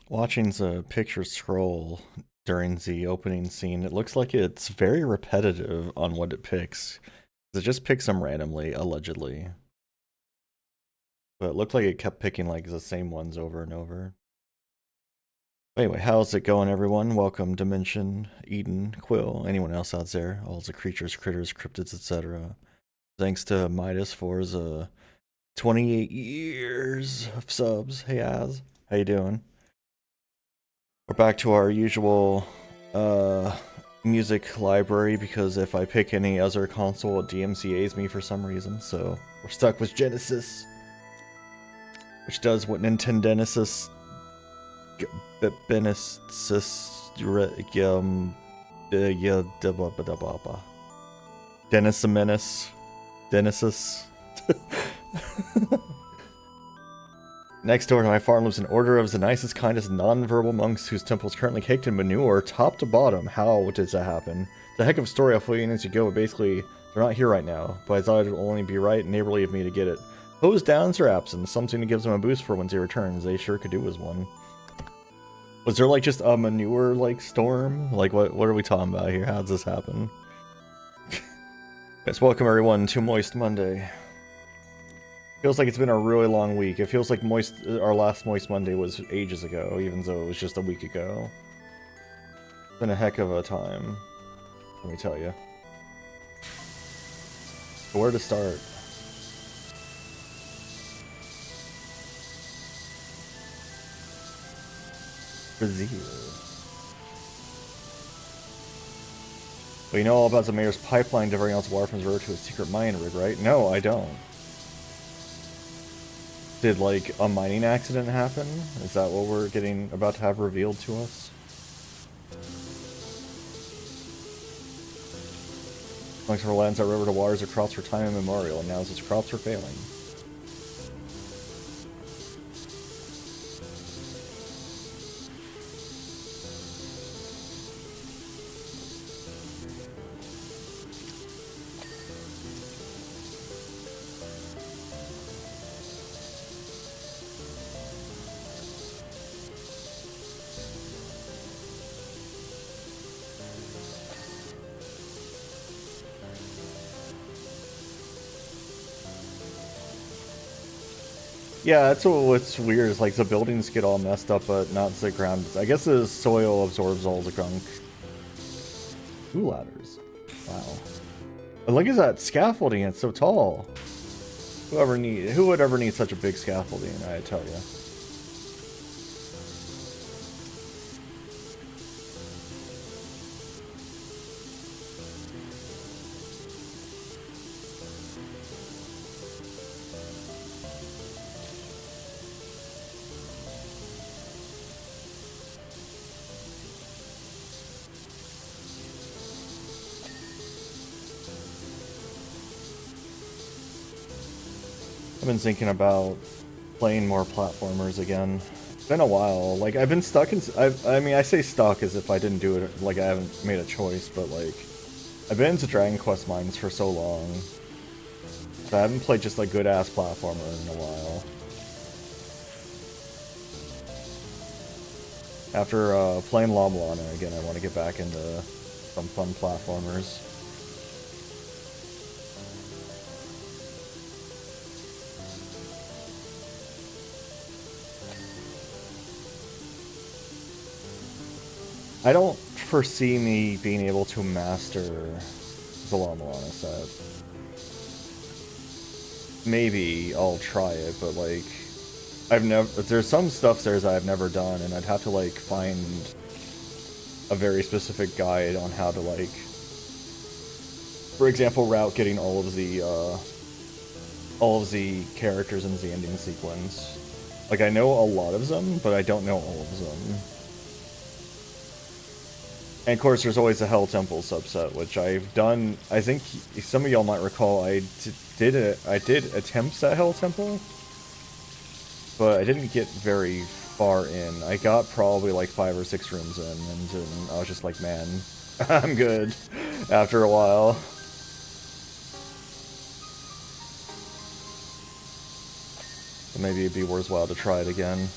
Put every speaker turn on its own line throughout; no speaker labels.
Watching the picture scroll during the opening scene, it looks like it's very repetitive on what it picks. It just picks them randomly, allegedly. But it looked like it kept picking like the same ones over and over. Anyway, how's it going, everyone? Welcome, Dimension, Eden, Quill, anyone else out there, all the creatures, critters, cryptids, etc. Thanks to Midas for the 28 years of subs. Hey, Az, how you doing? We're back to our usual music library because if I pick any other console, it DMCA's me for some reason, so we're stuck with Genesis, which does what Nintendenesis Dennis the Menace Genesis. Next door to my farm lives an order of the nicest, kindest, non-verbal monks whose temple is currently caked in manure, top to bottom. How does that happen? It's a heck of a story. I'll fill you in as you go, but basically, they're not here right now. But I thought it'd only be right and neighborly of me to get it. Hose downs are absent. Something to give them a boost for when they return. They sure could do with one. Was there like just a manure like storm? Like what are we talking about here? How does this happen? Yes, welcome everyone to Moist Monday. Feels like it's been a really long week. It feels like our last Moist Monday was ages ago, even though it was just a week ago. It's been a heck of a time, let me tell you. So where to start? Brazil. Well, you know all about the mayor's pipeline diverting out the water from the river to a secret mining rig, right? No, I don't. Did, like, a mining accident happen? Is that what we're about to have revealed to us? Amongst our lands, that river to waters are crops for time immemorial, and now its crops are failing. Yeah, that's what's weird is like the buildings get all messed up, but not the ground. I guess the soil absorbs all the gunk. Ooh, ladders. Wow. And look at that scaffolding, it's so tall. Who would ever need such a big scaffolding, I tell you. I've been thinking about playing more platformers again. It's been a while. Like, I've been stuck in... I mean, I say stuck as if I didn't do it, like I haven't made a choice, but like... I've been into Dragon Quest mines for so long. So I haven't played just like good-ass platformer in a while. After playing La Mulana again, I want to get back into some fun platformers. I don't foresee me being able to master the La Mulana set. Maybe I'll try it, but like, there's some stuff there that I've never done, and I'd have to like find a very specific guide on how to like, for example, route getting all of the characters in the ending sequence. Like, I know a lot of them, but I don't know all of them. And of course, there's always the Hell Temple subset, which I've done. I think some of y'all might recall I did attempts at Hell Temple, but I didn't get very far in. I got probably like 5 or 6 rooms in, and I was just like, man, I'm good after a while. So maybe it'd be worthwhile to try it again.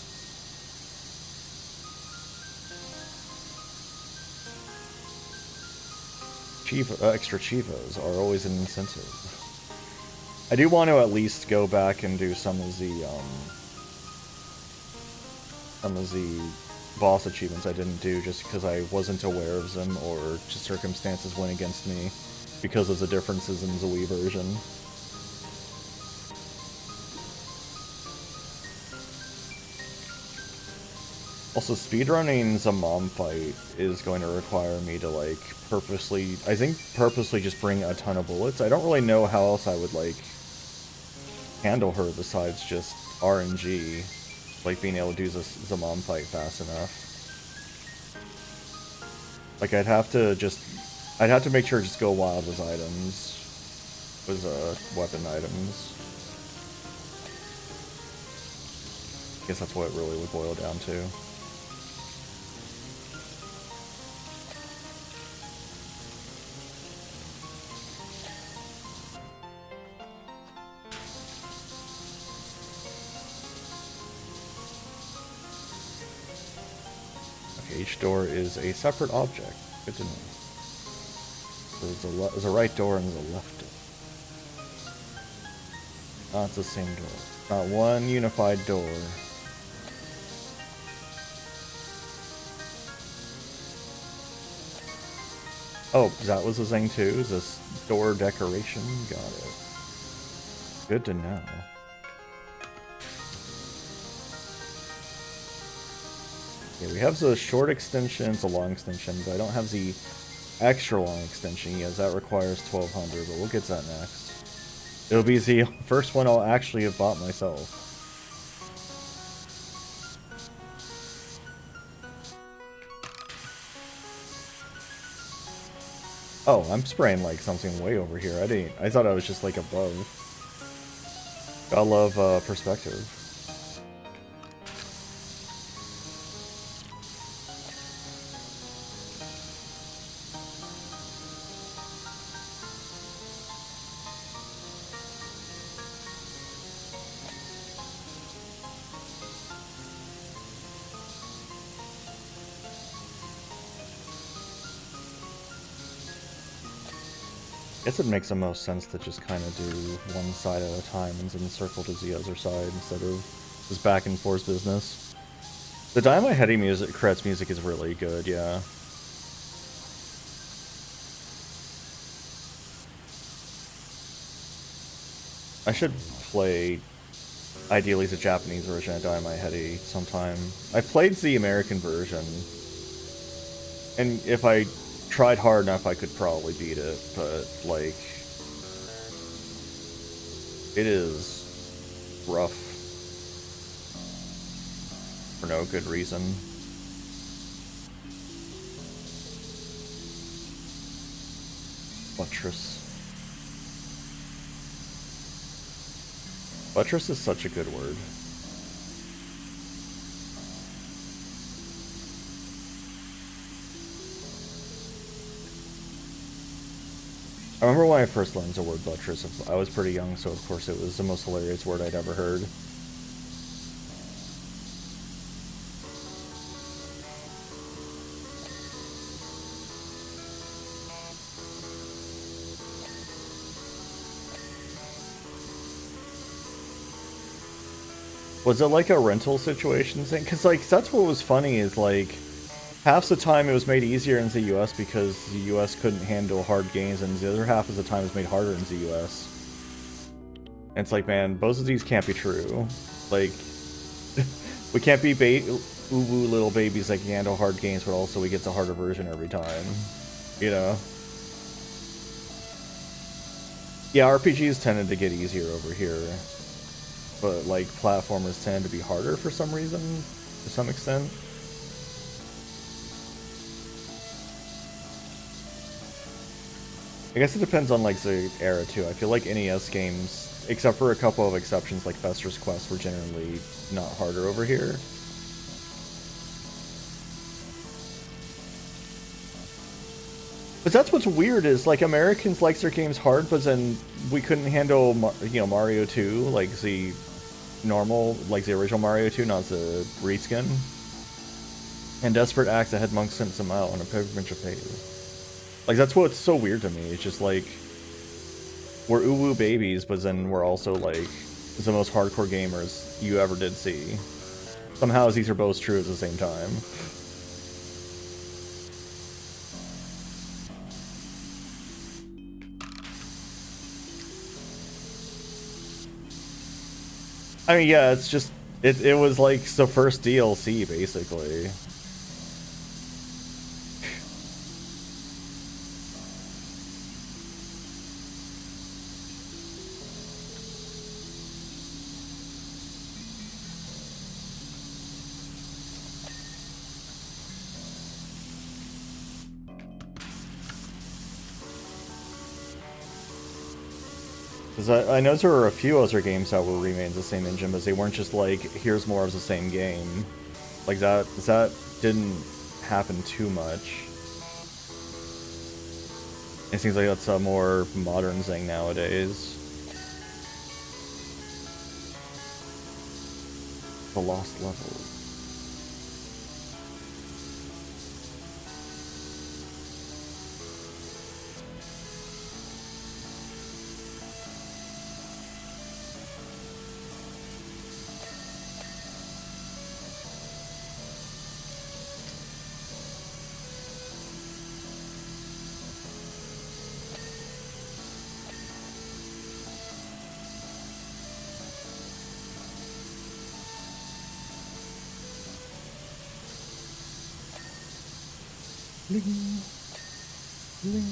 extra Chivas are always an incentive. I do want to at least go back and do some of the boss achievements I didn't do just because I wasn't aware of them or just circumstances went against me because of the differences in the Wii version. Also, speedrunning the mom fight is going to require me to, like, purposely just bring a ton of bullets. I don't really know how else I would, like, handle her besides just RNG, like being able to do the mom fight fast enough. Like, I'd have to make sure to just go wild with items, with weapon items. I guess that's what it really would boil down to. Each door is a separate object. Good to know. There's a right door and there's a left door. It's the same door. Not one unified door. Oh, that was the thing too? This door decoration? Got it. Good to know. Yeah, we have the short extensions, the long extension, but I don't have the extra long extension yet. That requires 1200, but we'll get to that next. It'll be the first one I'll actually have bought myself. Oh, I'm spraying like something way over here. I thought I was just like above. Gotta love perspective. I guess it makes the most sense to just kind of do one side at a time and then circle to the other side instead of this back and forth business. The Dynamite Heady music, Kretz music is really good, yeah. I should play, ideally, the Japanese version of Dynamite Heady sometime. I played the American version, and if I tried hard enough, I could probably beat it, but, like, it is rough for no good reason. Buttress. Buttress is such a good word. I remember when I first learned the word buttress, I was pretty young, so of course it was the most hilarious word I'd ever heard. Was it like a rental situation thing? Because, like, that's what was funny is, like, half the time it was made easier in the US because the US couldn't handle hard games, and the other half of the time it was made harder in the US. And it's like, man, both of these can't be true. Like, we can't be uwu little babies that can handle hard games, but also we get the harder version every time. You know? Yeah, RPGs tended to get easier over here. But, like, platformers tend to be harder for some reason, to some extent. I guess it depends on, like, the era, too. I feel like NES games, except for a couple of exceptions, like Fester's Quest, were generally not harder over here. But that's what's weird is, like, Americans like their games hard, but then we couldn't handle, you know, Mario 2, like the normal, like the original Mario 2, not the reskin. And Desperate Acts, I had Monk sent some out on a pilgrimage of faith. Like, that's what's so weird to me. It's just like, we're uwu babies, but then we're also like the most hardcore gamers you ever did see. Somehow these are both true at the same time. I mean, yeah, it's just it was like the first DLC basically. Because I know there were a few other games that were remade in the same engine, but they weren't just like, here's more of the same game. Like that didn't happen too much. It seems like that's a more modern thing nowadays. The Lost Levels. Bling. Bling.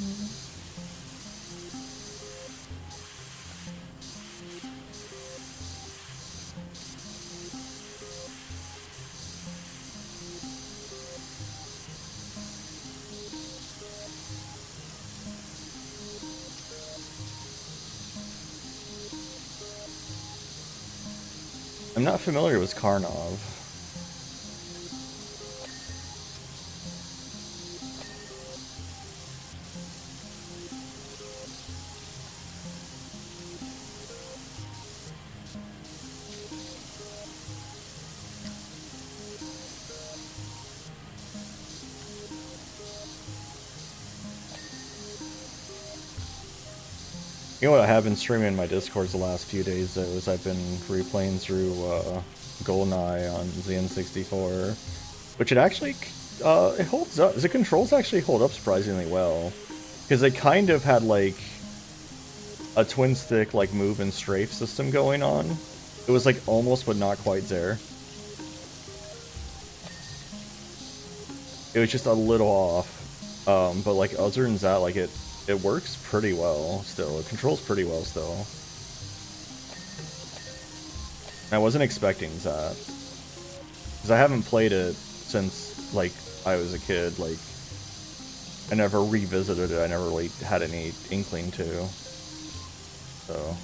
I'm not familiar with Karnov. You know what I have been streaming in my Discords the last few days though, is I've been replaying through GoldenEye on the N64, which it actually it holds up. The controls actually hold up surprisingly well, because they kind of had like a twin stick like move and strafe system going on. It was like almost but not quite there. It was just a little off, but like other than that, like it works pretty well still. It controls pretty well still. I wasn't expecting that, because I haven't played it since like I was a kid. Like I never revisited it. I never really had any inkling to. So.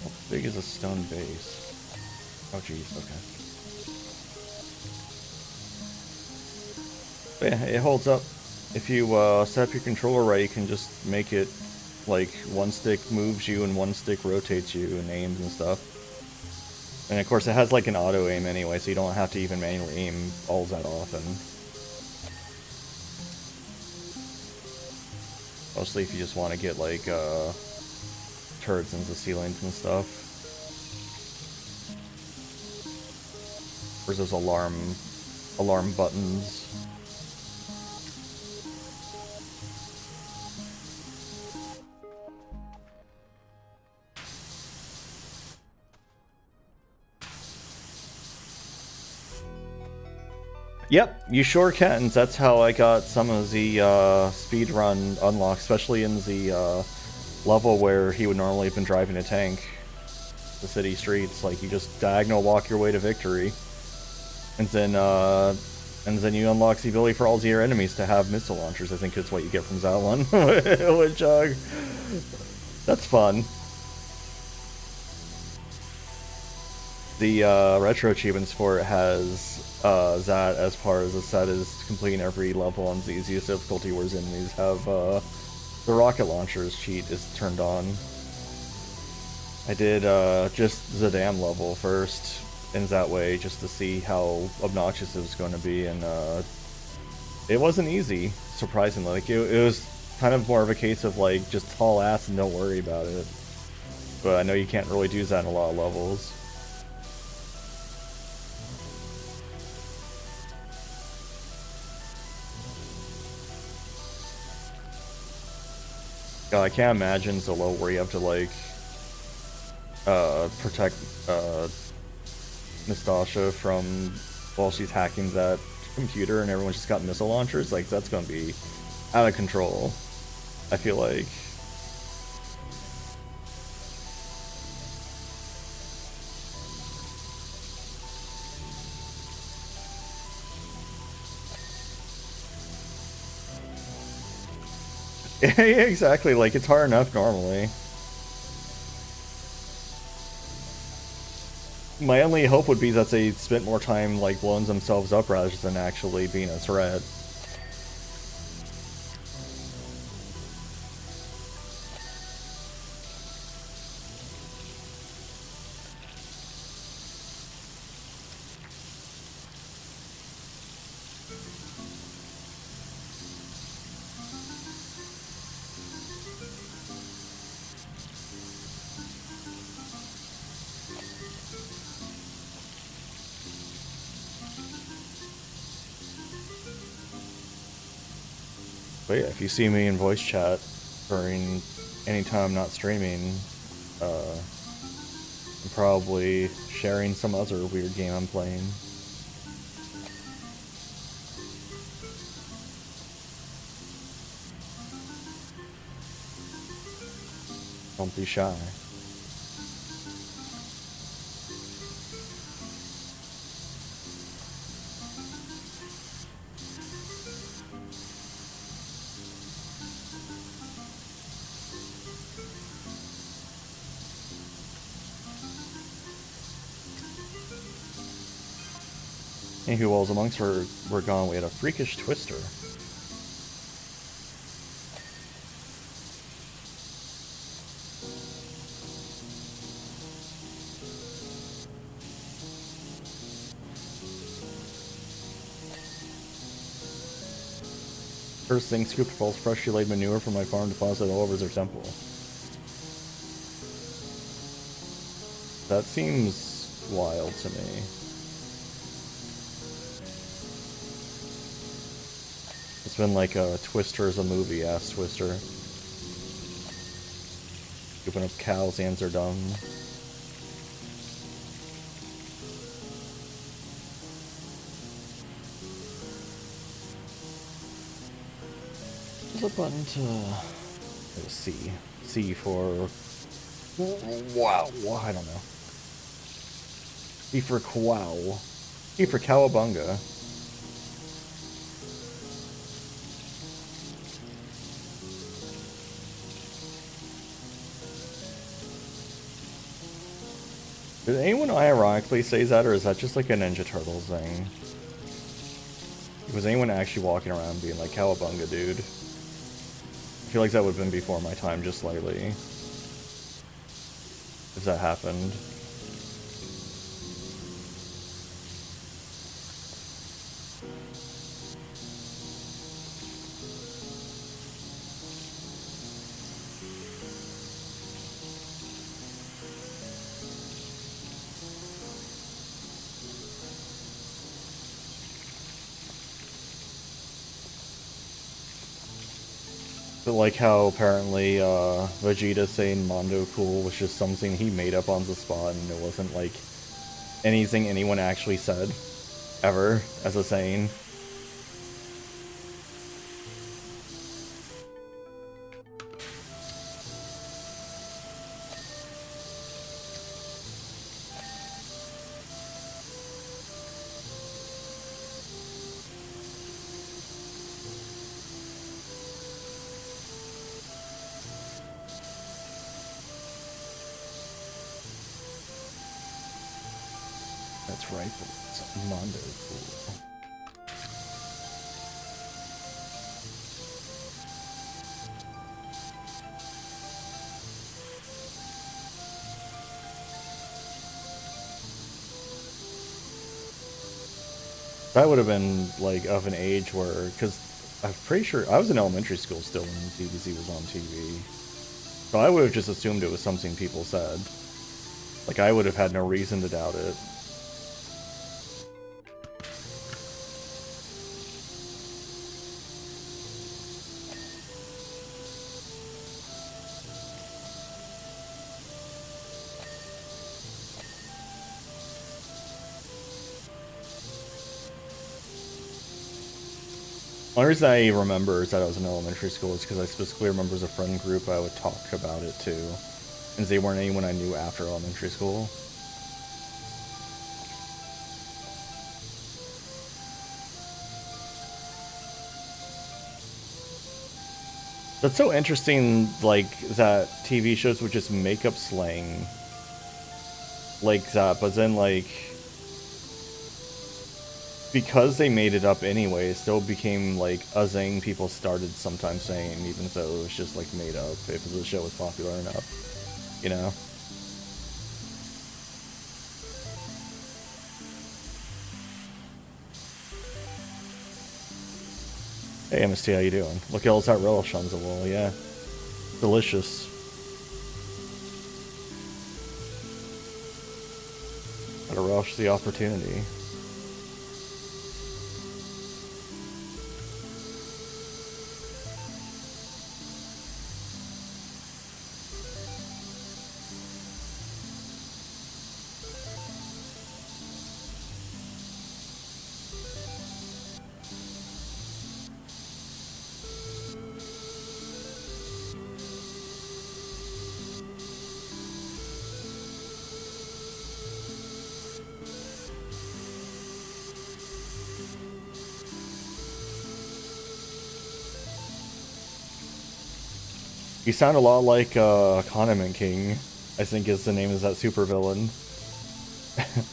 How big is a stone base? Oh geez, okay. But yeah, it holds up. If you set up your controller right, you can just make it like one stick moves you and one stick rotates you and aims and stuff. And of course it has like an auto aim anyway, so you don't have to even manually aim all that often. Mostly if you just want to get like turrets into the ceilings and stuff. Where's those alarm buttons? Yep, you sure can. That's how I got some of the speedrun unlocks, especially in the level where he would normally have been driving a tank. The city streets, like you just diagonal walk your way to victory. And then you unlock the ability for all your enemies to have missile launchers. I think that's what you get from that one. Which, that's fun. The retro achievements for it has that as part of the set is completing every level on the easiest difficulty, whereas enemies have the rocket launchers cheat is turned on. I did just the dam level first. in that way just to see how obnoxious it was going to be, and it wasn't easy, surprisingly. Like, it was kind of more of a case of, like, just haul ass and don't worry about it. But I know you can't really do that in a lot of levels. God, I can't imagine Zolo where you have to, like, protect, Nastasha from, while she's hacking that computer and everyone's just got missile launchers. Like, that's gonna be out of control, I feel like. Yeah, exactly, like, it's hard enough normally. My only hope would be that they spent more time, like, blowing themselves up rather than actually being a threat. But yeah, if you see me in voice chat during any time I'm not streaming, I'm probably sharing some other weird game I'm playing. Don't be shy. Anywho, while the monks were gone, we had a freakish twister. First thing, scooped false freshly laid manure from my farm deposited all over their temple. That seems wild to me. It's been like a Twister's a movie ass Twister. Scooping up cows' hands are done. There's a button to C. C for wow. I don't know. C for quow. C for cowabunga. Did anyone ironically say that, or is that just like a Ninja Turtles thing? Was anyone actually walking around being like, cowabunga, dude? I feel like that would have been before my time, just slightly. If that happened. But like how apparently Vegeta saying Mondo Cool was just something he made up on the spot, and it wasn't like anything anyone actually said ever as a saying. That's right, but it's Mondo Cool. I would have been like of an age where, because I'm pretty sure I was in elementary school still when DBZ was on TV, so I would have just assumed it was something people said. Like I would have had no reason to doubt it. The only reason I remember is that I was in elementary school is because I specifically remember as a friend group I would talk about it too. And they weren't anyone I knew after elementary school. That's so interesting, like, that TV shows would just make up slang like that, but then, like, because they made it up anyway, it still became, like, a thing people started sometimes saying, even though it was just, like, made up, if the show was popular enough, you know? Hey, MST, how you doing? Look at all that relish on the wall, yeah. Delicious. Gotta relish the opportunity. You sound a lot like Condiment King, I think is the name of that supervillain.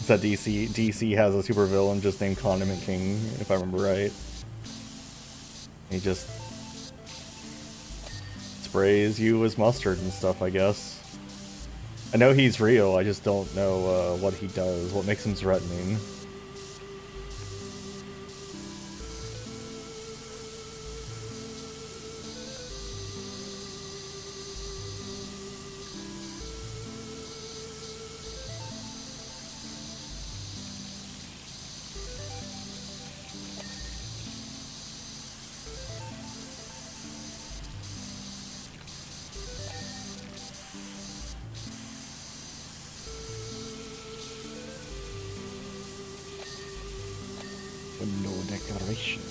That DC has a supervillain just named Condiment King, if I remember right. He just sprays you with mustard and stuff, I guess. I know he's real, I just don't know what he does, what makes him threatening. Window decoration.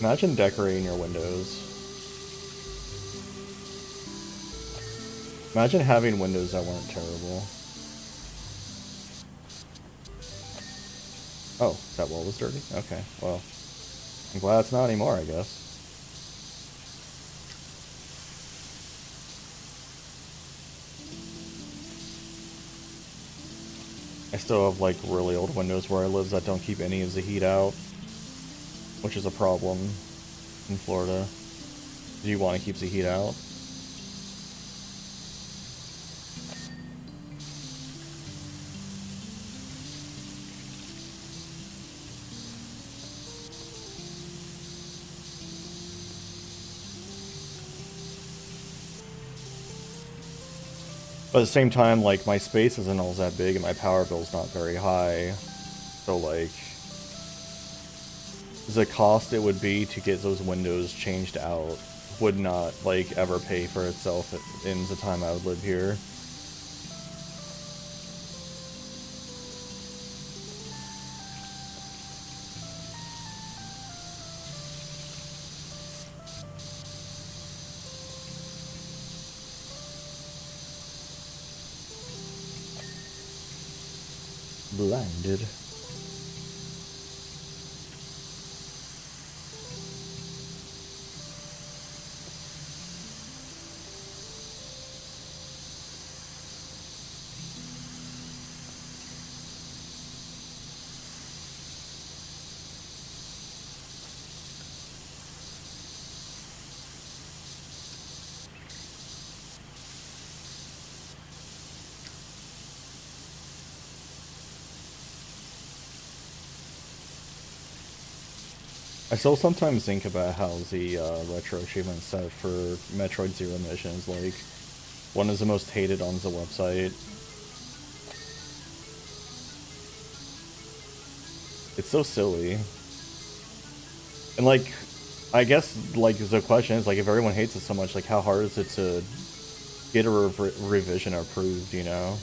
Imagine decorating your windows. Imagine having windows that weren't terrible. Oh, that wall was dirty? Okay, well, I'm glad it's not anymore, I guess. I still have, like, really old windows where I live that don't keep any of the heat out, which is a problem in Florida. Do you want to keep the heat out? But at the same time, like, my space isn't all that big and my power bill's not very high. So, like, the cost it would be to get those windows changed out would not, like, ever pay for itself in the time I would live here. Blinded. still sometimes think about how the retro achievement set for Metroid Zero Mission is like one is the most hated on the website. It's so silly. And like, I guess like the question is like, if everyone hates it so much, like how hard is it to get a revision approved, you know?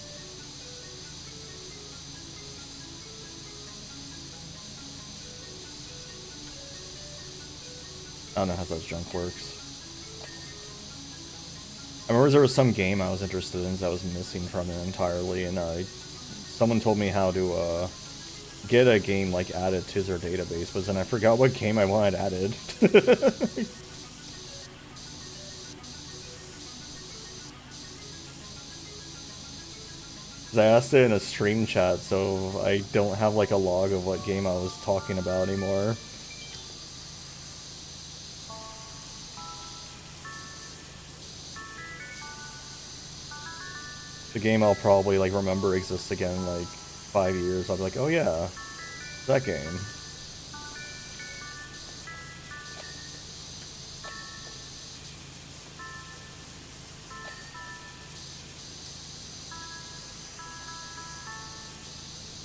I don't know how that junk works. I remember there was some game I was interested in that was missing from it entirely, and someone told me how to get a game like added to their database, but then I forgot what game I wanted added. I asked it in a stream chat, so I don't have like a log of what game I was talking about anymore. The game I'll probably like remember exists again in like 5 years. I'll be like, oh yeah, that game.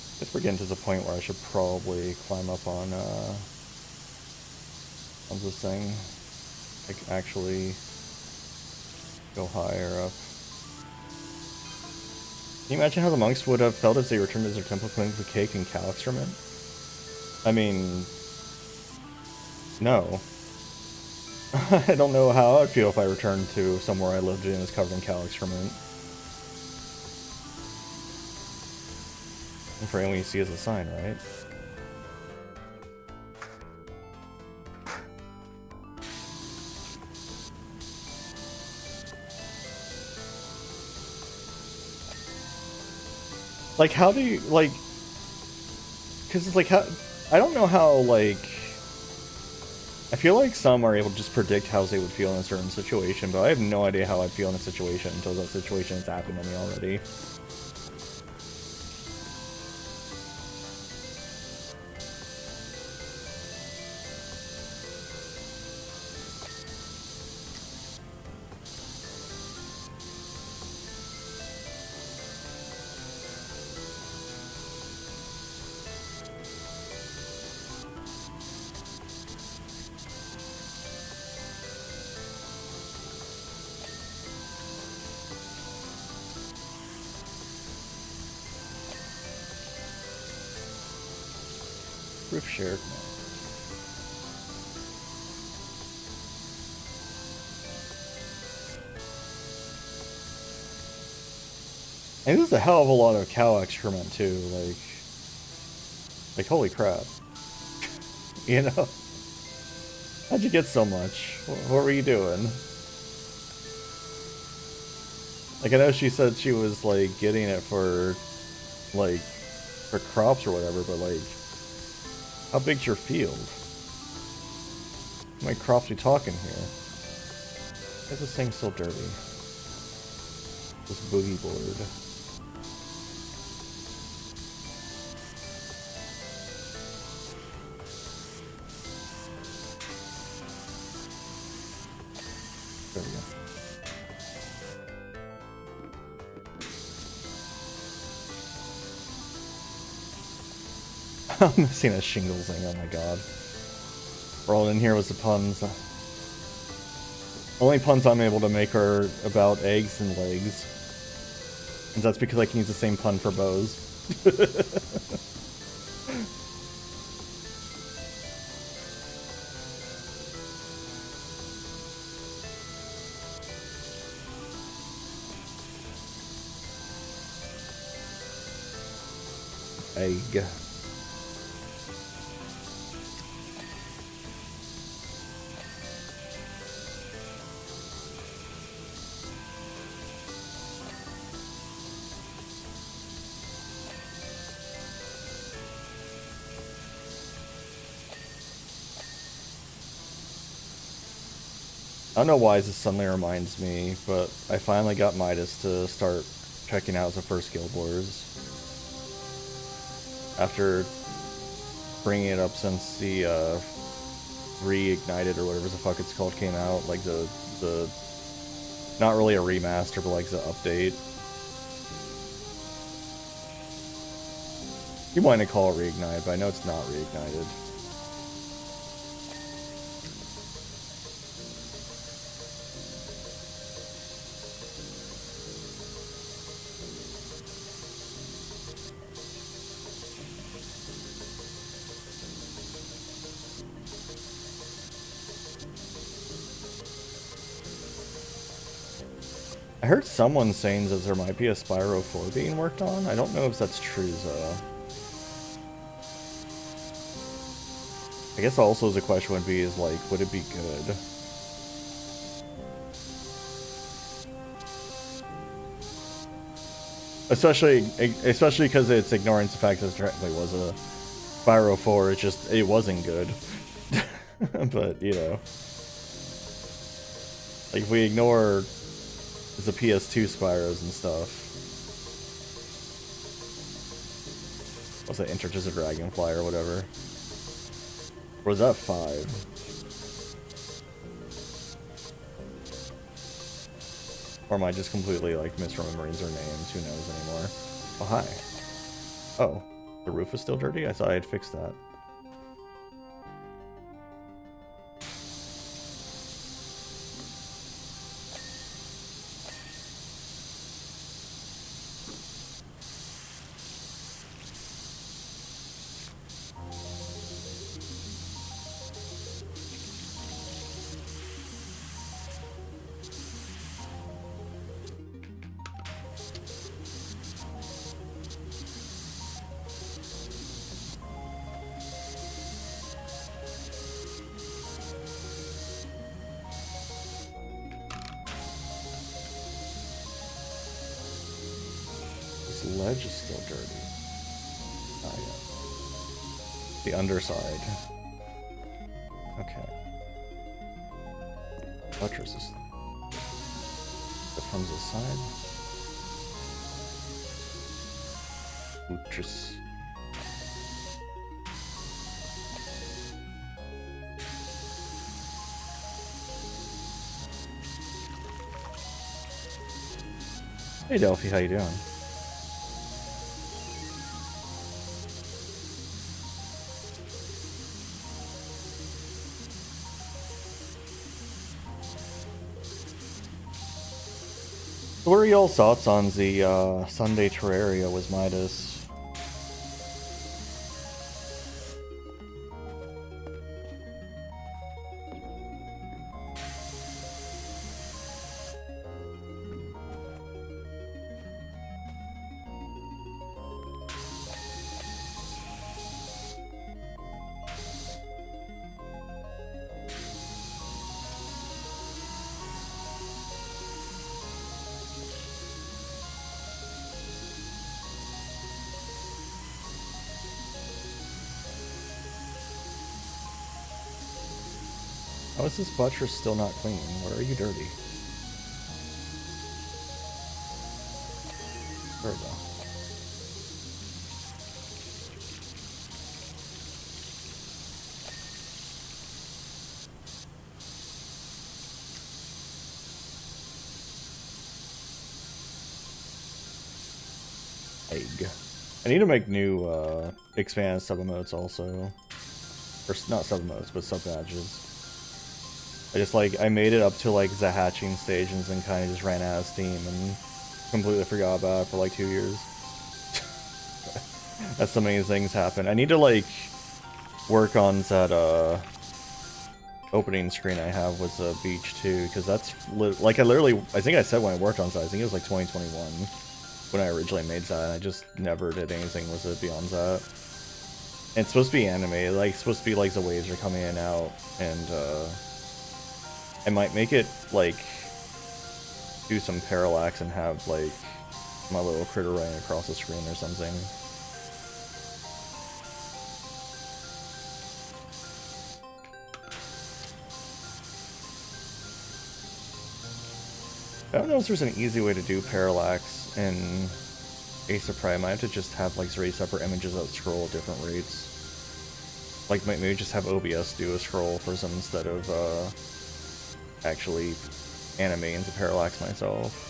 I guess we're getting to the point where I should probably climb up on this thing. Like actually go higher up. Can you imagine how the monks would have felt if they returned to their temple claiming the cake and cow excrement? I mean, no. I don't know how I'd feel if I returned to somewhere I lived in and was covered in cow excrement. And for anyone you see as a sign, right? Like, how do you, like, because it's like, how, I don't know how, like, I feel like some are able to just predict how they would feel in a certain situation, but I have no idea how I'd feel in a situation until that situation has happened to me already. Roof shared. And this is a hell of a lot of cow excrement too, like holy crap. You know? How'd you get so much? What were you doing? Like, I know she said she was, like, getting it for, like, for crops or whatever, but, like, how big's your field? How many crops we talking here? Why is this thing so dirty? This boogie board. There we go. I'm missing a shingles thing, oh my god. Rolling in here was the puns. Only puns I'm able to make are about eggs and legs. And that's because I can use the same pun for bows. Egg. I don't know why this suddenly reminds me, but I finally got Midas to start checking out the first Guild Wars. After bringing it up since the Reignited or whatever the fuck it's called came out, like the not really a remaster, but like the update. You might call it Reignite, but I know it's not Reignited. I heard someone saying that there might be a Spyro 4 being worked on. I don't know if that's true, though. I guess also the question would be is like, would it be good? Especially because it's ignoring the fact that there technically was a Spyro 4. It wasn't good. But, you know. Like, if we ignore the PS2 Spyros and stuff. What's that, Enter just a Dragonfly or whatever? Or was that 5? Or am I just completely, like, misremembering their names? Who knows anymore? Oh, hi. Oh, the roof is still dirty? I thought I had fixed that. Ledge is still dirty. Oh, yeah. The underside. Okay. Buttress is from the side. Buttress. Hey Delphi, how you doing? What are y'all's thoughts on the Sunday Terraria with Midas? How is this buttress still not clean? Where are you dirty? There we go. Egg. I need to make new expanded sub-emotes also. Or not sub-emotes, but sub-badges. I made it up to like the hatching stage and then kind of just ran out of steam and completely forgot about it for like 2 years. That's so many things happen. I need to like work on that opening screen I have with the beach too, because that's like I think I said when I worked on that, I think it was like 2021 when I originally made that, and I just never did anything with it beyond that. And it's supposed to be animated, like it's supposed to be like the waves are coming in and out, and I might make it, like, do some parallax and have, like, my little critter running across the screen or something. I don't know if there's an easy way to do parallax in Ace of Prime. I might have to just have, like, 3 separate images that scroll at different rates. Like, maybe just have OBS do a scroll for some instead of actually animating to parallax myself.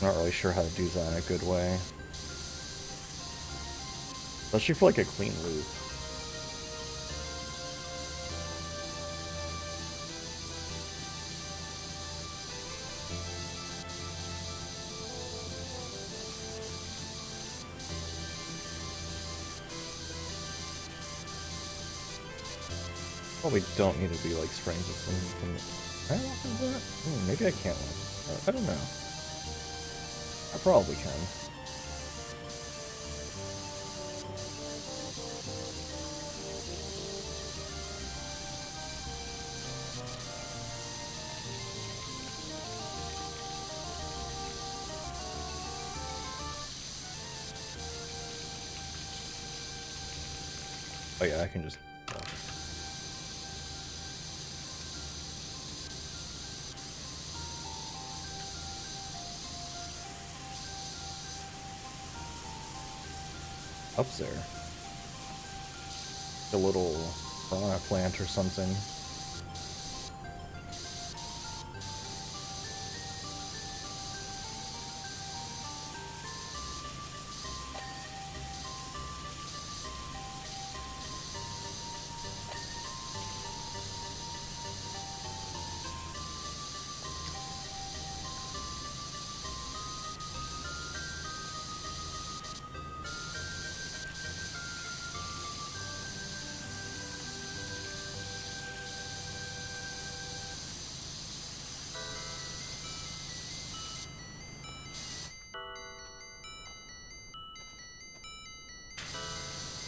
I'm not really sure how to do that in a good way. Especially for like a clean loop. Probably don't need to be like spraying this from. I don't know that. Maybe I can't. I don't know. I probably can. Oh yeah, I can just. Up there. A little piranha plant or something.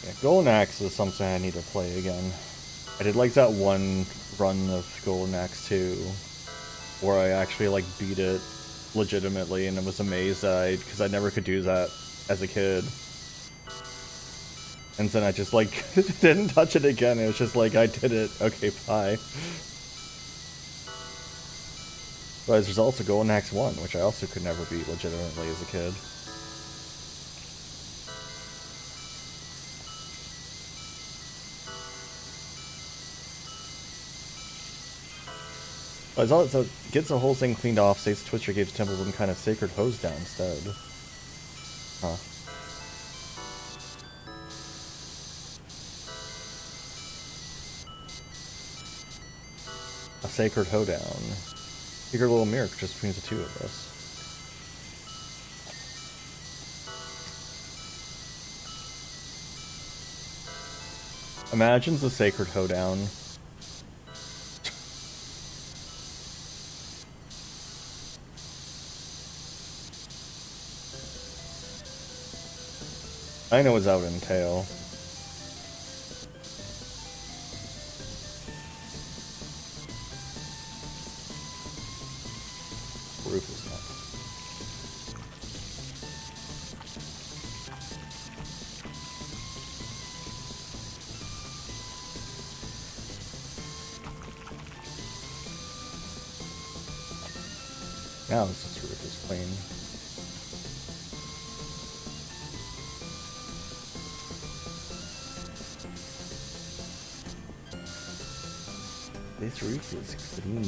Yeah, Golden Axe is something I need to play again. I did like that one run of Golden Axe 2 where I actually like beat it legitimately and I was amazed that because I never could do that as a kid. And then I just like didn't touch it again. It was just like I did it. Okay, bye. But there's also Golden Axe 1, which I also could never beat legitimately as a kid. So it gets the whole thing cleaned off, saves Twitcher gives Temple some kind of sacred hose down instead. Huh. A sacred hoedown. Secret little mirror just between the two of us. Imagine the sacred hoedown. I know what that would entail. Roof is not. Now this roof is clean. This roof is clean.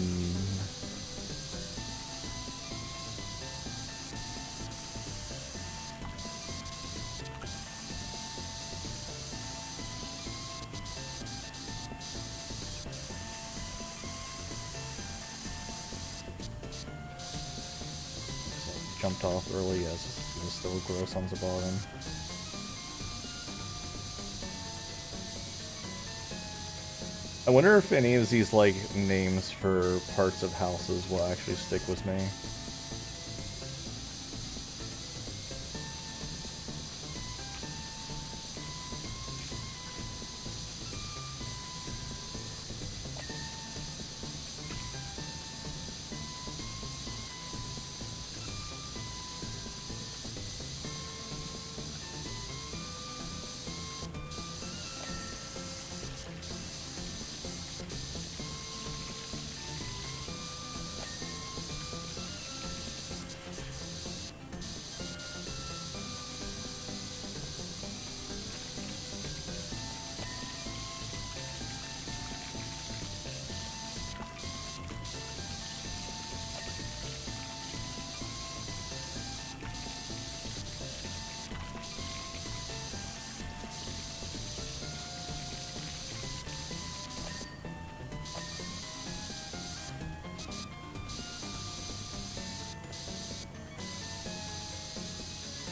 Jumped off early as it was still gross on the bottom. I wonder if any of these like names for parts of houses will actually stick with me.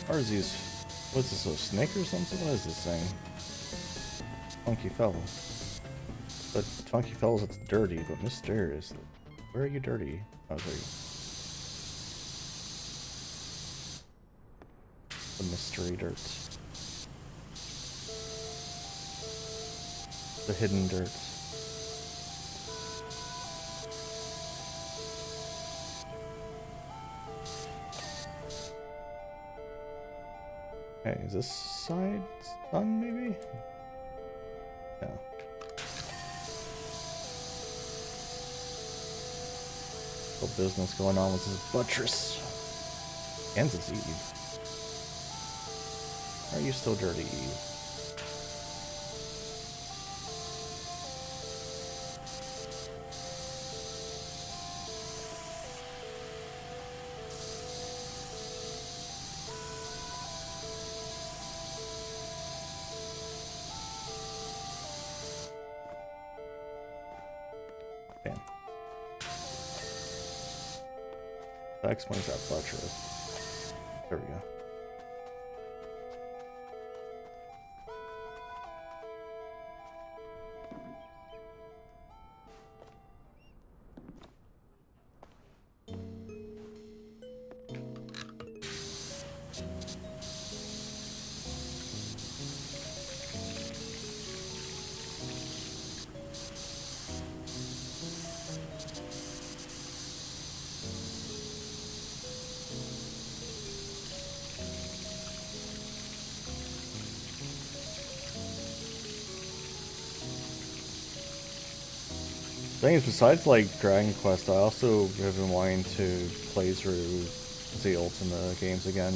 Or is these... What's this, a snake or something? What is this thing? Funky fellow. But funky fellows, it's dirty, but mysteriously. Where are you dirty? Oh, there you go. The mystery dirt. The hidden dirt. Okay, is this side done maybe? Yeah. Little business going on with this buttress. Kansas Eve. Are you still dirty, Eve? Damn. That explains that buttress. There we go. Thing is, besides like Dragon Quest, I also have been wanting to play through the Ultima games again.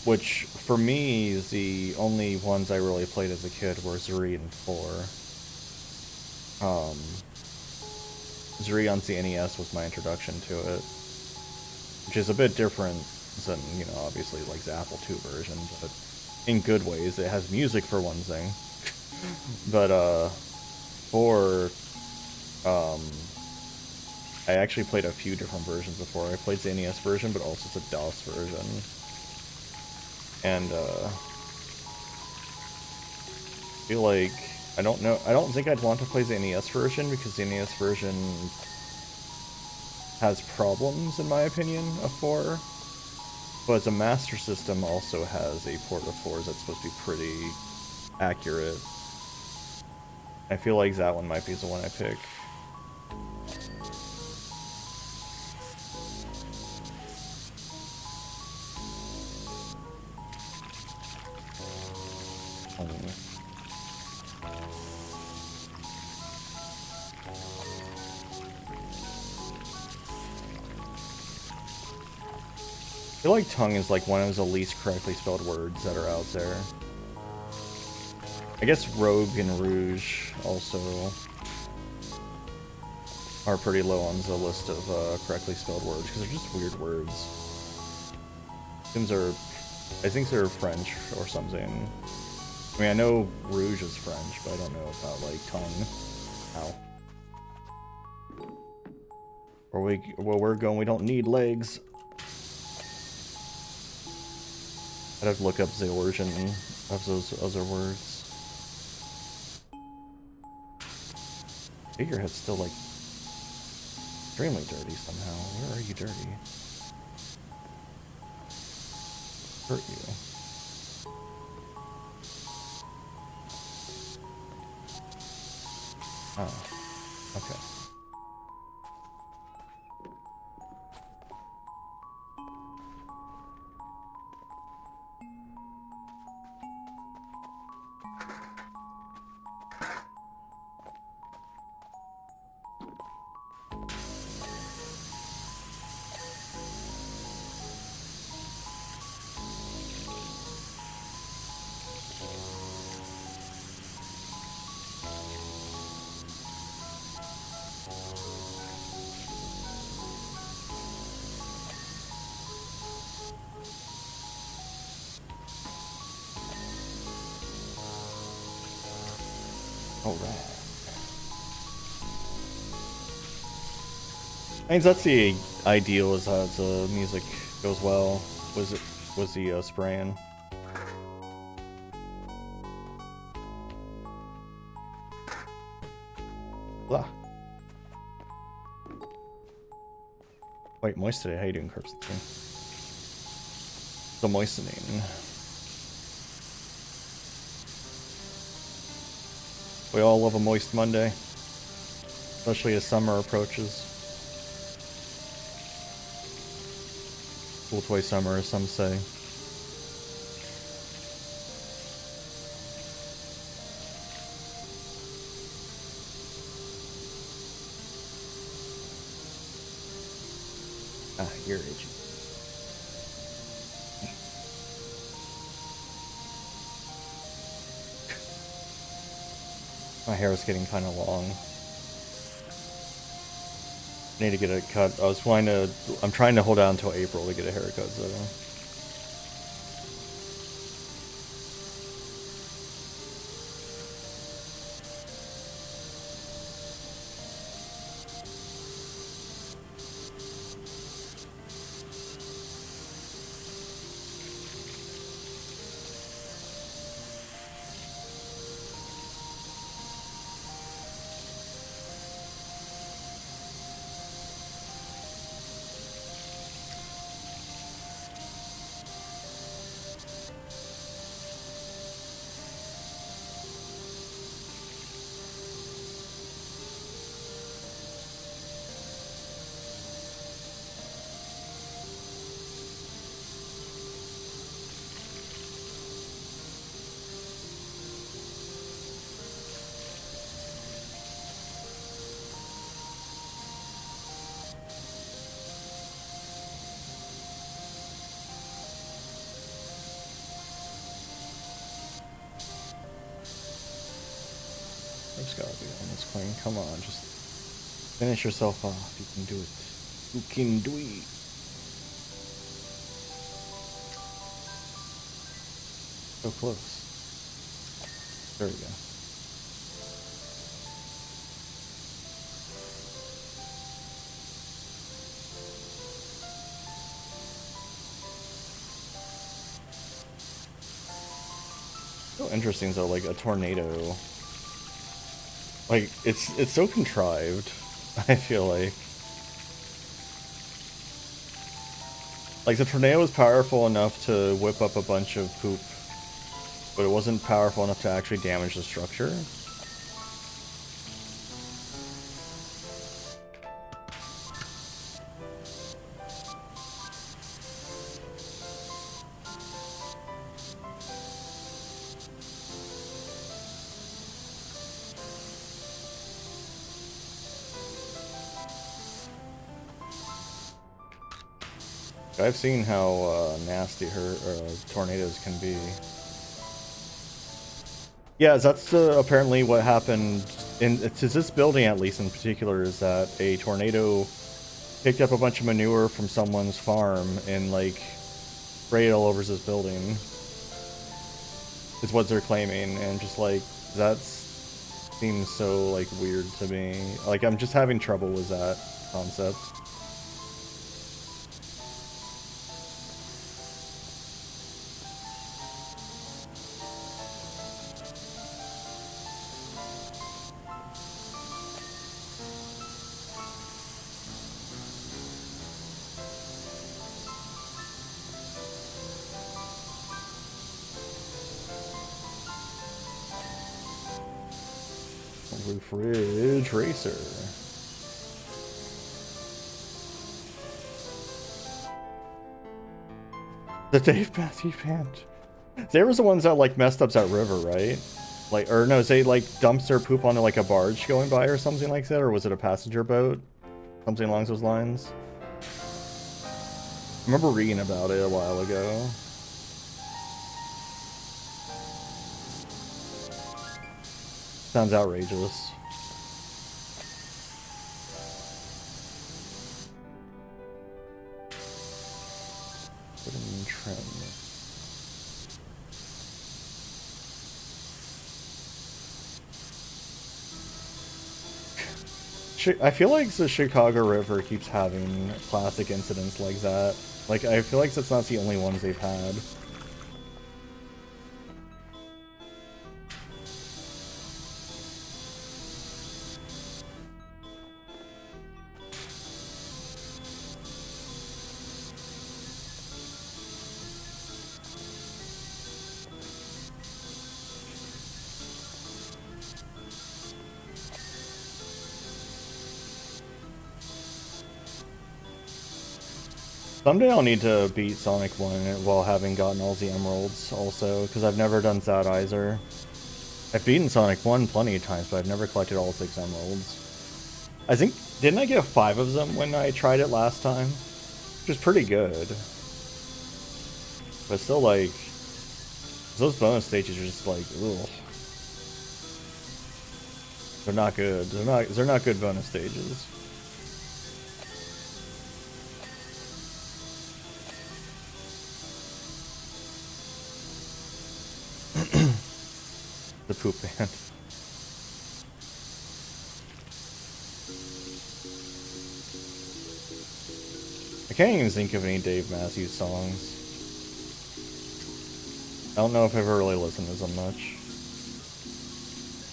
Which, for me, the only ones I really played as a kid were 3 and 4. 3 on the NES was my introduction to it. Which is a bit different than, you know, obviously like the Apple II version, but in good ways. It has music for one thing. But, 4... I actually played a few different versions before. I played the NES version, but also the DOS version. And, I feel like, I don't think I'd want to play the NES version, because the NES version has problems, in my opinion, of 4. But the Master System also has a port of 4 that's supposed to be pretty accurate. I feel like that one might be the one I pick. I feel like tongue is like one of the least correctly spelled words that are out there. I guess rogue and rouge also are pretty low on the list of correctly spelled words, because they're just weird words. I think they're French or something. I mean, I know rouge is French, but I don't know about, like, tongue. Ow. Where we're going, we don't need legs. I'd have to look up the origin of those other words. Figurehead's still, like, extremely dirty somehow. Where are you dirty? Hurt you. Oh, okay. Alright. I mean, that's the ideal, is that the music goes well. Was it Was he spraying? Blah. Wait, moist today. How you doing, Corpse? The moistening. We all love a moist Monday, especially as summer approaches. Cool toy summer, as some say. Ah, you're itchy. My hair is getting kind of long. I need to get it cut. I'm trying to hold out until April to get a haircut, so. There's gotta be on this plane. Come on, just finish yourself off. You can do it. You can do it. So close. There we go. So interesting though, like a tornado. Like, it's so contrived, I feel like. Like, the tornado was powerful enough to whip up a bunch of poop, but it wasn't powerful enough to actually damage the structure. I've seen how nasty tornadoes can be. Yeah, that's apparently what happened to this building, at least in particular, is that a tornado picked up a bunch of manure from someone's farm and like sprayed it all over this building. Is what they're claiming, and just like that seems so like weird to me. Like I'm just having trouble with that concept. Fridge Racer. The Dave Matthews Band. They were the ones that like messed up that river, right? Like, or no, they like dumped their poop onto like a barge going by or something like that, or was it a passenger boat? Something along those lines. I remember reading about it a while ago. Sounds outrageous. Put in trim. I feel like the Chicago River keeps having classic incidents like that. Like, I feel like that's not the only ones they've had. Someday I'll need to beat Sonic 1 while having gotten all the emeralds also, because I've never done that either. I've beaten Sonic 1 plenty of times, but I've never collected all 6 emeralds. I think, didn't I get 5 of them when I tried it last time? Which was pretty good. But still, like, those bonus stages are just like, ugh. They're not good. They're not good bonus stages. The poop band. I can't even think of any Dave Matthews songs. I don't know if I've ever really listened to them much.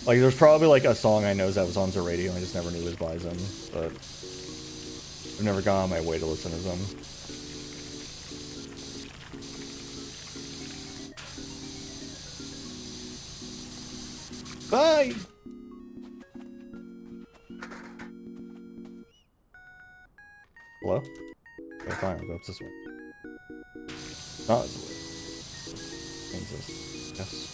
Like, there's probably like a song I know that was on the radio and I just never knew it was by them, but I've never gone on my way to listen to them. Bye! Hello? Okay, fine, I'll go up this way. Not this way. Means this. Yes.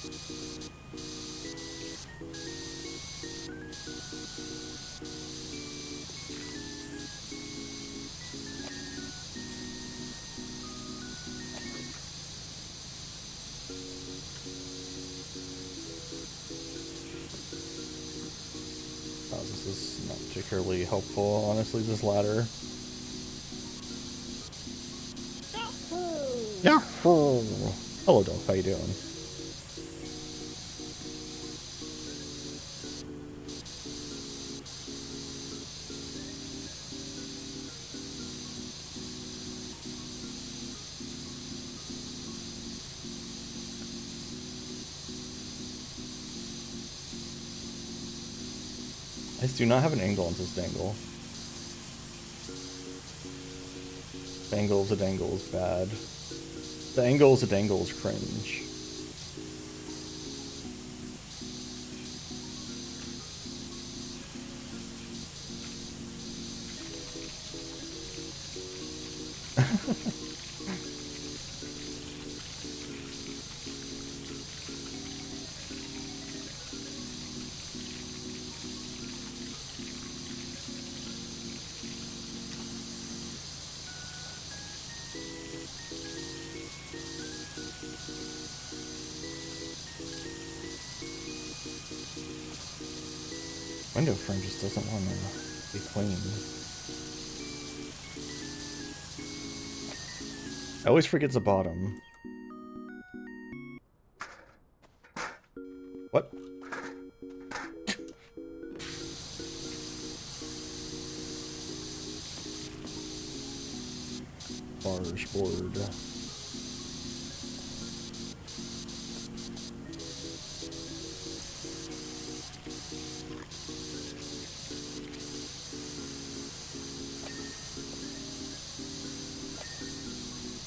Oh, this is not particularly helpful, honestly, this ladder. Yahoo! Hello, Dolph, how you doing? I just do not have an angle on this dangle. Dangle is a dangle is bad. The angle is a dangle is cringe. Window frame just doesn't want to be clean. I always forget the bottom. What? Barge board.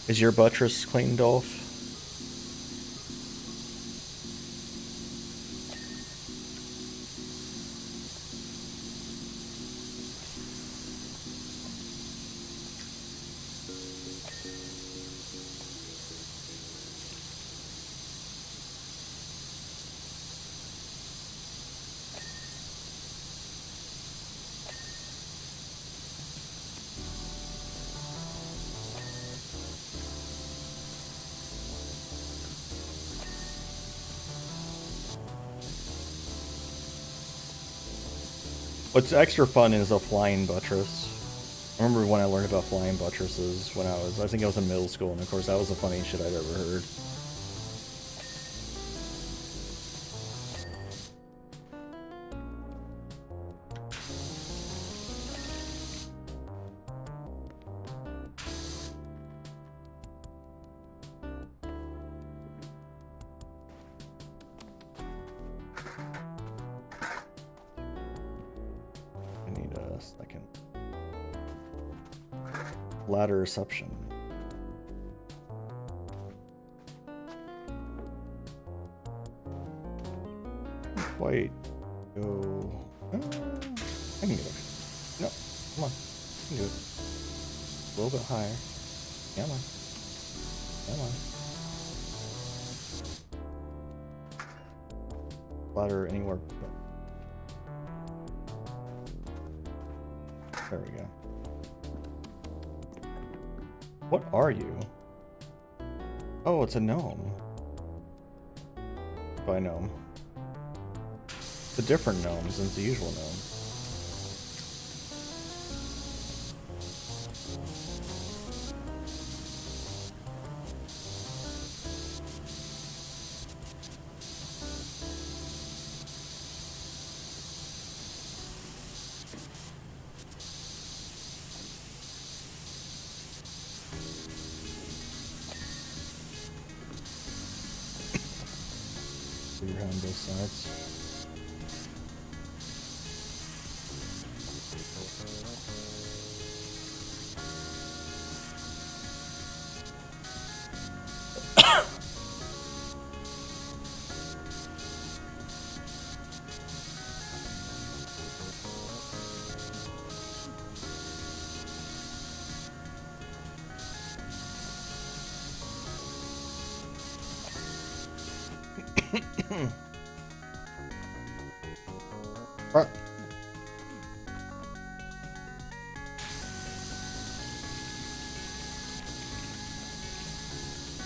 Is your buttress clean, Dolph? What's extra fun is a flying buttress. I remember when I learned about flying buttresses when I think I was in middle school, and of course that was the funniest shit I'd ever heard. a second. Ladder reception. Wait. Go. I can get it. No. Come on. I can do it. A little bit higher. Come on. Come on. Ladder anywhere. There we go. What are you? Oh, it's a gnome. By gnome. It's a different gnome than the usual gnome. You're on both sides.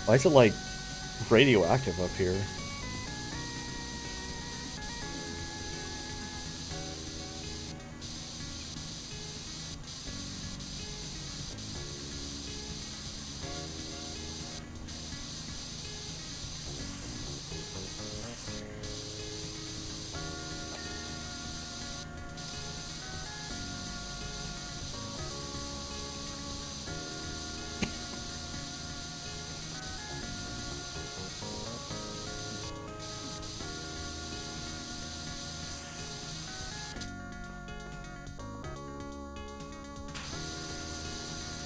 Why is it like radioactive up here?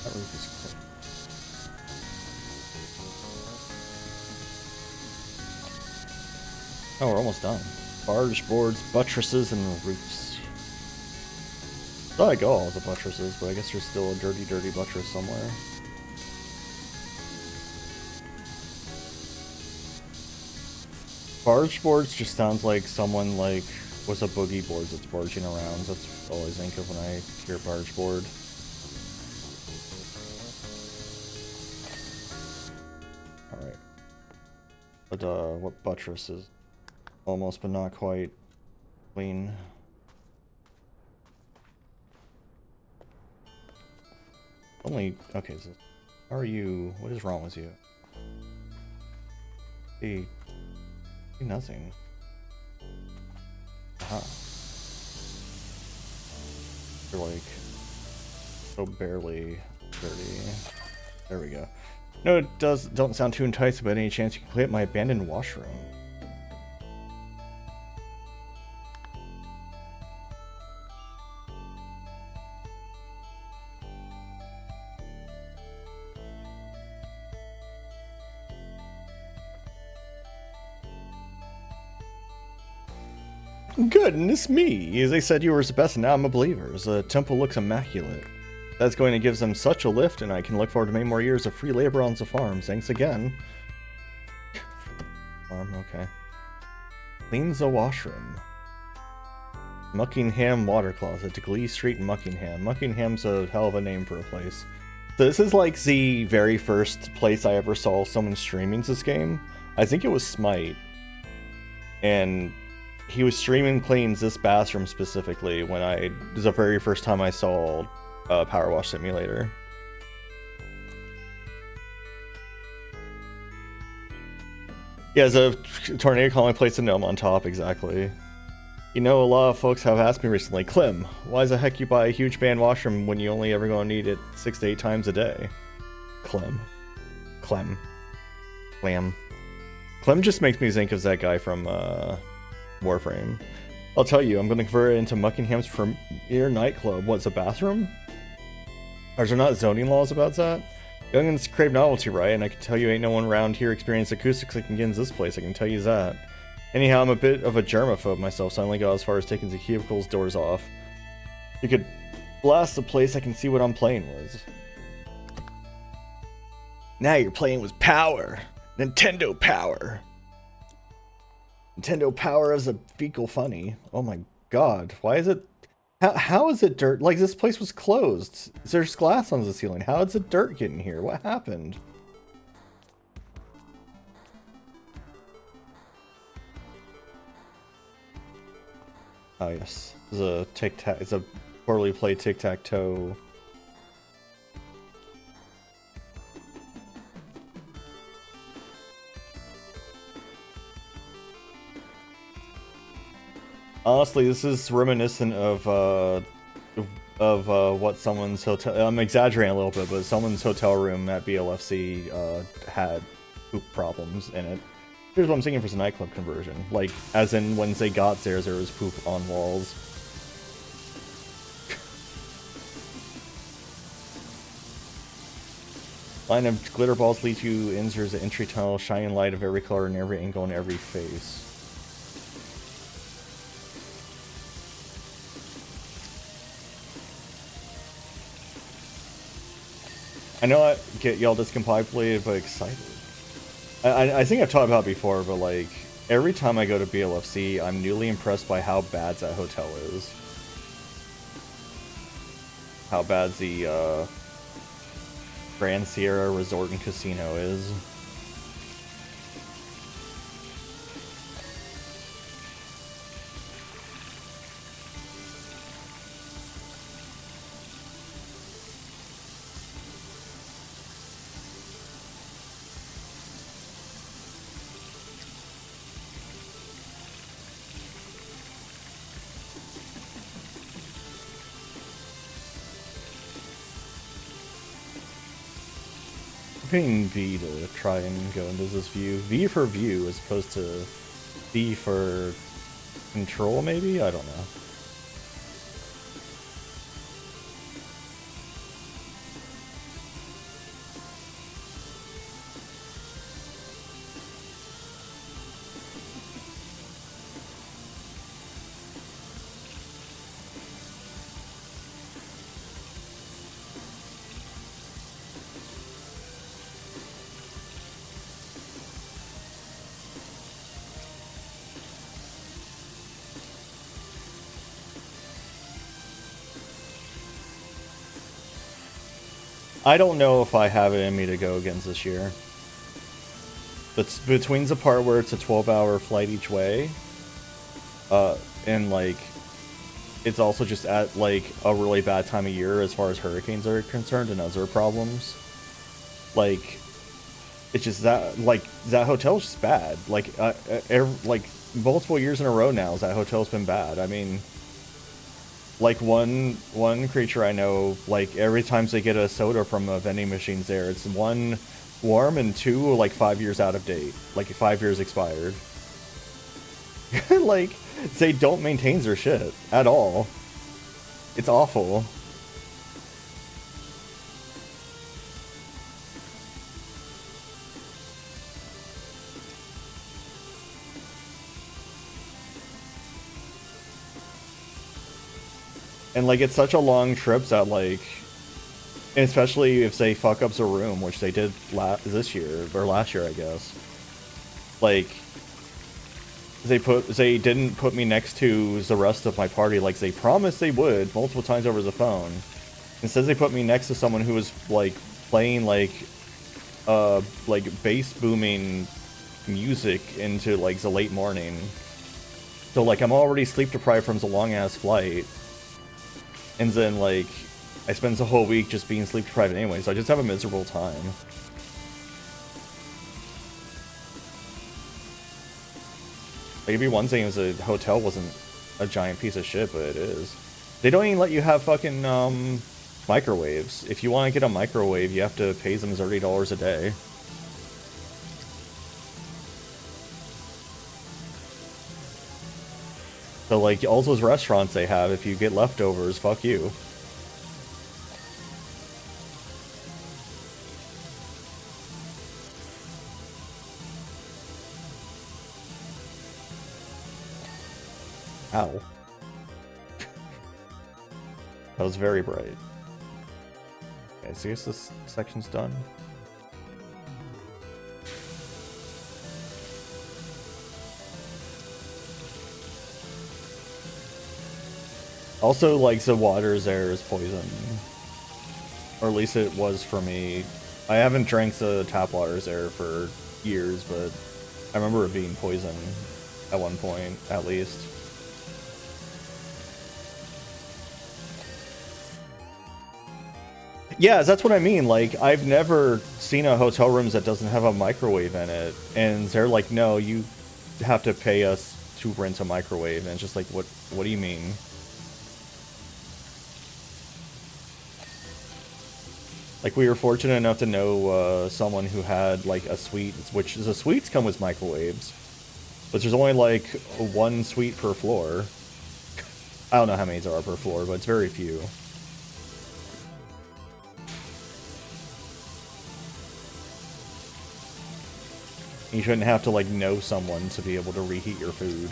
That roof is closed. Oh, we're almost done. Barge boards, buttresses, and roofs. Thought I'd go all the buttresses, but I guess there's still a dirty, dirty buttress somewhere. Barge boards just sounds like someone like was a boogie board that's barging around. That's all I think of when I hear barge board. Alright. But what buttress is almost but not quite clean? Only okay, so how are you? What is wrong with you? See nothing. Aha. You're like so barely dirty. There we go. No, it don't sound too enticing, but any chance you can clean up my abandoned washroom? Goodness me! They said you were the best, and now I'm a believer. The temple looks immaculate. That's going to give them such a lift, and I can look forward to many more years of free labor on the farm. Thanks again. Farm, okay. Cleans the washroom. Muckingham Water Closet, Glee Street, Muckingham. Muckingham's a hell of a name for a place. So this is like the very first place I ever saw someone streaming this game. I think it was Smite. And he was streaming cleans this bathroom specifically when this was the very first time I saw PowerWash Simulator. Yeah, there's a tornado calling place a gnome on top, exactly. You know, a lot of folks have asked me recently, Clem, why the heck you buy a huge band washroom when you only ever gonna need it 6 to 8 times a day? Clem. Clem just makes me think of that guy from Warframe. I'll tell you, I'm gonna convert it into Muckingham's premier nightclub. What's a bathroom? Are there not zoning laws about that? Youngins crave novelty, right? And I can tell you ain't no one around here experienced acoustics like can get in this place, I can tell you that. Anyhow, I'm a bit of a germaphobe myself, so I only got as far as taking the cubicles doors off. You could blast the place, I can see what I'm playing with. Now you're playing with power. Nintendo power. Nintendo power is a fecal funny. Oh my god, why is it... How is it dirt? Like, this place was closed. There's glass on the ceiling. How is it dirt getting here? What happened? Oh yes, it's a tic-tac. It's a poorly played tic-tac-toe. Honestly, this is reminiscent of what someone's hotel. I'm exaggerating a little bit, but someone's hotel room at BLFC had poop problems in it. Here's what I'm thinking for the nightclub conversion. Like, as in, when they got there was poop on walls. Line of glitter balls lead you in. There's an entry tunnel, shining light of every color in every angle and every face. I know I get y'all discombobulated, but excited. I think I've talked about it before, but like, every time I go to BLFC, I'm newly impressed by how bad that hotel is. How bad the Grand Sierra Resort and Casino is. Hitting V to try and go into this view. V for view as opposed to V for control, maybe? I don't know. I don't know if I have it in me to go against this year. But between the part where it's a 12-hour flight each way, and like, it's also just at like a really bad time of year as far as hurricanes are concerned and other problems. Like, it's just that, like, that hotel's just bad. Like, like multiple years in a row now, that hotel's been bad. I mean, like, one creature I know, like, every time they get a soda from a vending machines there, it's one, warm, and two, like, 5 years out of date. Like, 5 years expired. Like, they don't maintain their shit at all. It's awful. And, like, it's such a long trip that, like, and especially if they fuck up the room, which they did this year, or last year, I guess. Like, they didn't put me next to the rest of my party like they promised they would multiple times over the phone. Instead, they put me next to someone who was, like, playing, like bass booming music into, like, the late morning. So, like, I'm already sleep deprived from the long-ass flight. And then, like, I spend the whole week just being sleep deprived anyway, so I just have a miserable time. Like, it'd be one thing if the hotel wasn't a giant piece of shit, but it is. They don't even let you have fucking, microwaves. If you want to get a microwave, you have to pay them $30 a day. So like all those restaurants they have, if you get leftovers, fuck you. Ow. That was very bright. Okay, so I guess this section's done. Also, like, the water's there is poison. Or at least it was for me. I haven't drank the tap water's there for years, but I remember it being poison at one point, at least. Yeah, that's what I mean. Like, I've never seen a hotel room that doesn't have a microwave in it. And they're like, no, you have to pay us to rent a microwave. And it's just like, what do you mean? Like, we were fortunate enough to know someone who had, like, a suite, which the suites come with microwaves. But there's only, like, one suite per floor. I don't know how many there are per floor, but it's very few. You shouldn't have to, like, know someone to be able to reheat your food.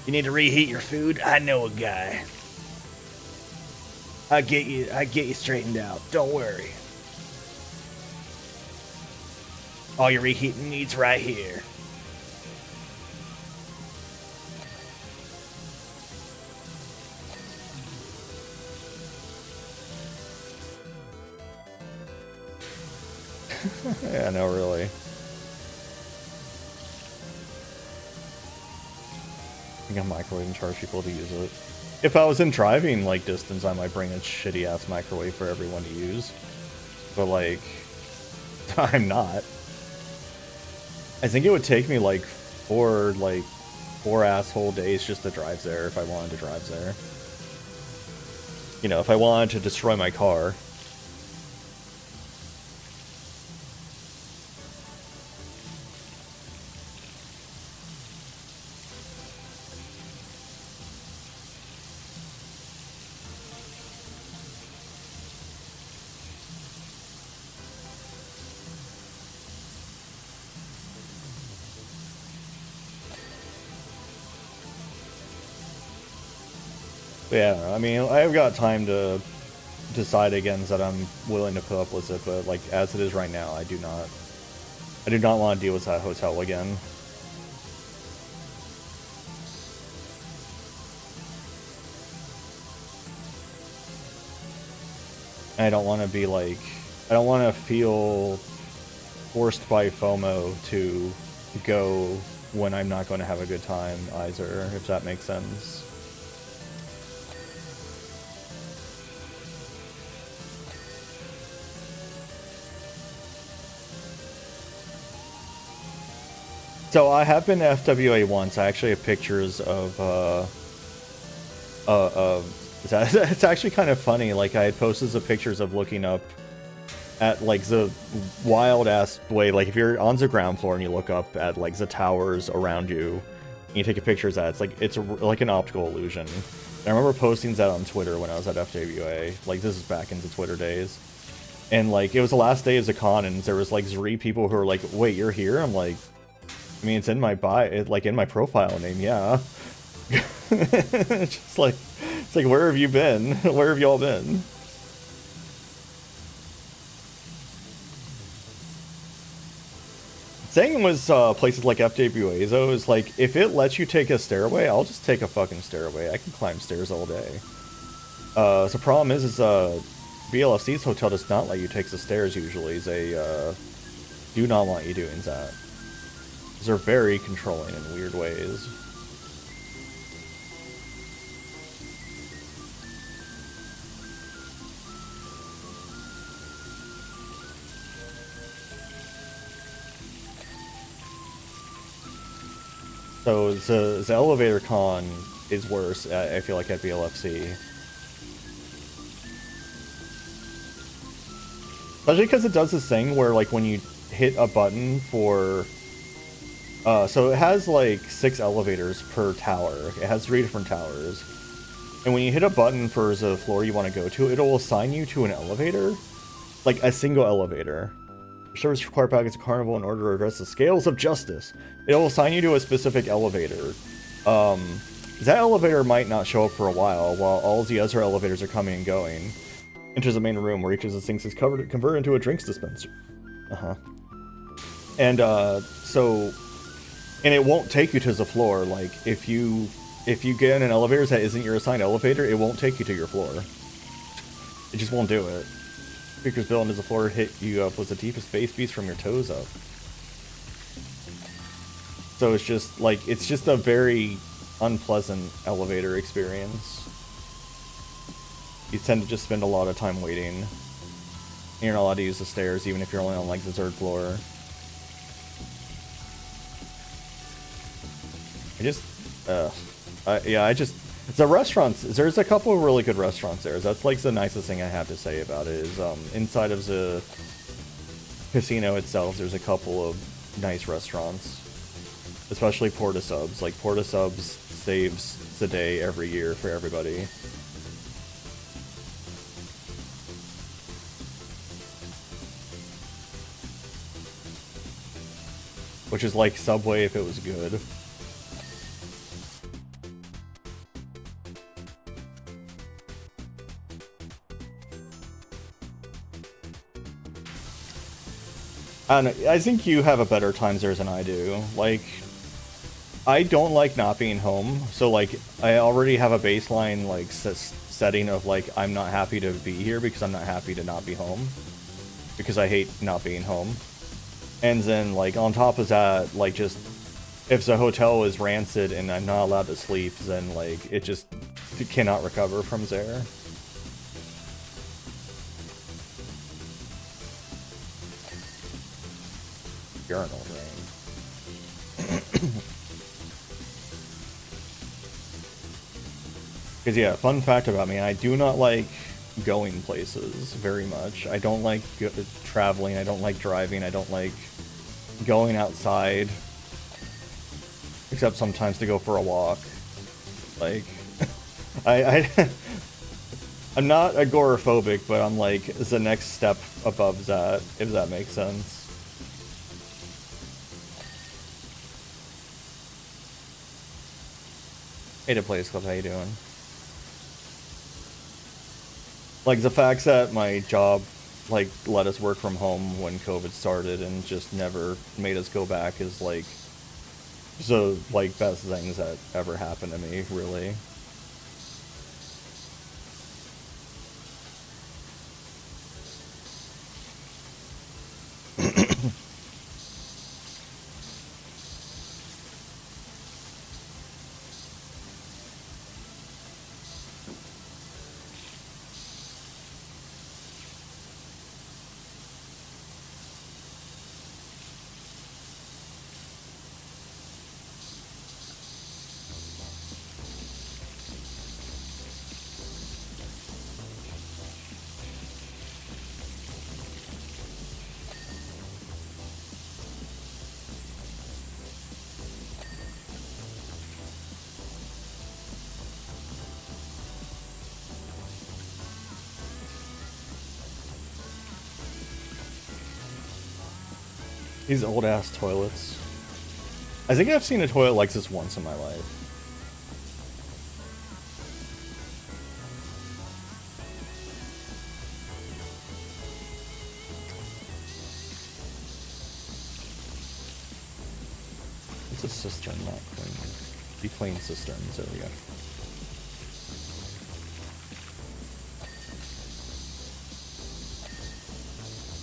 You need to reheat your food? I know a guy. I get you straightened out. Don't worry. All your reheating needs right here. Yeah, no, really. I think I'm microwave and charge people to use it. If I was in driving, like, distance, I might bring a shitty-ass microwave for everyone to use. But, like, I'm not. I think it would take me, like, four asshole days just to drive there if I wanted to drive there. You know, if I wanted to destroy my car. Yeah, I mean, I've got time to decide again that I'm willing to put up with it, but like as it is right now, I do not want to deal with that hotel again. I don't want to be like, I don't want to feel forced by FOMO to go when I'm not going to have a good time either, if that makes sense. So I have been to FWA once. I actually have pictures of it's actually kind of funny. Like, I had posted some pictures of looking up at like the wild ass way. Like, if you're on the ground floor and you look up at like the towers around you, and you take a picture of that, it's like an optical illusion. And I remember posting that on Twitter when I was at FWA. Like, this is back into Twitter days. And like, it was the last day of the con, and there was like 3 people who were like, "Wait, you're here?" I'm like, I mean, it's in my like in my profile name, yeah. Just like, it's like, where have you been? Where have y'all been? Thing with places like FWA, though, is like, if it lets you take a stairway, I'll just take a fucking stairway. I can climb stairs all day. The problem is BLFC's hotel does not let you take the stairs usually. They do not want you doing that. They're very controlling in weird ways. So the elevator con is worse, I feel like, at BLFC. Especially because it does this thing where, like, when you hit a button for So it has like 6 elevators per tower. It has 3 different towers. And when you hit a button for the floor you want to go to, it'll assign you to an elevator. Like a single elevator. Service required back as a carnival in order to address the scales of justice. It'll assign you to a specific elevator. That elevator might not show up for a while all the other elevators are coming and going. Enters the main room where each of the sinks is converted into a drinks dispenser. And and it won't take you to the floor. Like if you get in an elevator that isn't your assigned elevator, it won't take you to your floor. It just won't do it. Speakers built into the floor hit you up with the deepest bass beats from your toes up. So it's just like, it's just a very unpleasant elevator experience. You tend to just spend a lot of time waiting. And you're not allowed to use the stairs even if you're only on like the 3rd floor. The restaurants, there's a couple of really good restaurants there. That's like the nicest thing I have to say about it is inside of the casino itself, there's a couple of nice restaurants. Especially Porta Subs. Like Porta Subs saves the day every year for everybody. Which is like Subway if it was good. I don't know, I think you have a better times there than I do. Like, I don't like not being home, so like, I already have a baseline like setting of like, I'm not happy to be here because I'm not happy to not be home. Because I hate not being home. And then like, on top of that, like just, if the hotel is rancid and I'm not allowed to sleep, then like, it just cannot recover from there. Urinal drain. Because yeah, fun fact about me, I do not like going places very much. I don't like traveling, I don't like driving, I don't like going outside. Except sometimes to go for a walk. Like, I'm not agoraphobic, but I'm like the next step above that, if that makes sense. Hey, to Place Club, how you doing? Like, the fact that my job, like, let us work from home when COVID started and just never made us go back is, like, the, like, best things that ever happened to me, really. These old-ass toilets. I think I've seen a toilet like this once in my life. It's a cistern, not clean. Be clean cisterns, there we go.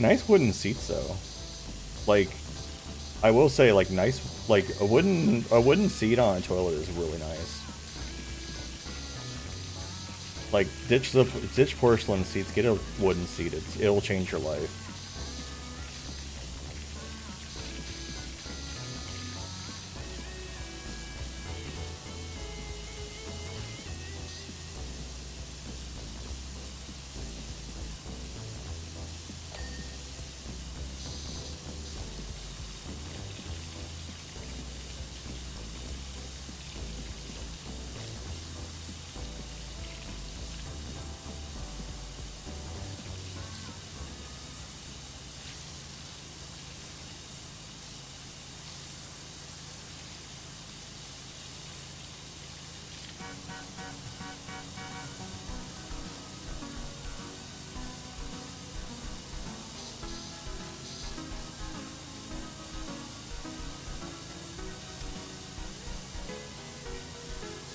Nice wooden seats, though. Like, I will say, like, nice, like, a wooden seat on a toilet is really nice. Like, ditch porcelain seats, get a wooden seat, it'll change your life.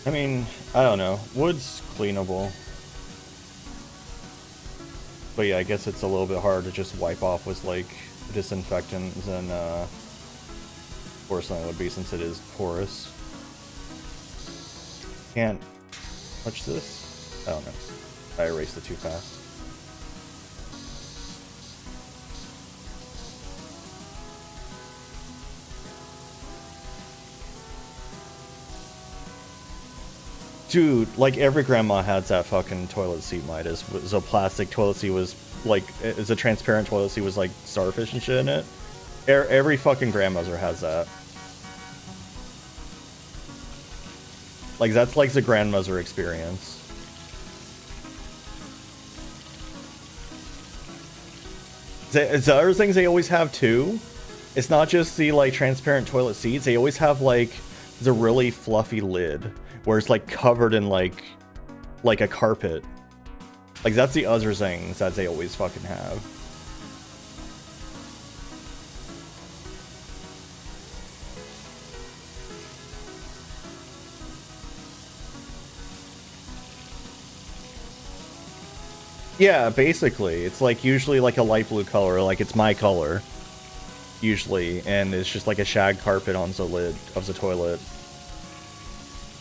I mean, I don't know. Wood's cleanable. But yeah, I guess it's a little bit hard to just wipe off with, like, disinfectant than porcelain would be, since it is porous. Can't touch this? I don't know. I erased it too fast. Dude, like every grandma has that fucking toilet seat Midas. Was a plastic toilet seat, was like, it's a transparent toilet seat, was like starfish and shit in it. Every fucking grandmother has that. Like, that's like the grandmother experience. The other things they always have too, it's not just the like transparent toilet seats, they always have like the really fluffy lid where it's like covered in like a carpet. Like, that's the other things that they always fucking have. Yeah, basically. It's like usually like a light blue color, like it's my color. Usually, and it's just like a shag carpet on the lid of the toilet.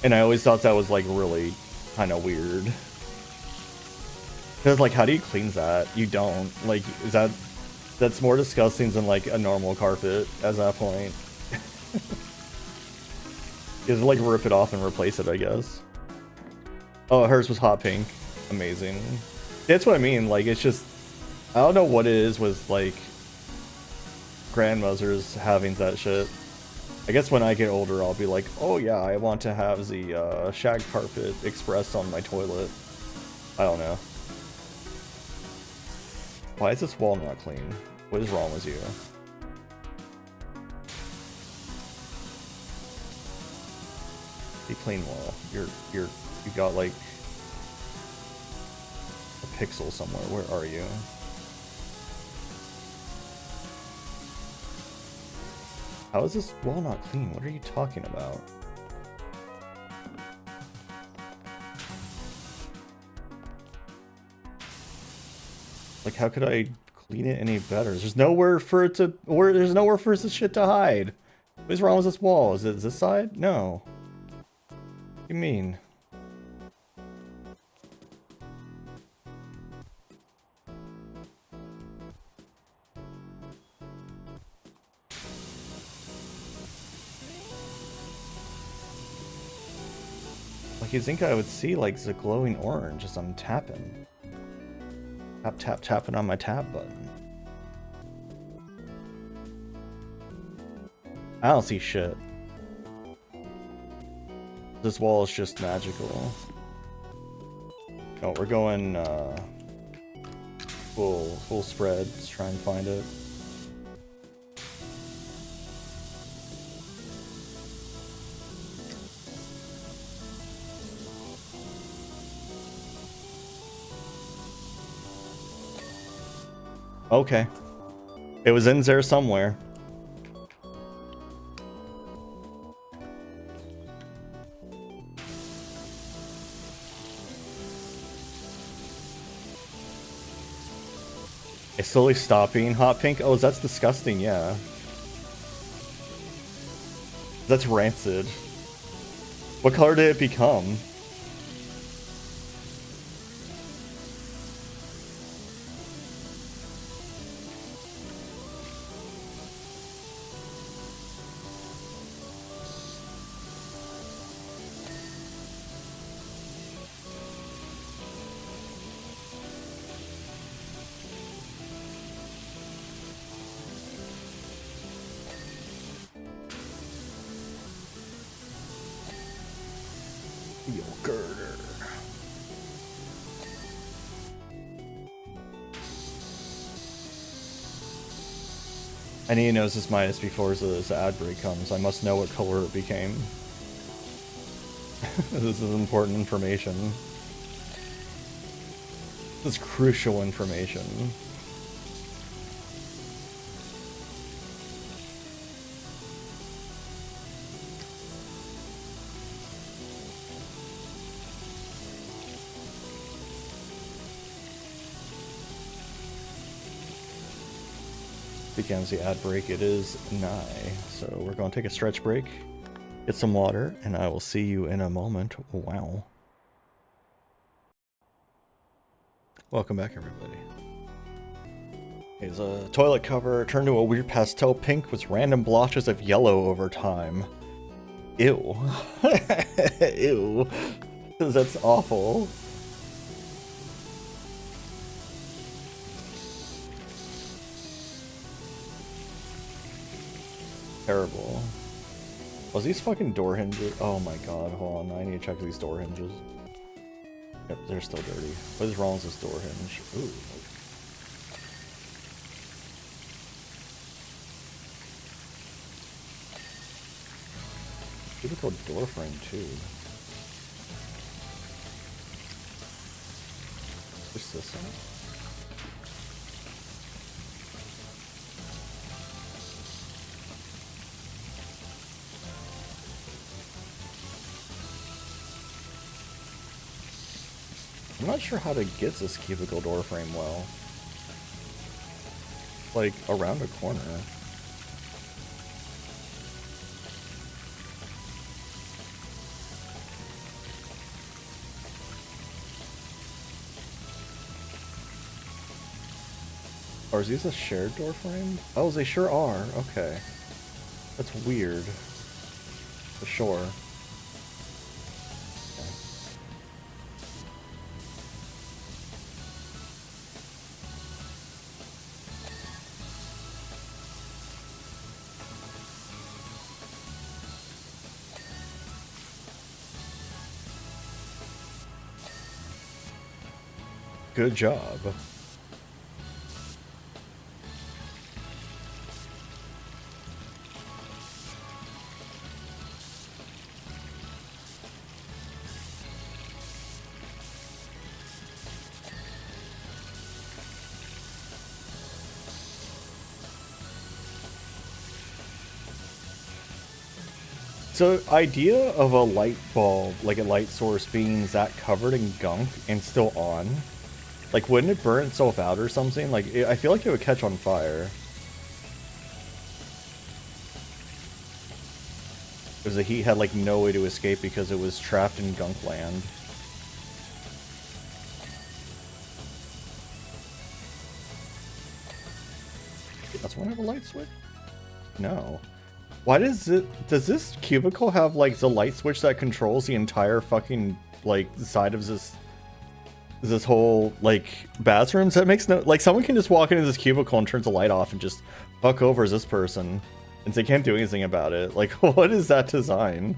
And I always thought that was like really kind of weird. Because like, how do you clean that? You don't. Like, that's more disgusting than like a normal carpet at that point. You just like rip it off and replace it, I guess. Oh, hers was hot pink. Amazing. That's what I mean, like, it's just, I don't know what it is with, like, grandmothers having that shit. I guess when I get older, I'll be like, oh yeah, I want to have the, shag carpet expressed on my toilet. I don't know. Why is this wall not clean? What is wrong with you? Be clean wall. You got, like, pixel somewhere. Where are you? How is this wall not clean? What are you talking about? Like, how could I clean it any better? There's nowhere for it to, or there's nowhere for this shit to hide. What is wrong with this wall? Is it this side? No. What do you mean? Like, you'd think I would see, like, the glowing orange as I'm tapping. Tapping on my tab button. I don't see shit. This wall is just magical. Oh, we're going, full spread. Let's try and find it. Okay. It was in there somewhere. It's slowly stopping. Hot pink? Oh, that's disgusting, yeah. That's rancid. What color did it become? I need to know this minus before the ad break comes. I must know what color it became. This is important information. This is crucial information. Begins the ad break. It is nigh. So we're going to take a stretch break, get some water, and I will see you in a moment. Wow. Welcome back, everybody. Here's a toilet cover turned to a weird pastel pink with random blotches of yellow over time. Ew. Ew. That's awful. Terrible. Was these fucking door hinges? Oh my god, hold on. I need to check these door hinges. Yep, they're still dirty. What is wrong with this door hinge? Ooh. Typical door frame too. What's this one? I'm not sure how to get this cubicle door frame well. Like, around a corner. Or is these a shared door frame? Oh, they sure are. Okay. That's weird. For sure. Good job. So, idea of a light bulb, like a light source, being that covered in gunk and still on, like, wouldn't it burn itself out or something? Like, I feel like it would catch on fire. Because the heat had, like, no way to escape because it was trapped in gunk land. Does one have a light switch? No. Why does this cubicle have, like, the light switch that controls the entire fucking, like, side of this whole, like, bathrooms? That makes no, like, someone can just walk into this cubicle and turn the light off and just fuck over this person, and they can't do anything about it. Like, what is that design?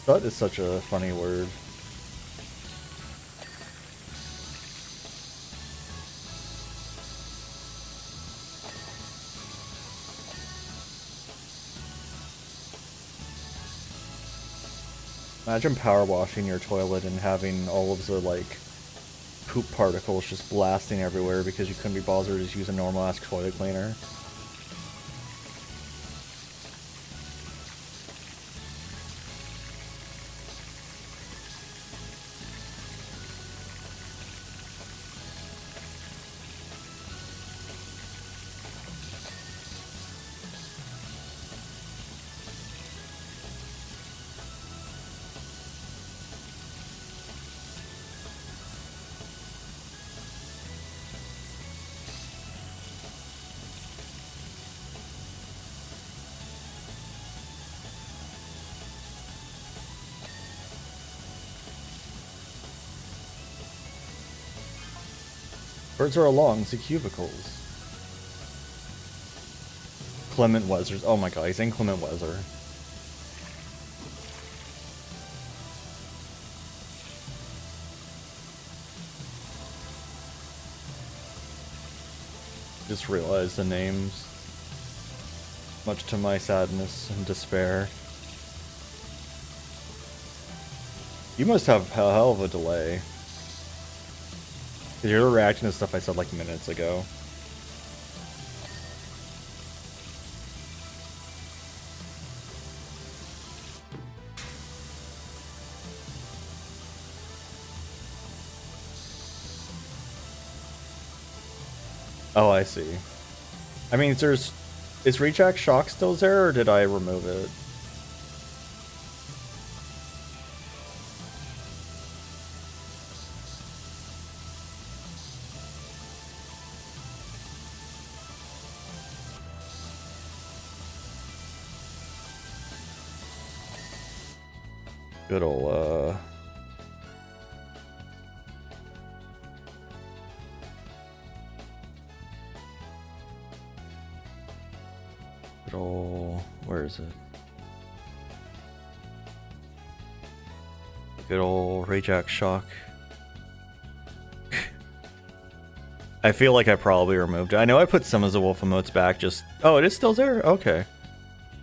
That is such a funny word. Imagine power washing your toilet and having all of the, like, poop particles just blasting everywhere because you couldn't be bothered to just use a normal ass toilet cleaner. Birds are along the cubicles. Clement Weathers. Oh my god, he's inclement weather. Just realized the names. Much to my sadness and despair. You must have a hell of a delay. Because you're reacting to stuff I said like minutes ago. Oh, I see. I mean, is Rejax Shock still there, or did I remove it? Good ol', good ol', where is it? Good ol' Rejax Shock. I feel like I probably removed it. I know I put some of the wolf emotes back just... Oh, it is still there? Okay.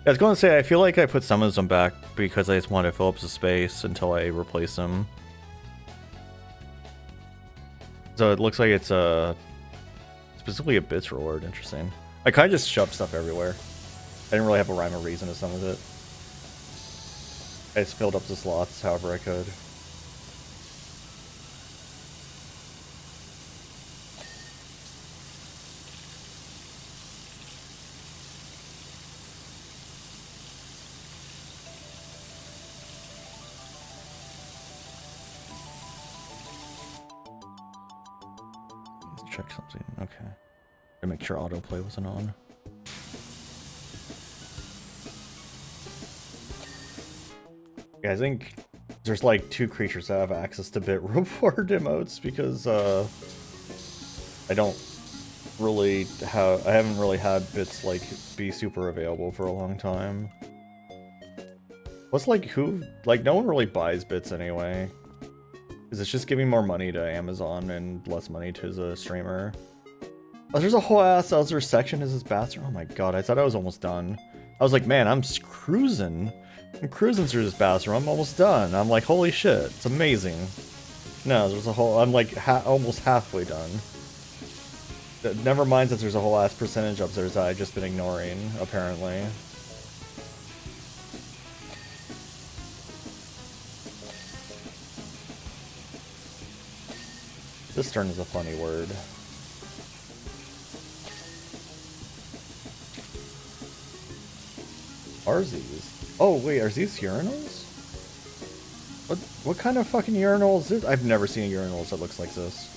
I was going to say, I feel like I put some of them back because I just wanted to fill up the space until I replace them. So it looks like it's specifically a bits reward. Interesting. I kind of just shoved stuff everywhere. I didn't really have a rhyme or reason to some of it. I just filled up the slots however I could. Check something. Okay. To make sure autoplay wasn't on. Yeah, I think there's like 2 creatures that have access to bit reward emotes because I don't really have... I haven't really had bits like be super available for a long time. Plus, like, no one really buys bits anyway. Because it's just giving more money to Amazon and less money to the streamer. Oh, there's a whole ass other section in this bathroom. Oh my god, I thought I was almost done. I was like, man, I'm cruising. I'm cruising through this bathroom. I'm almost done. I'm like, holy shit, it's amazing. No, there's a whole... I'm like almost halfway done. Never mind that there's a whole ass percentage up there that I've just been ignoring, apparently. This turn is a funny word. Are these? Oh wait, are these urinals? What kind of fucking urinal is this? I've never seen a urinal that looks like this.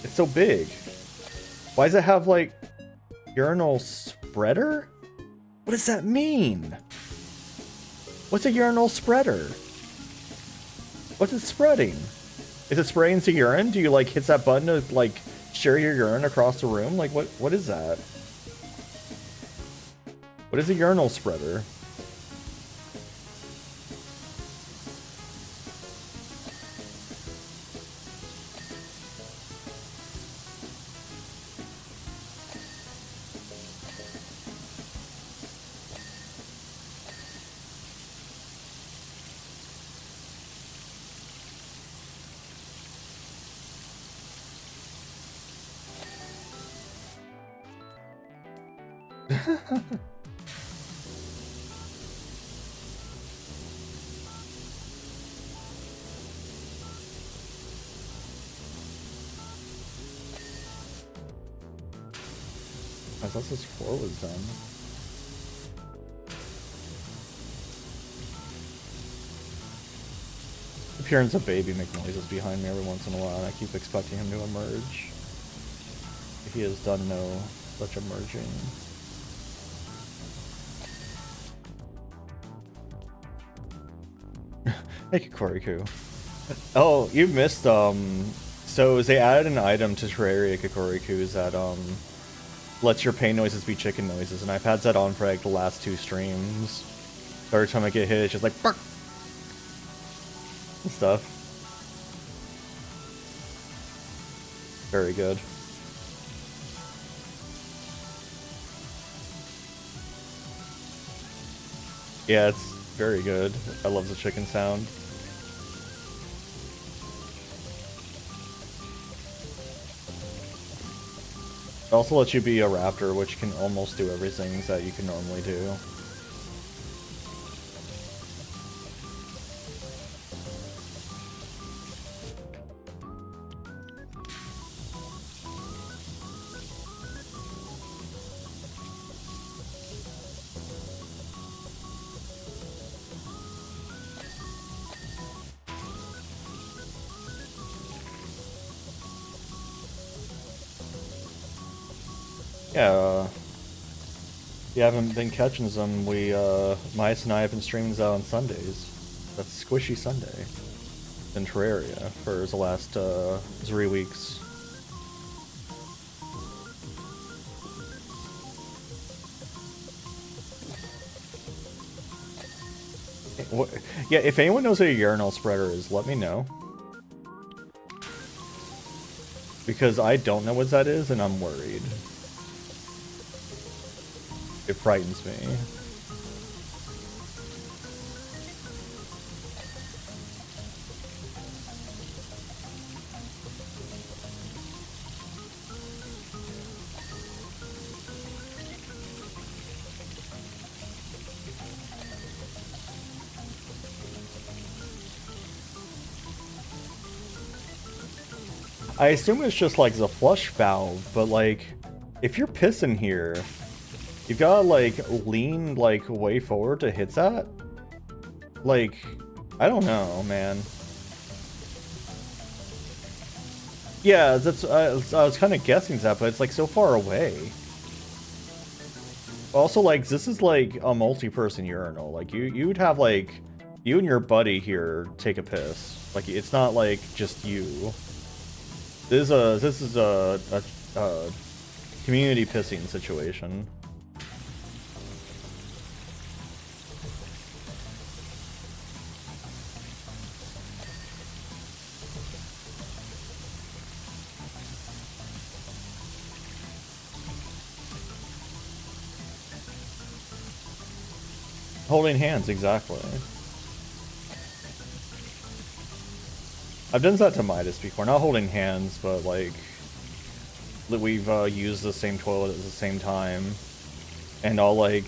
It's so big. Why does it have like urinal spreader? What does that mean? What's a urinal spreader? What's it spreading? Is it spraying to urine? Do you like hit that button to like share your urine across the room? Like what is that? What is a urinal spreader? I thought this floor was done. Appearance of baby make noises behind me every once in a while, and I keep expecting him to emerge. He has done no such emerging. Hey, Kikoriku. Oh, you missed, so they added an item to Terraria Kikoriku's that, lets your pain noises be chicken noises, and I've had that on for like the last 2 streams. Every time I get hit, it's just like bark and stuff. Very good. Yeah, it's very good. I love the chicken sound. It also lets you be a raptor, which can almost do everything that you can normally do. Yeah, if you haven't been catching them, Mice and I have been streaming that on Sundays. That's Squishy Sunday in Terraria for the last 3 weeks. Yeah, if anyone knows what a urinal spreader is, let me know. Because I don't know what that is, and I'm worried. It frightens me. I assume it's just like the flush valve, but like, if you're pissing here, you've gotta like lean like way forward to hit that? Like, I don't know, man. Yeah, that's I was kind of guessing that, but it's like so far away. Also, like, this is like a multi-person urinal. Like, you'd have like you and your buddy here take a piss. Like, it's not like just you. This is a community pissing situation. Holding hands, exactly. I've done that to Midas before, not holding hands, but like we've used the same toilet at the same time, and I'll like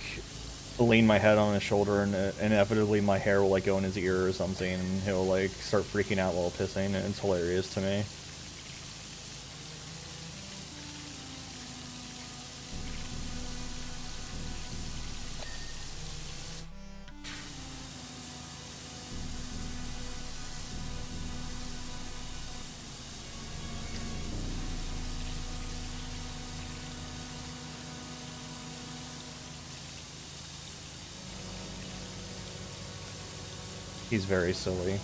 lean my head on his shoulder, and inevitably my hair will like go in his ear or something, and he'll like start freaking out while pissing, and it's hilarious to me. He's very silly.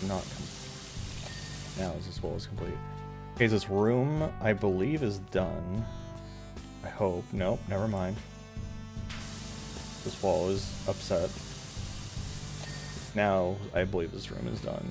Not now is this wall is complete. Okay, this room I believe is done. I hope. Nope, never mind. This wall is upset. Now I believe this room is done.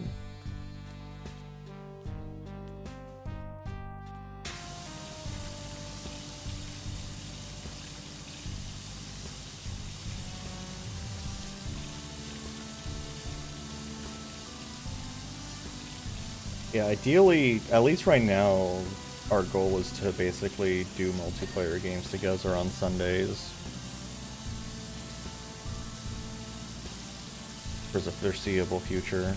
Yeah, ideally, at least right now, our goal is to basically do multiplayer games together on Sundays. For the foreseeable future.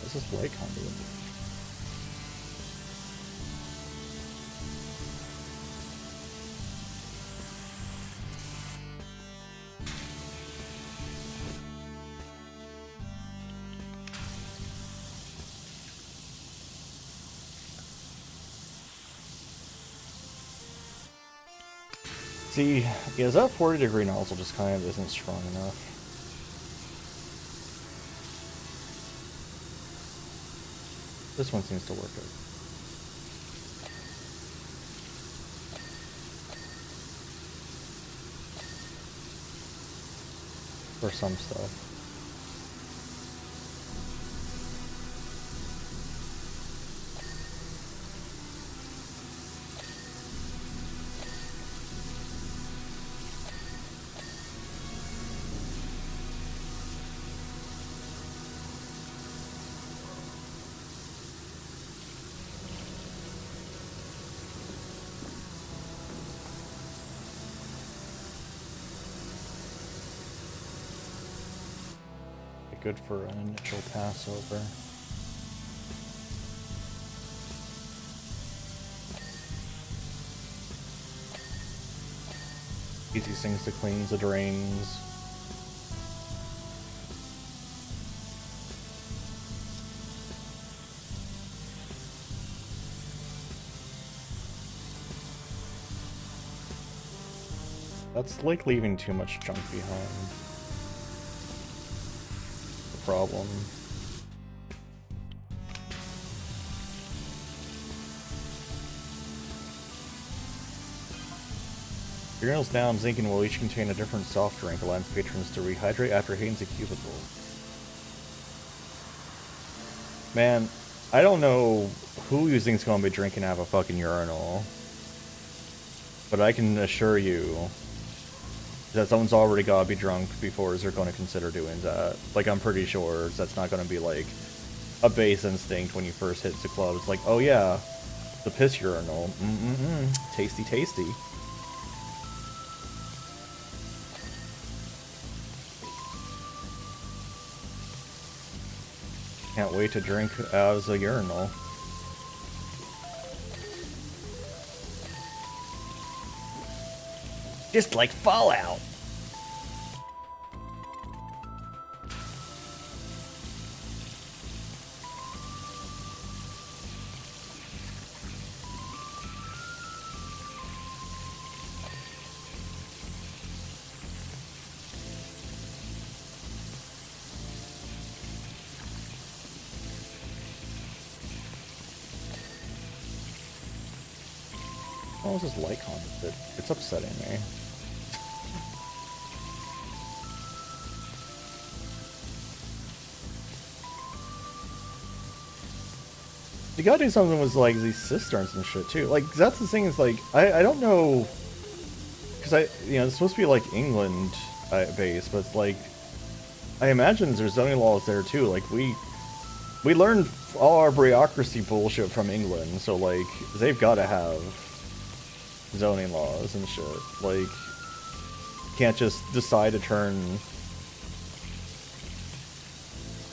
What's this light conduit? See, is that 40-degree nozzle just kind of isn't strong enough. This one seems to work out. For some stuff. Good for an initial Passover. Easy things to clean the drains. That's like leaving too much junk behind. Problem. Urinals down, zinc and will each contain a different soft drink, allowing patrons to rehydrate after hitting the cubicle. Man, I don't know who you think's gonna be drinking out of a fucking urinal, but I can assure you that someone's already gotta be drunk before they're gonna consider doing that. Like, I'm pretty sure that's not gonna be like a base instinct when you first hit the club. It's like, oh yeah, the piss urinal. Tasty, tasty. Can't wait to drink out of the urinal. Just like Fallout. What was this light content? It's upsetting me. You gotta do something with like these cisterns and shit too. Like, that's the thing, is like, I don't know, because it's supposed to be like England based, but it's like, I imagine there's zoning laws there too. Like, we learned all our bureaucracy bullshit from England, so like, they've gotta have zoning laws and shit. Like, you can't just decide to turn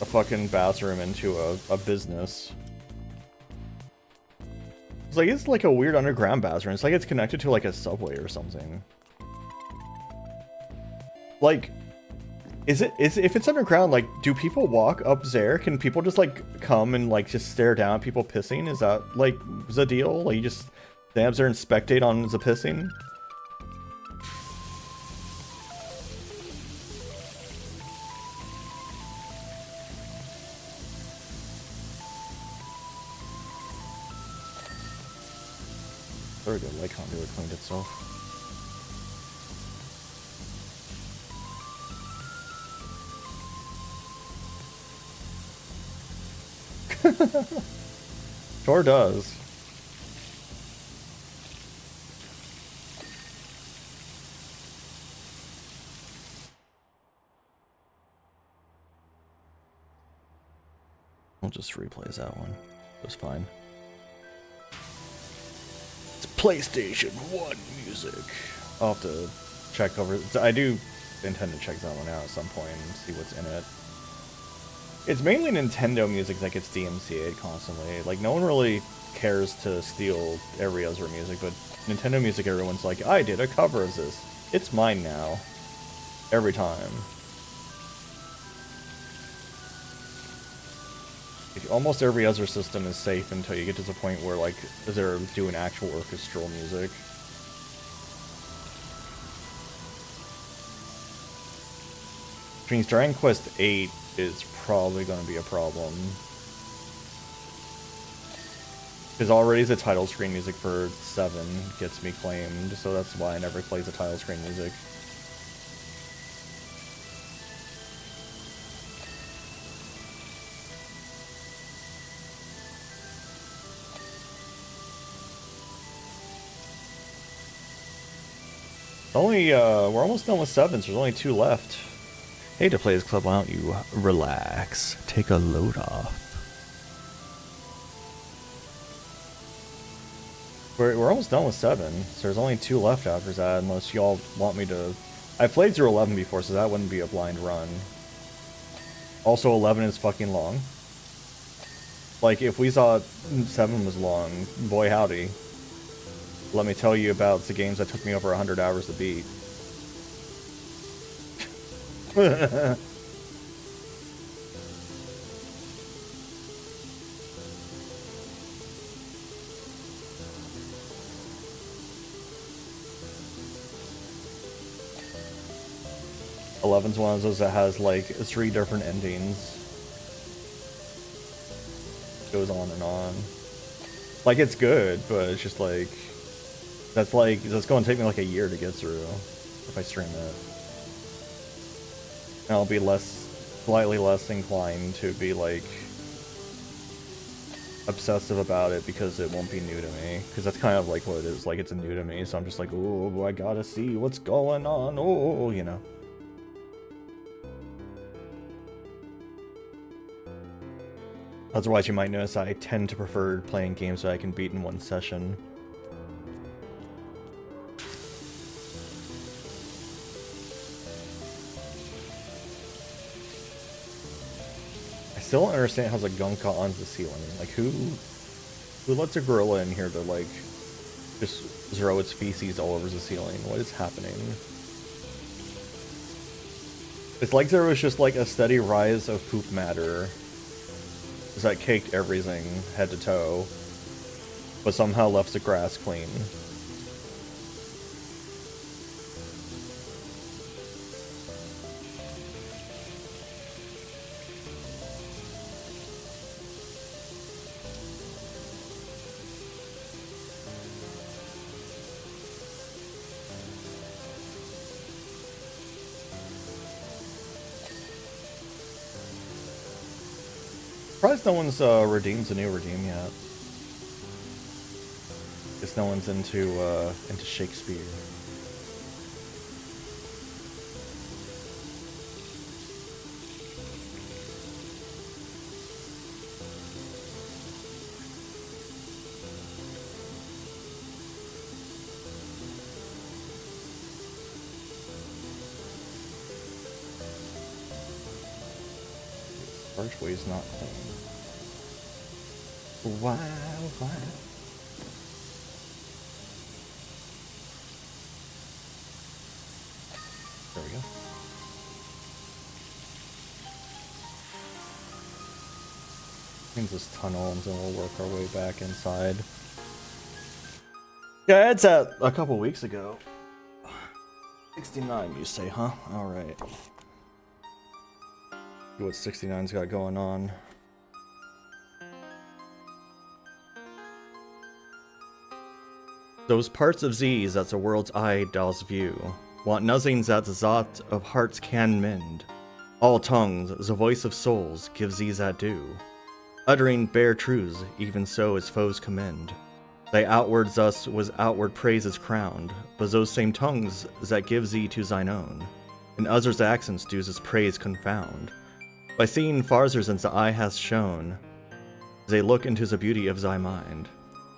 a fucking bathroom into a business. It's like a weird underground bathroom. It's like it's connected to like a subway or something. Like, if it's underground, like, do people walk up there? Can people just like come and like just stare down at people pissing? Is that like the deal? Like, you just stand there and spectate on the pissing? Very good, light conduit cleaned itself. Sure does. We'll just replay that one. It was fine. It's PlayStation 1 music. I'll have to check over. I do intend to check that one out at some point and see what's in it. It's mainly Nintendo music that gets DMCA'd constantly. Like, no one really cares to steal every other music, but Nintendo music, everyone's like, I did a cover of this. It's mine now. Every time. Like, almost every other system is safe until you get to the point where, like, they're doing actual orchestral music. Which means Dragon Quest 8 is probably going to be a problem. Because already the title screen music for 7 gets me claimed, so that's why I never play the title screen music. Only, we're almost done with 7, so there's only 2 left. Hey, to Players Club, why don't you relax? Take a load off. We're almost done with 7, so there's only 2 left after that, unless y'all want me to... I played through 11 before, so that wouldn't be a blind run. Also, 11 is fucking long. Like, if we thought 7 was long, boy howdy. Let me tell you about the games that took me over 100 hours to beat. 11's one of those that has like 3 different endings. Goes on and on. Like, it's good, but it's just like that's going to take me like a year to get through if I stream it. And I'll be slightly less inclined to be like obsessive about it because it won't be new to me. Because that's kind of like what it is. Like, it's new to me, so I'm just like, oh, I gotta see what's going on. Oh, you know. Otherwise, you might notice I tend to prefer playing games that I can beat in one session. I still don't understand how the gunk got onto the ceiling. Like, who lets a gorilla in here to, like, just throw its feces all over the ceiling? What is happening? It's like there was just, like, a steady rise of poop matter that caked everything head to toe, but somehow left the grass clean. Surprised no one's redeemed the new redeem yet. Guess no one's into Shakespeare. Archway's not clean. Wow, wow. There we go. Cleans this tunnel and then we'll work our way back inside. Yeah, it's at a couple weeks ago. 69, you say, huh? Alright. See what 69's got going on. Those parts of these that the world's eye does view, want nothing that the thought of hearts can mend. All tongues, the voice of souls, gives these that do, uttering bare truths, even so as foes commend. Thy outward thus was outward praises crowned, but those same tongues that give thee to thine own, and others' accents do this praise confound. By seeing farther than the eye hath shown, they look into the beauty of thy mind,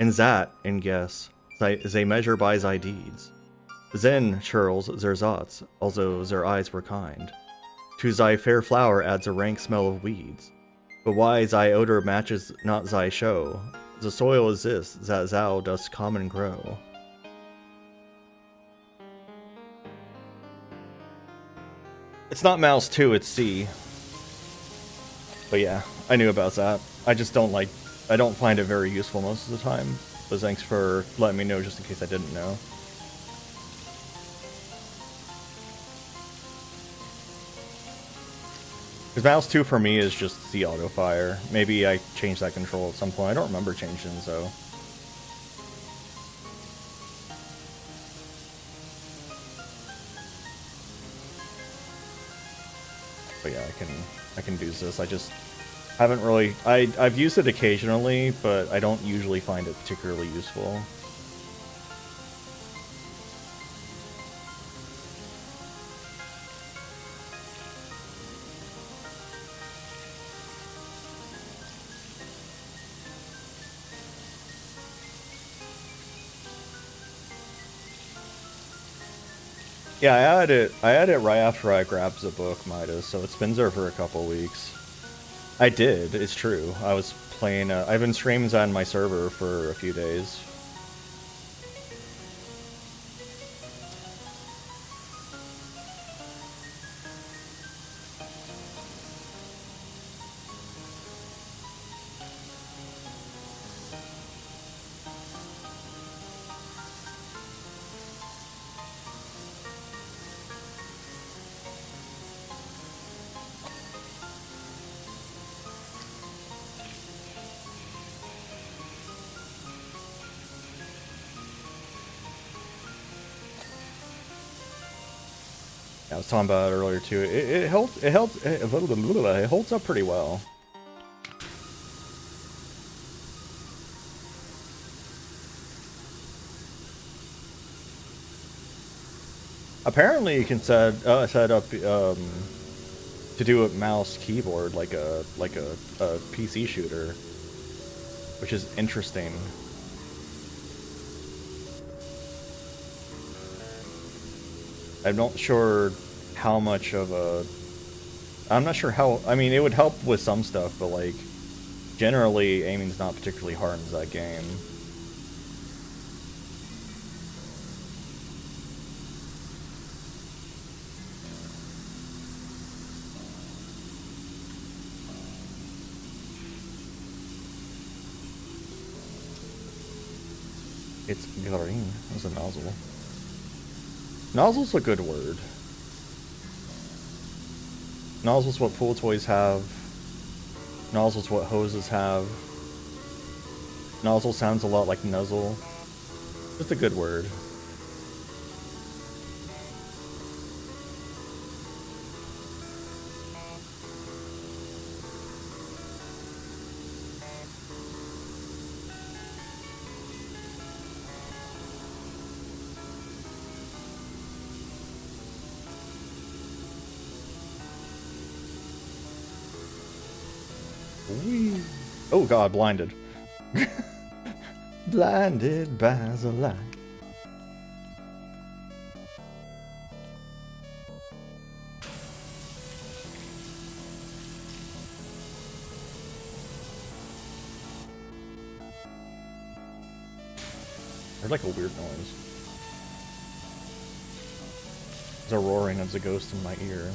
and that, and guess, they measure by thy deeds. Then, churls, their thoughts, although their eyes were kind, to thy fair flower adds a rank smell of weeds. But why thy odor matches not thy show, the soil is this, that thou dost common grow. It's not mouse 2, it's C. But yeah, I knew about that. I just don't I don't find it very useful most of the time. But thanks for letting me know just in case I didn't know. Because mouse 2 for me is just the auto fire. Maybe I changed that control at some point. I don't remember changing, so. But yeah, I can do this. I just haven't really. I've used it occasionally, but I don't usually find it particularly useful. Yeah, I had it right after I grabbed the book, Midas, so it's been there for a couple weeks. I did, it's true. I was playing, I've been streaming on my server for a few days. I was talking about it earlier too. It holds up pretty well. Apparently, you can set up to do a mouse keyboard like a PC shooter, which is interesting. I'm not sure how much of a... I'm not sure how... I mean, it would help with some stuff, but, like, generally, aiming's not particularly hard in that game. It's green. That's a nozzle. Nozzle's a good word. Nozzle's what pool toys have. Nozzle's what hoses have. Nozzle sounds a lot like nuzzle. It's a good word. Whee. Oh god, blinded. Blinded by the light. There's like a weird noise. There's a roaring of the ghost in my ear.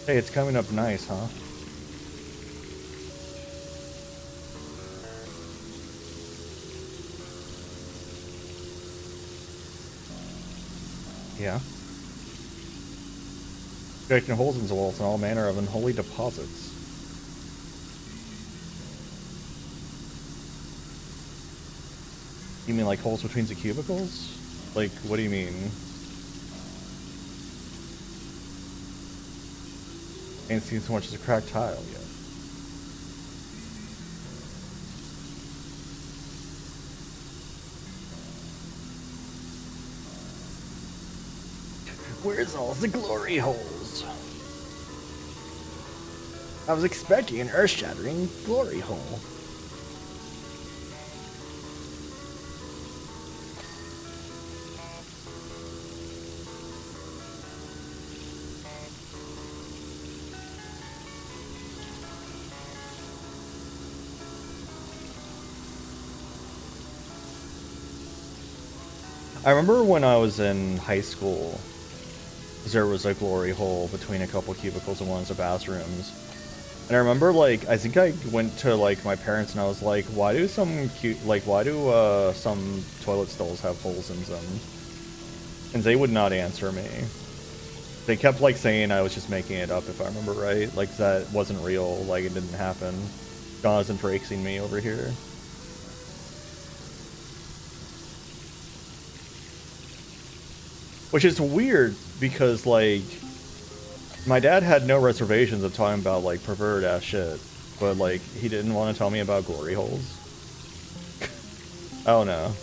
Hey, it's coming up nice, huh? Yeah. Creating holes in the walls and all manner of unholy deposits. You mean like holes between the cubicles? Like, what do you mean? Ain't seen so much as a cracked tile yet. Where's all the glory holes? I was expecting an earth-shattering glory hole. I remember when I was in high school, there was a glory hole between a couple cubicles in one of the bathrooms. And I remember, like, I think I went to, like, my parents and I was like, why do some some toilet stalls have holes in them? And they would not answer me. They kept, like, saying I was just making it up, if I remember right. Like, that wasn't real, like, it didn't happen. Jonathan Frakesing me over here. Which is weird, because, like, my dad had no reservations of talking about, like, perverted-ass shit. But, like, he didn't want to tell me about glory holes. Oh, no.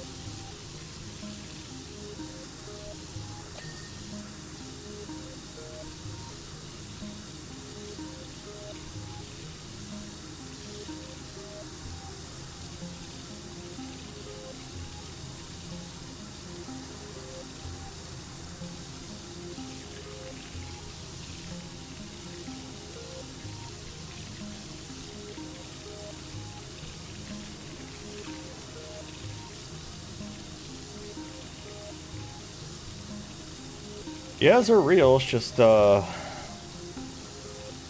Yeah, they're real, it's just,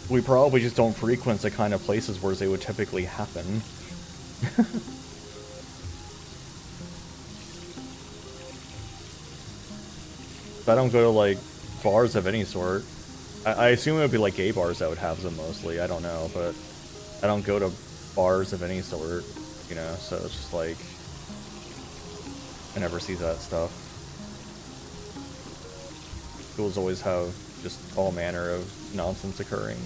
we probably just don't frequent the kind of places where they would typically happen. I don't go to, like, bars of any sort. I assume it would be, like, gay bars that would have them mostly, I don't know, but I don't go to bars of any sort, you know, so it's just, like, I never see that stuff. Schools always have just all manner of nonsense occurring.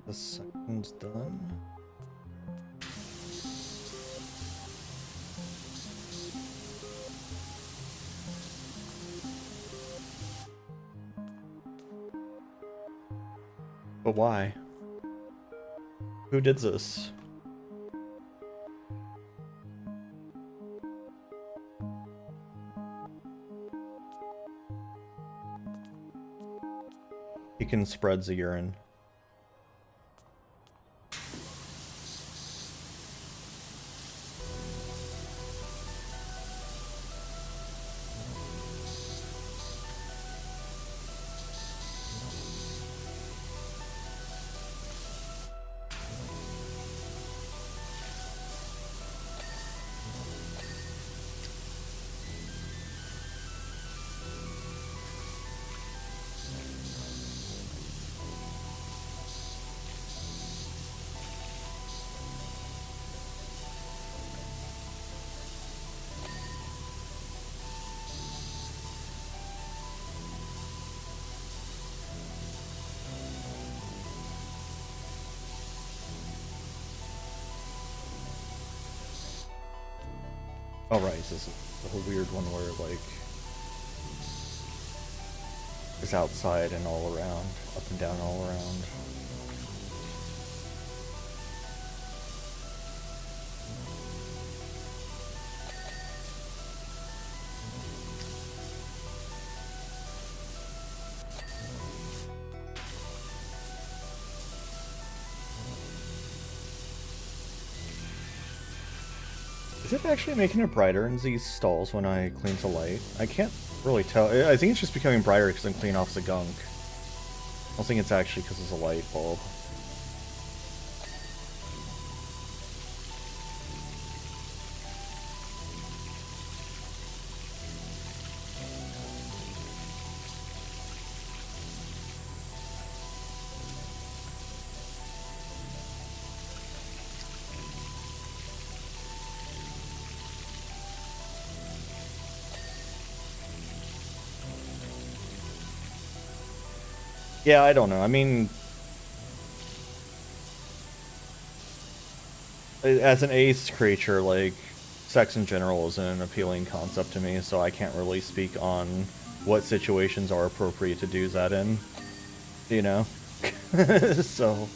The second's done. But why? Who did this? He can spread the urine. Oh right, this is a whole weird one where, like, it's outside and all around, up and down all around. Is it actually making it brighter in these stalls when I clean the light? I can't really tell. I think it's just becoming brighter because I'm cleaning off the gunk. I don't think it's actually because it's a light bulb. Yeah, I don't know. I mean, As an ace creature, like, sex in general isn't an appealing concept to me, so I can't really speak on what situations are appropriate to do that in, you know? So...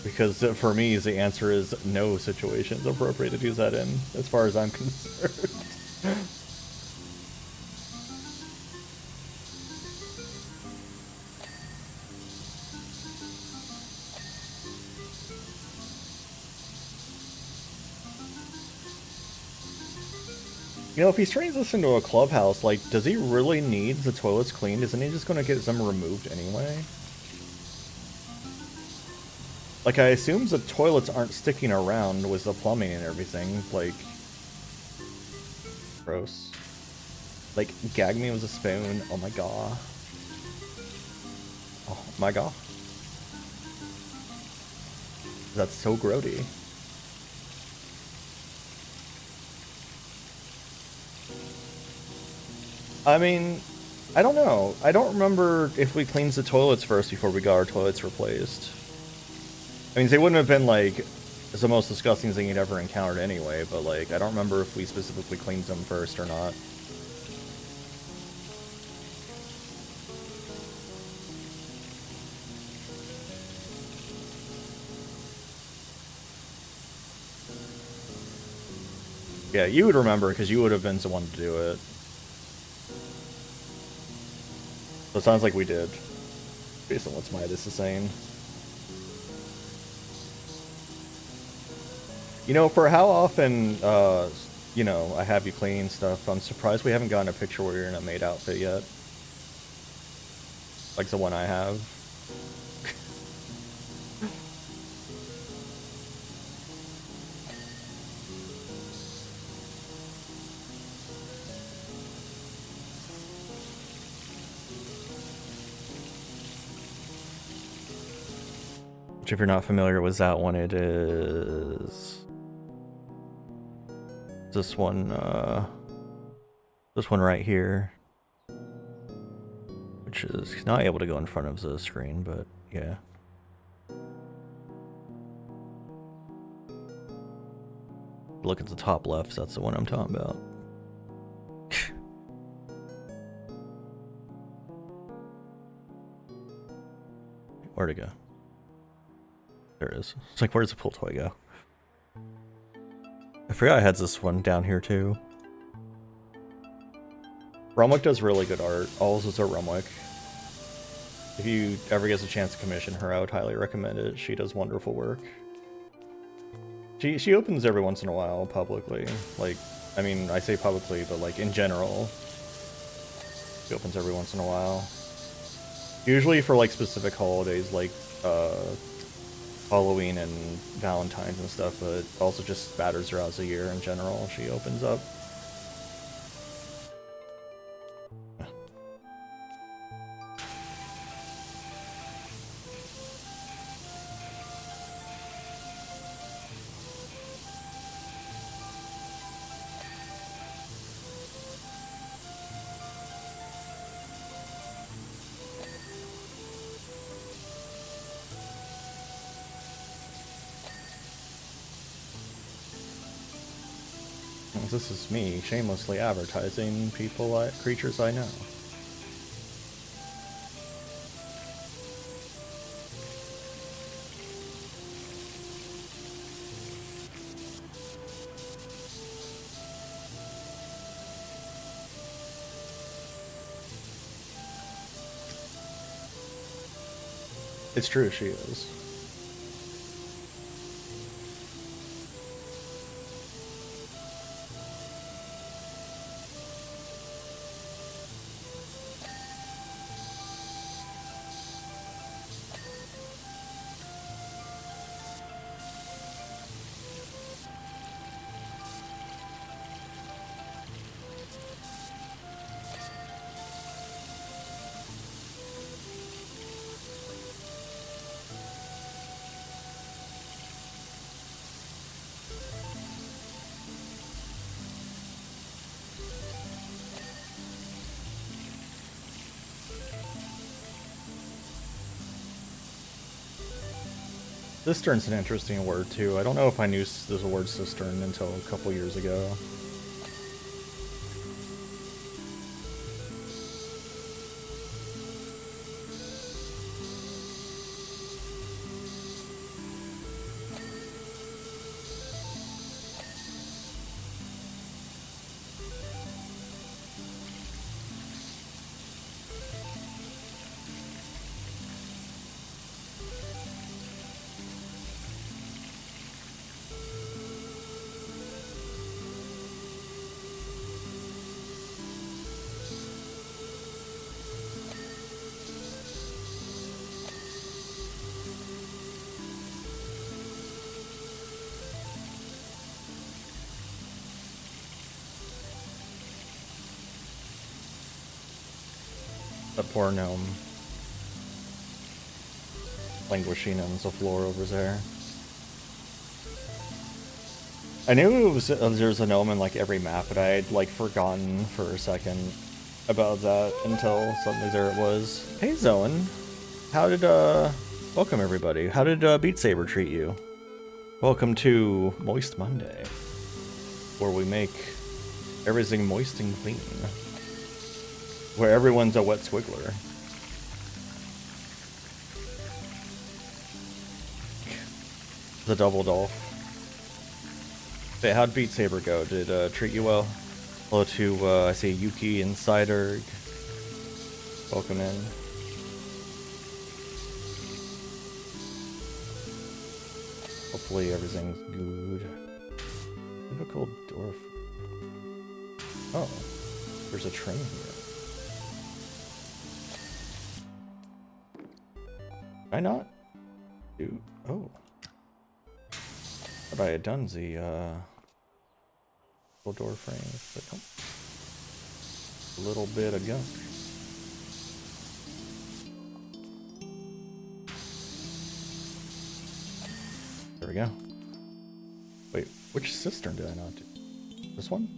Because for me, the answer is no situations appropriate to do that in, as far as I'm concerned. You know, if he turns this into a clubhouse, like, does he really need the toilets cleaned? Isn't he just gonna get them removed anyway? Like, I assume the toilets aren't sticking around with the plumbing and everything, like... Gross. Like, gag me with a spoon, oh my god. Oh my god. That's so grody. I mean, I don't know. I don't remember if we cleaned the toilets first before we got our toilets replaced. I mean, they wouldn't have been, like, the most disgusting thing you'd ever encountered anyway, but, like, I don't remember if we specifically cleaned them first or not. Yeah, you would remember, because you would have been the one to do it. So it sounds like we did, based on what Midas is saying. You know, for how often, you know, I have you clean stuff, I'm surprised we haven't gotten a picture where you're in a maid outfit yet. Like the one I have. Which, if you're not familiar with that one, it is... This one right here. Which is not able to go in front of the screen, but yeah. Look at the top left, that's the one I'm talking about. Where'd it go? There it is. It's like, where's the pool toy go? I forgot I had this one down here too. Rumwick does really good art. Alls is a Rumwick. If you ever get a chance to commission her, I would highly recommend it. She does wonderful work. She opens every once in a while publicly. Like, I mean, I say publicly, but like in general, she opens every once in a while. Usually for like specific holidays, like Halloween and Valentine's and stuff, but also just spatters throughout the year in general. She opens up. This is me shamelessly advertising creatures I know. It's true, she is. Cistern's an interesting word too. I don't know if I knew there's a word cistern until a couple years ago. That poor gnome. Languishing on the floor over there. I knew it was there's a gnome in like every map, but I had like forgotten for a second about that until suddenly there it was. Hey Zoan, how did welcome everybody. How did Beat Saber treat you? Welcome to Moist Monday, where we make everything moist and clean. Where everyone's a wet squiggler. The double dolph. Hey, how'd Beat Saber go? Did it treat you well? Hello to, I see Yuki and Cyderg. Welcome in. Hopefully everything's good. Typical dwarf. Oh, there's a train here. Did I not do? Oh, but I had done the little door frames, but a little bit of gunk. There we go. Wait, which cistern did I not do? This one?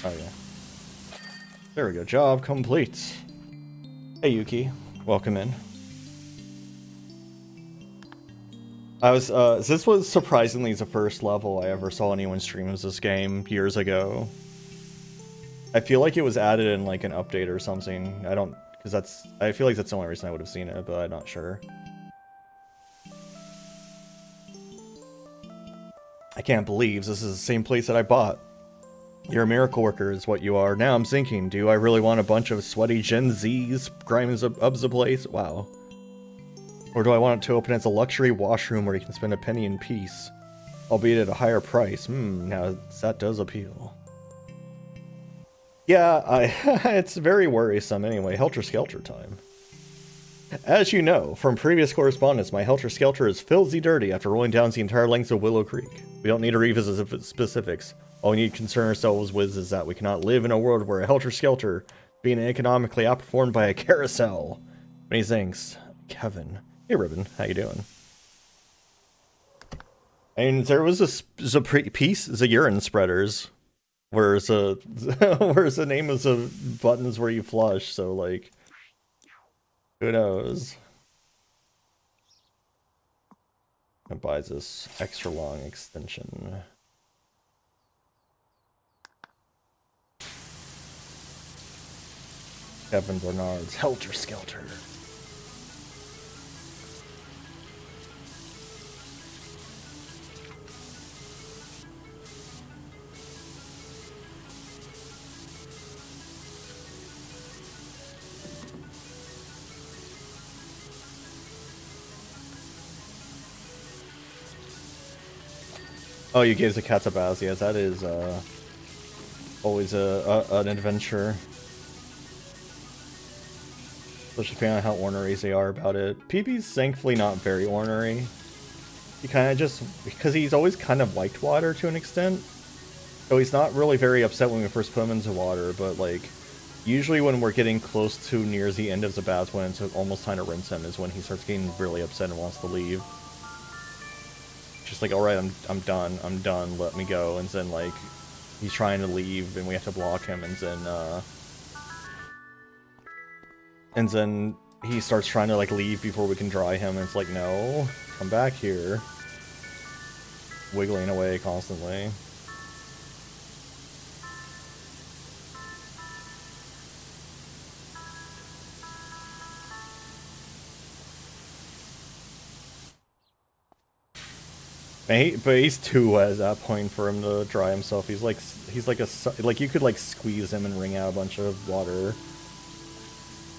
Oh yeah. There we go. Job complete. Hey Yuki, welcome in. This was surprisingly the first level I ever saw anyone stream as this game years ago. I feel like it was added in like an update or something. I feel like that's the only reason I would have seen it, but I'm not sure. I can't believe this is the same place that I bought. You're a miracle worker is what you are. Now I'm thinking, do I really want a bunch of sweaty Gen Zs grinding up the place? Wow. Or do I want it to open as a luxury washroom where you can spend a penny in peace, albeit at a higher price? Now that does appeal. Yeah, it's very worrisome anyway. Helter Skelter time. As you know from previous correspondence, my Helter Skelter is filthy dirty after rolling down the entire length of Willow Creek. We don't need to revisit the specifics. All we need to concern ourselves with is that we cannot live in a world where a Helter Skelter being economically outperformed by a carousel. Many thanks, Kevin. Hey Ribbon, how you doing? And there was a piece, the urine spreaders, where where's the name of the buttons where you flush, so like, who knows? It buys this extra long extension. Kevin Bernard's Helter Skelter. Oh, you gave the cat a bath. Yeah, that is always an adventure. Especially depending on how ornery they are about it. PB's thankfully not very ornery. He kind of just, because he's always kind of liked water to an extent. So he's not really very upset when we first put him into water, but like, usually when we're getting close to near the end of the bath, when it's almost time to rinse him, is when he starts getting really upset and wants to leave. Just like, alright, I'm done, let me go, and then like, he's trying to leave, and we have to block him, and then he starts trying to like leave before we can dry him, and it's like, no, come back here. Wiggling away constantly. But he's too wet at that point for him to dry himself. He's like like you could like squeeze him and wring out a bunch of water.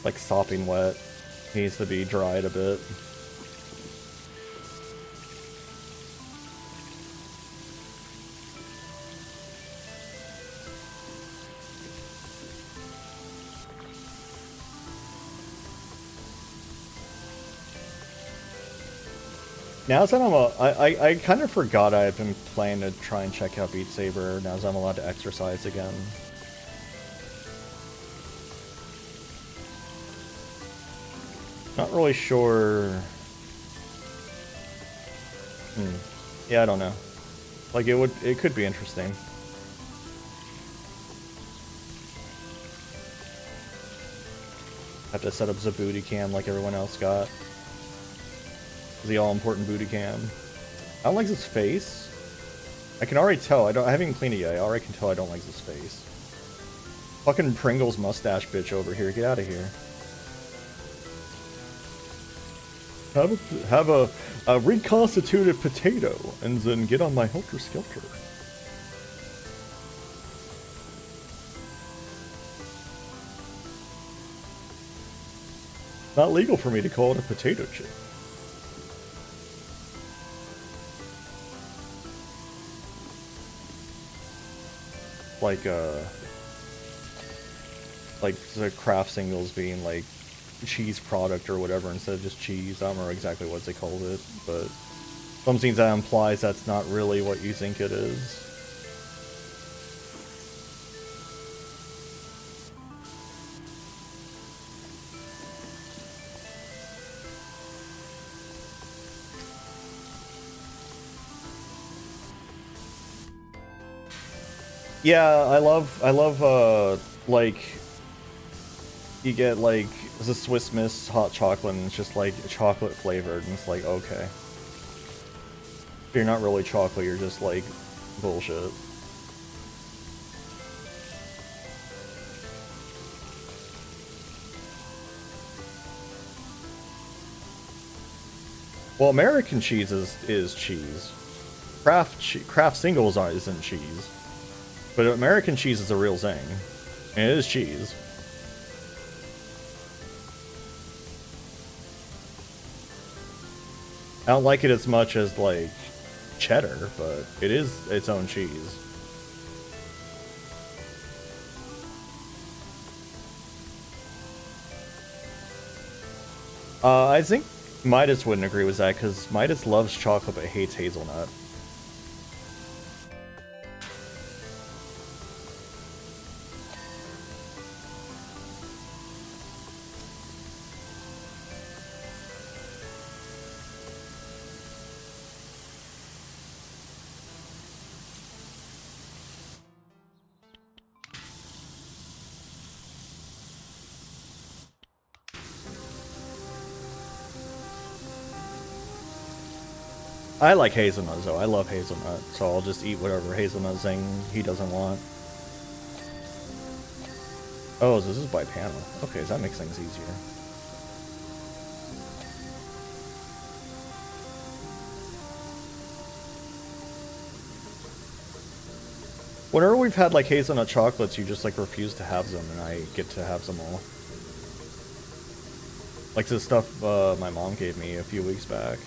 Like sopping wet. He needs to be dried a bit. Now that I kind of forgot I had been planning to try and check out Beat Saber now that I'm allowed to exercise again. Not really sure. Yeah, I don't know. Like it could be interesting. Have to set up the booty cam like everyone else got. The all-important booty cam. I don't like his face. I can already tell. I haven't even cleaned it yet. I already can tell I don't like his face. Fucking Pringles mustache bitch over here. Get out of here. Have a reconstituted potato and then get on my helter skelter. Not legal for me to call it a potato chip. Like the craft singles being like cheese product or whatever instead of just cheese. I don't remember exactly what they called it, but some things that implies that's not really what you think it is. Yeah, I love like you get like the Swiss Miss hot chocolate and it's just like chocolate flavored and it's like, okay. You're not really chocolate, you're just like bullshit. Well, American cheese is cheese. Craft singles isn't cheese. But American cheese is a real thing. And it is cheese. I don't like it as much as, like, cheddar, but it is its own cheese. I think Midas wouldn't agree with that, because Midas loves chocolate but hates hazelnut. I like hazelnuts though. I love hazelnut, so I'll just eat whatever hazelnut thing he doesn't want. Oh, so this is by panel. Okay, so that makes things easier. Whenever we've had like hazelnut chocolates, you just like refuse to have them, and I get to have them all. Like the stuff my mom gave me a few weeks back.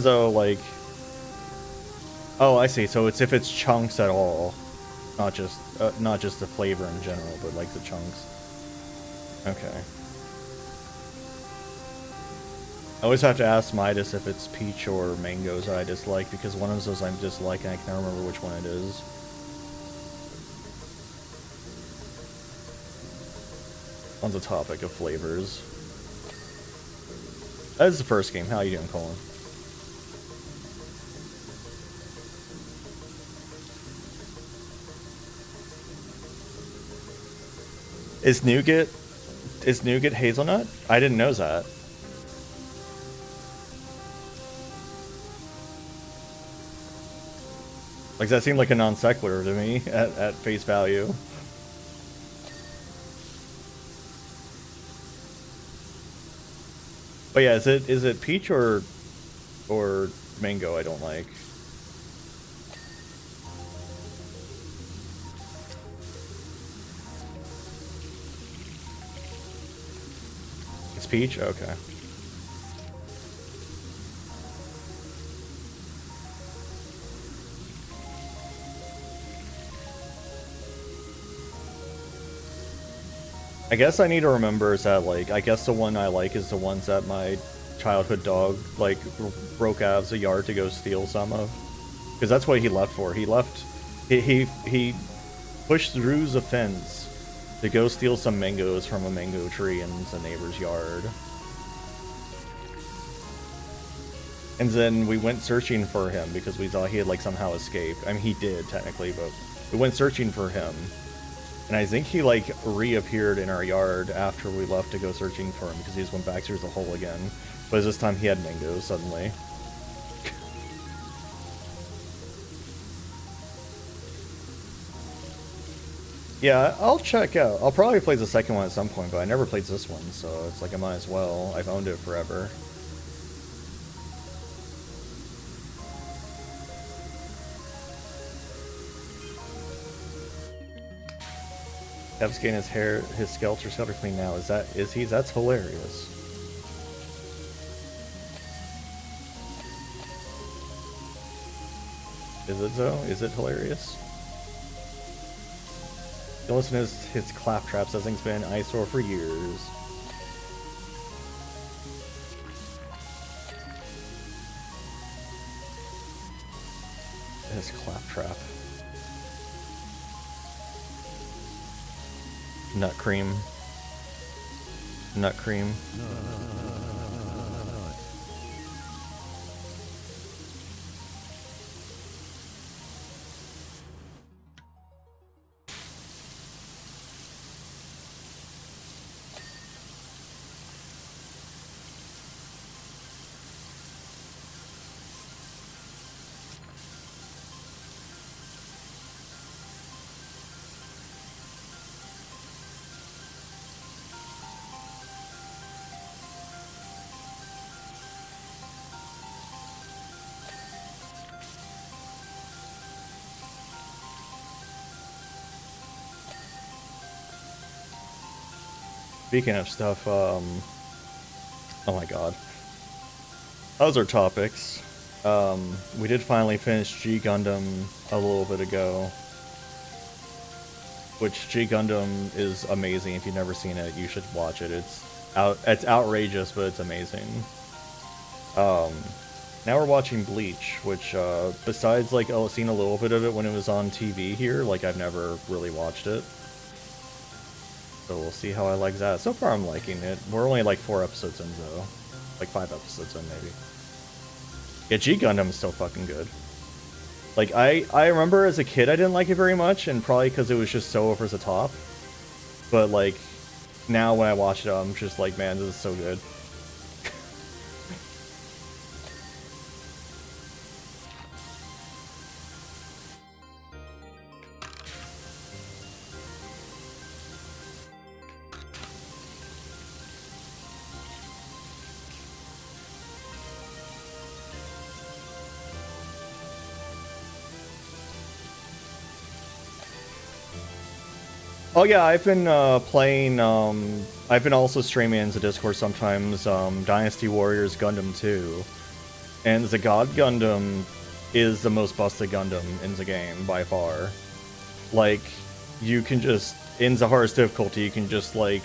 So like, oh, I see. So it's if it's chunks at all, not just the flavor in general, but like the chunks. Okay. I always have to ask Midas if it's peach or mangoes I dislike, because one of those I dislike and I can't remember which one it is. On the topic of flavors. That is the first game. How you doing, Colin? Is nougat hazelnut? I didn't know that. Like, that seemed like a non sequitur to me at face value. But yeah, is it peach or mango I don't like? It's peach? Okay. I guess I need to remember is that, like, I guess the one I like is the ones that my childhood dog, like, broke out of the yard to go steal some of. Because that's what he left for. He left... He pushed through the fence to go steal some mangoes from a mango tree in the neighbor's yard. And then we went searching for him because we thought he had, like, somehow escaped. I mean, he did, technically, but we went searching for him. And I think he, like, reappeared in our yard after we left to go searching for him because he just went back through the hole again. But this time he had mangoes, suddenly. Yeah, I'll check out. I'll probably play the second one at some point, but I never played this one, so it's like I might as well. I've owned it forever. Kev's getting his skeleton clean now. Is he? That's hilarious. Is it though? Is it hilarious? Don't listen to his claptraps. That thing's been an eyesore for years. His claptrap. Nut cream. Nut cream. Speaking of stuff, oh my god. Other topics. We did finally finish G Gundam a little bit ago. Which G Gundam is amazing. If you've never seen it, you should watch it. It's outrageous, but it's amazing. Now we're watching Bleach, which besides like seeing a little bit of it when it was on TV here, like I've never really watched it. So we'll see how I like that. So far I'm liking it. We're only like 4 episodes in though. Like 5 episodes in maybe. Yeah, G Gundam is still fucking good. Like I remember as a kid I didn't like it very much, and probably because it was just so over the top. But like now when I watch it I'm just like, man, this is so good. Oh yeah, I've been playing, I've been also streaming into Discord sometimes, Dynasty Warriors Gundam 2. And the God Gundam is the most busted Gundam in the game, by far. Like, you can just, in the hardest difficulty, you can just, like,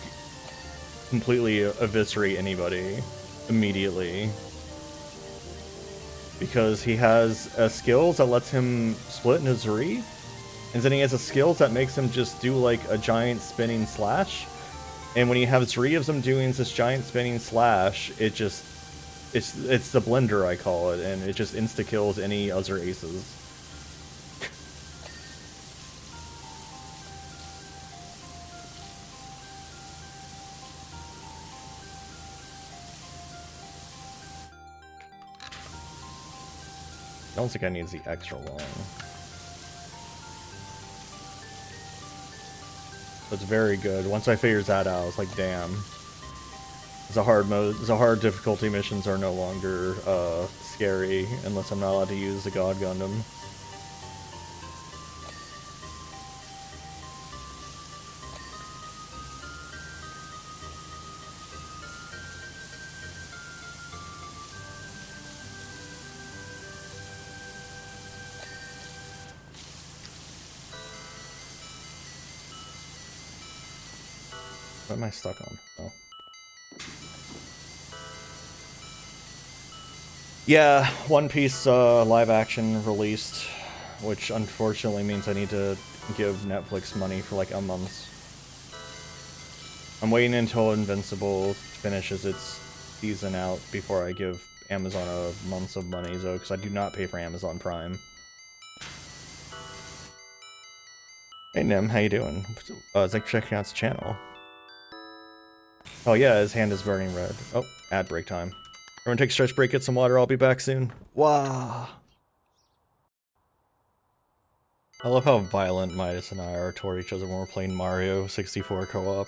completely eviscerate anybody immediately. Because he has skills that lets him split into 3. And then he has a skills that makes him just do like a giant spinning slash. And when you have 3 of them doing this giant spinning slash, it just it's the blender I call it, and it just insta kills any other aces. don't think I need the extra long. It's very good. Once I figured that out, I was like, damn. The hard difficulty missions are no longer scary unless I'm not allowed to use the God Gundam. What am I stuck on? Oh. Yeah, One Piece live action released, which unfortunately means I need to give Netflix money for like a month. I'm waiting until Invincible finishes its season out before I give Amazon a month of money, though, because I do not pay for Amazon Prime. Hey Nim, how you doing? Thanks for checking out the channel. Oh yeah, his hand is burning red. Oh, ad break time. Everyone take a stretch break, get some water, I'll be back soon. Wow. I love how violent Midas and I are toward each other when we're playing Mario 64 co-op.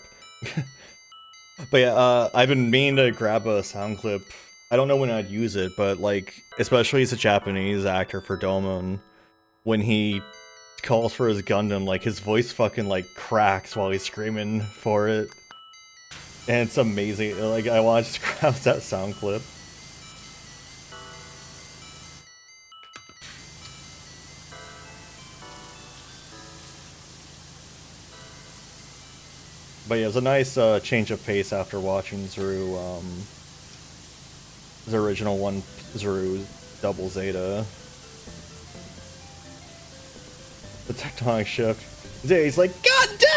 But yeah, I've been meaning to grab a sound clip. I don't know when I'd use it, but like, especially as a Japanese actor for Domon, when he calls for his Gundam, like his voice fucking like cracks while he's screaming for it. And it's amazing. Like, I want to just grab that sound clip. But yeah, it was a nice change of pace after watching through the original one through Double Zeta. The tectonic shift. He's like, God damn!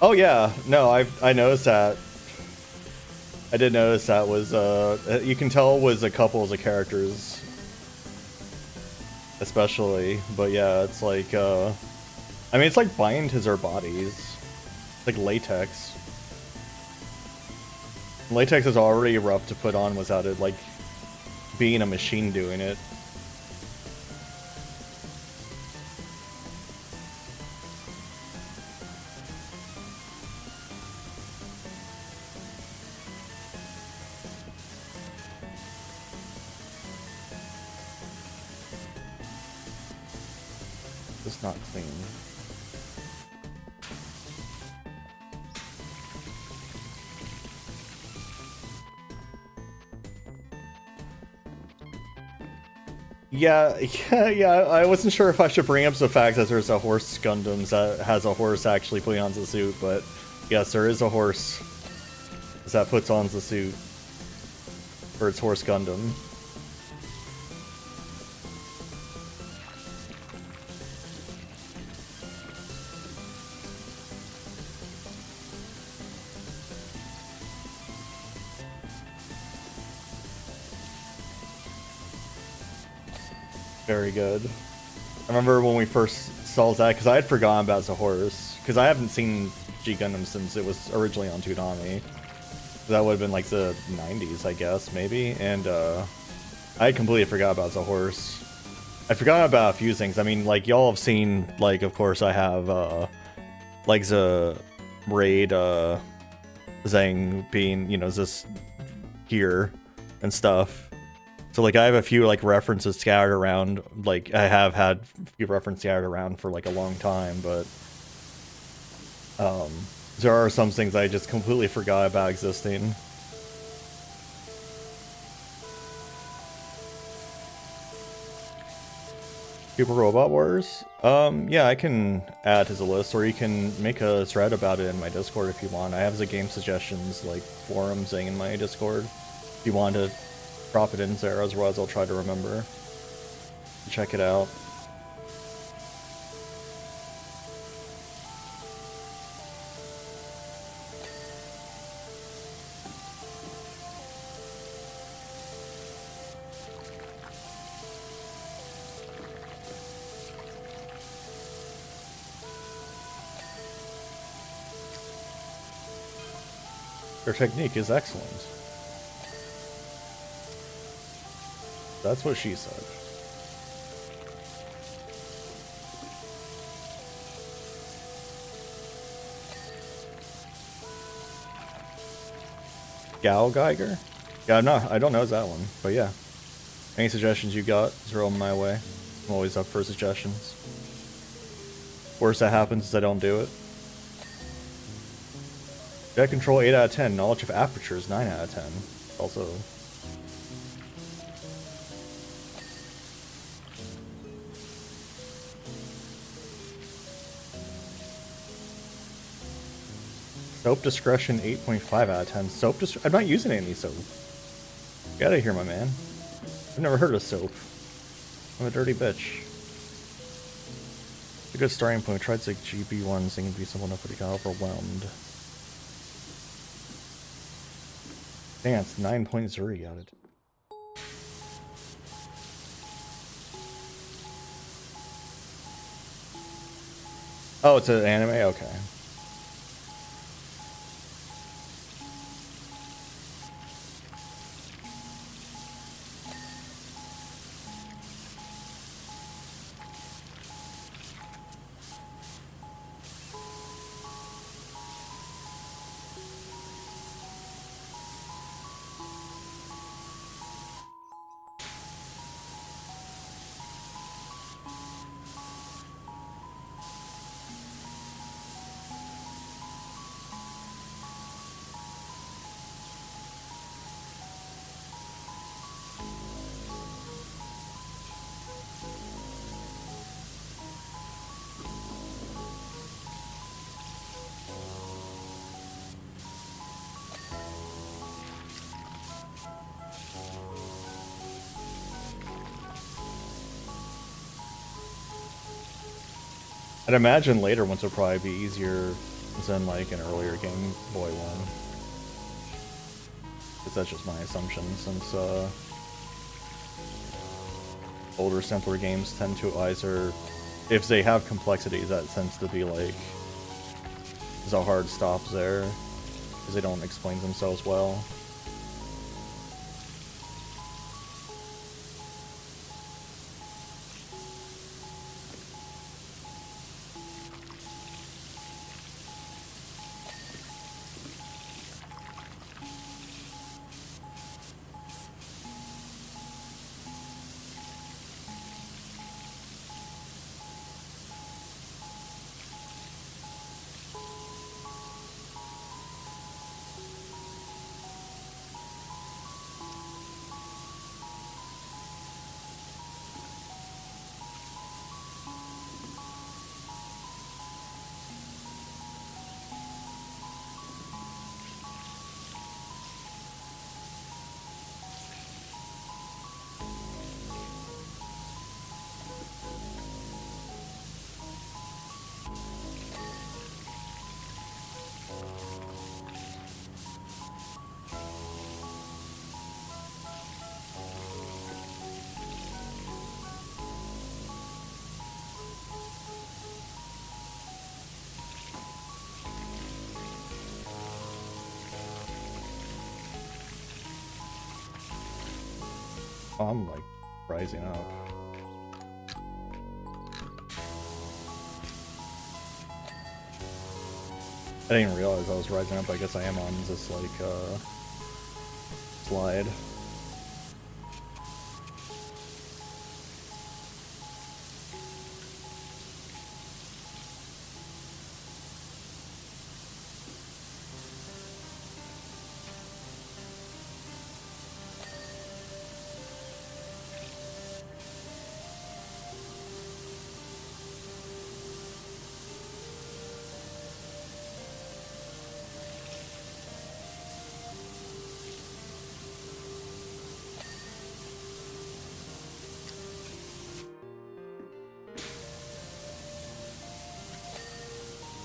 Oh yeah, no, I noticed that. I did notice that was you can tell was a couple of the characters, especially. But yeah, it's like I mean, it's like bind to their bodies, it's like latex. Latex is already rough to put on without it like being a machine doing it. It's not clean. Yeah, I wasn't sure if I should bring up the fact that there's a horse Gundam that has a horse actually putting on the suit, but yes, there is a horse that puts on the suit for its horse Gundam. Very good. I remember when we first saw that, because I had forgotten about the horse, because I haven't seen G Gundam since it was originally on Toonami. That would have been like the 90s, I guess, maybe, and I completely forgot about the horse. I forgot about a few things. I mean, like, y'all have seen, like, of course I have, like, the raid, Zhang being, you know, this here and stuff. So, like, I have a few, like, references scattered around. Like, I have had a few references scattered around for, like, a long time, but there are some things I just completely forgot about existing. Super Robot Wars? Yeah, I can add to the list, or you can make a thread about it in my Discord if you want. I have the game suggestions, like, forum thing in my Discord. If you want to drop it in there, otherwise I'll try to remember. Check it out. Their technique is excellent. That's what she said. Gal Geiger? Yeah, I don't know that one, but yeah. Any suggestions you got, throw them my way. I'm always up for suggestions. Worst that happens is I don't do it. Jet control 8 out of 10. Knowledge of apertures 9 out of 10. Also. Soap discretion 8.5 out of 10. Soap I'm not using any soap. Get out of here, my man. I've never heard of soap. I'm a dirty bitch. It's a good starting point. I tried to GB1 so it can be simple enough, but he got overwhelmed. Dang, it's 9.0 out of 10. Oh, it's an anime? Okay. I'd imagine later ones will probably be easier than like an earlier Game Boy one. Because that's just my assumption, since older, simpler games tend to either, if they have complexity, that tends to be like, there's a hard stop there, because they don't explain themselves well. Oh, I'm like rising up. I didn't realize I was rising up. I guess I am on this like slide.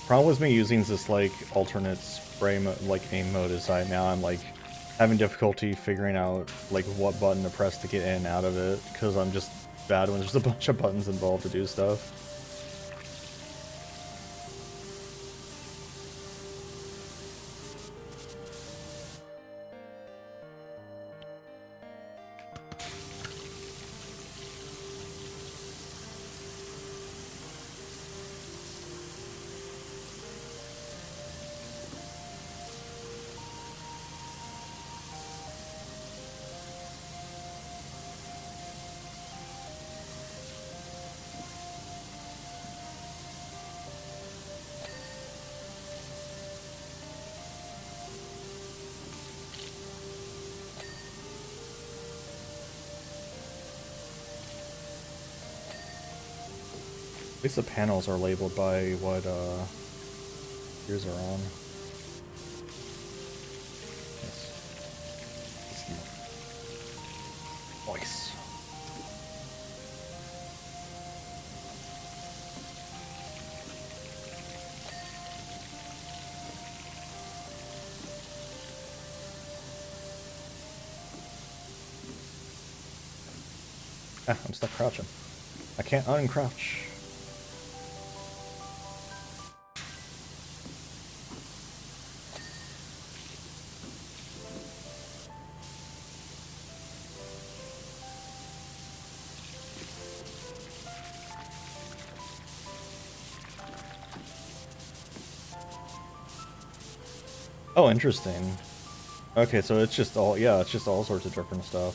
Problem with me using this like alternate spray like aim mode is I'm like having difficulty figuring out like what button to press to get in and out of it, because I'm just bad when there's a bunch of buttons involved to do stuff. At least the panels are labeled by what gears are on. Nice. Ah, I'm stuck crouching. I can't uncrouch. Oh, interesting. Okay, so it's just all, yeah, it's just all sorts of different stuff.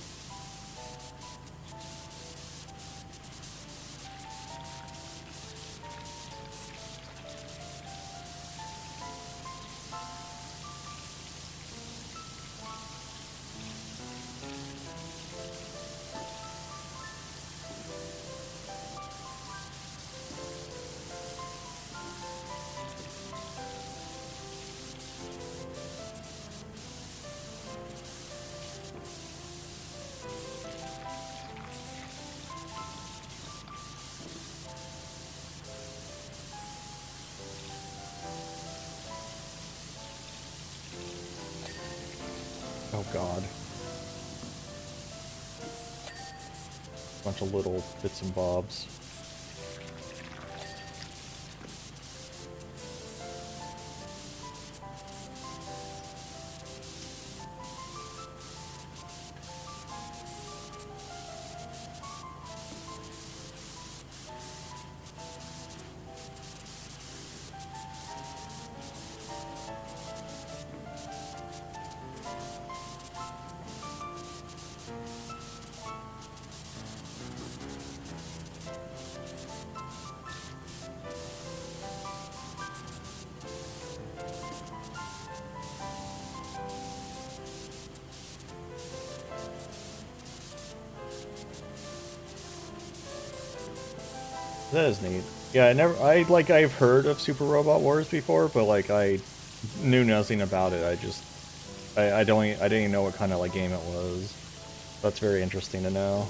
Oh god. Bunch of little bits and bobs. That is neat. Yeah, I've heard of Super Robot Wars before, but like I knew nothing about it. I didn't even know what kind of like game it was. That's very interesting to know.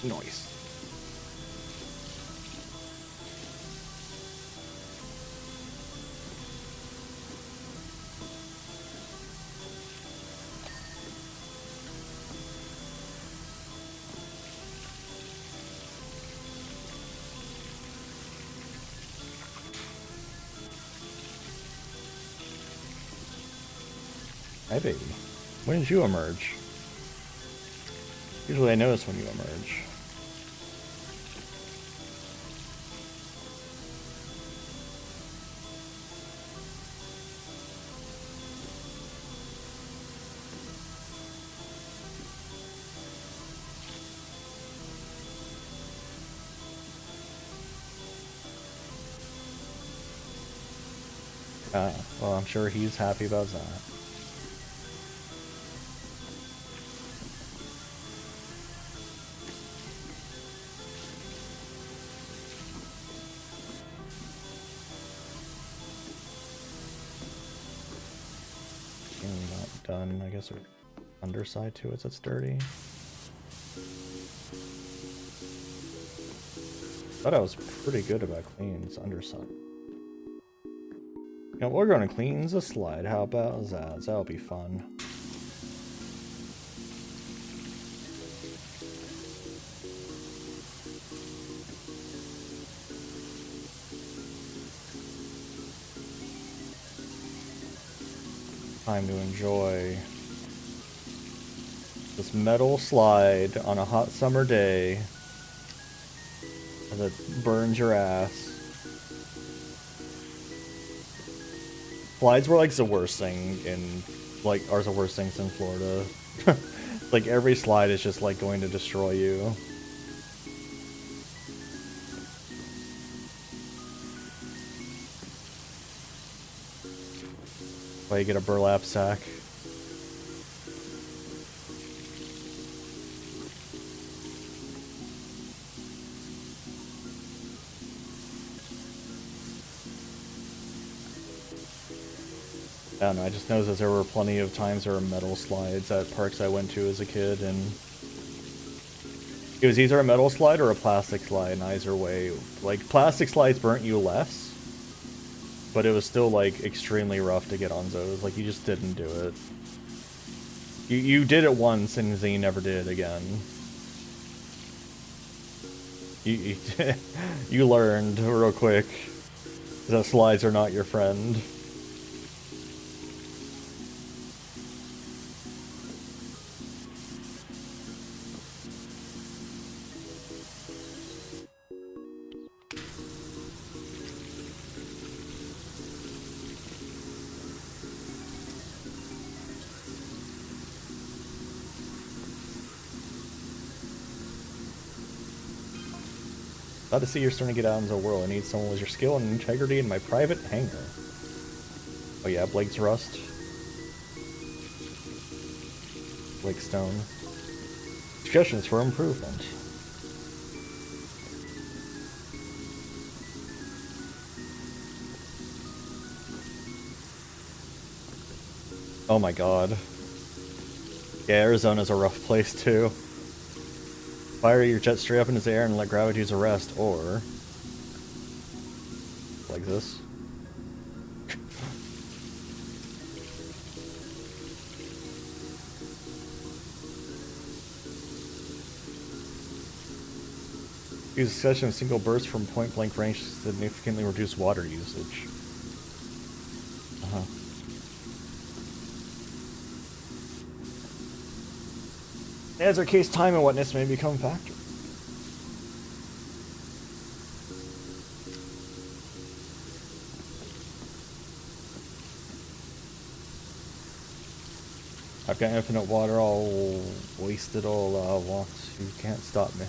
Nice. Hi, baby. When did you emerge? Usually I notice when you emerge. Well, I'm sure he's happy about that. Not done. I guess there's underside to it that's dirty. Thought I was pretty good about cleaning this underside. You know, we're gonna clean the slide. How about that? That'll be fun. Time to enjoy this metal slide on a hot summer day that burns your ass. Slides were like the worst thing in, like, are the worst things in Florida. Like, every slide is just like going to destroy you. Why you get a burlap sack. I don't know, I just know that there were plenty of times there were metal slides at parks I went to as a kid, and it was either a metal slide or a plastic slide, and either way, like, plastic slides burnt you less, but it was still, like, extremely rough to get on those. Like, you just didn't do it. You did it once, and then you never did it again. You learned real quick that slides are not your friend. Glad to see you're starting to get out into the world. I need someone with your skill and integrity in my private hangar. Oh yeah, Blake's Rust. Blake Stone. Suggestions for improvement. Oh my god. Yeah, Arizona's a rough place too. Fire your jet straight up into the air and let gravity do the rest, or like this. Use a session of single burst from point blank range to significantly reduce water usage. As our case, time and wetness may become factors. I've got infinite water, I'll waste it all I want. You can't stop me.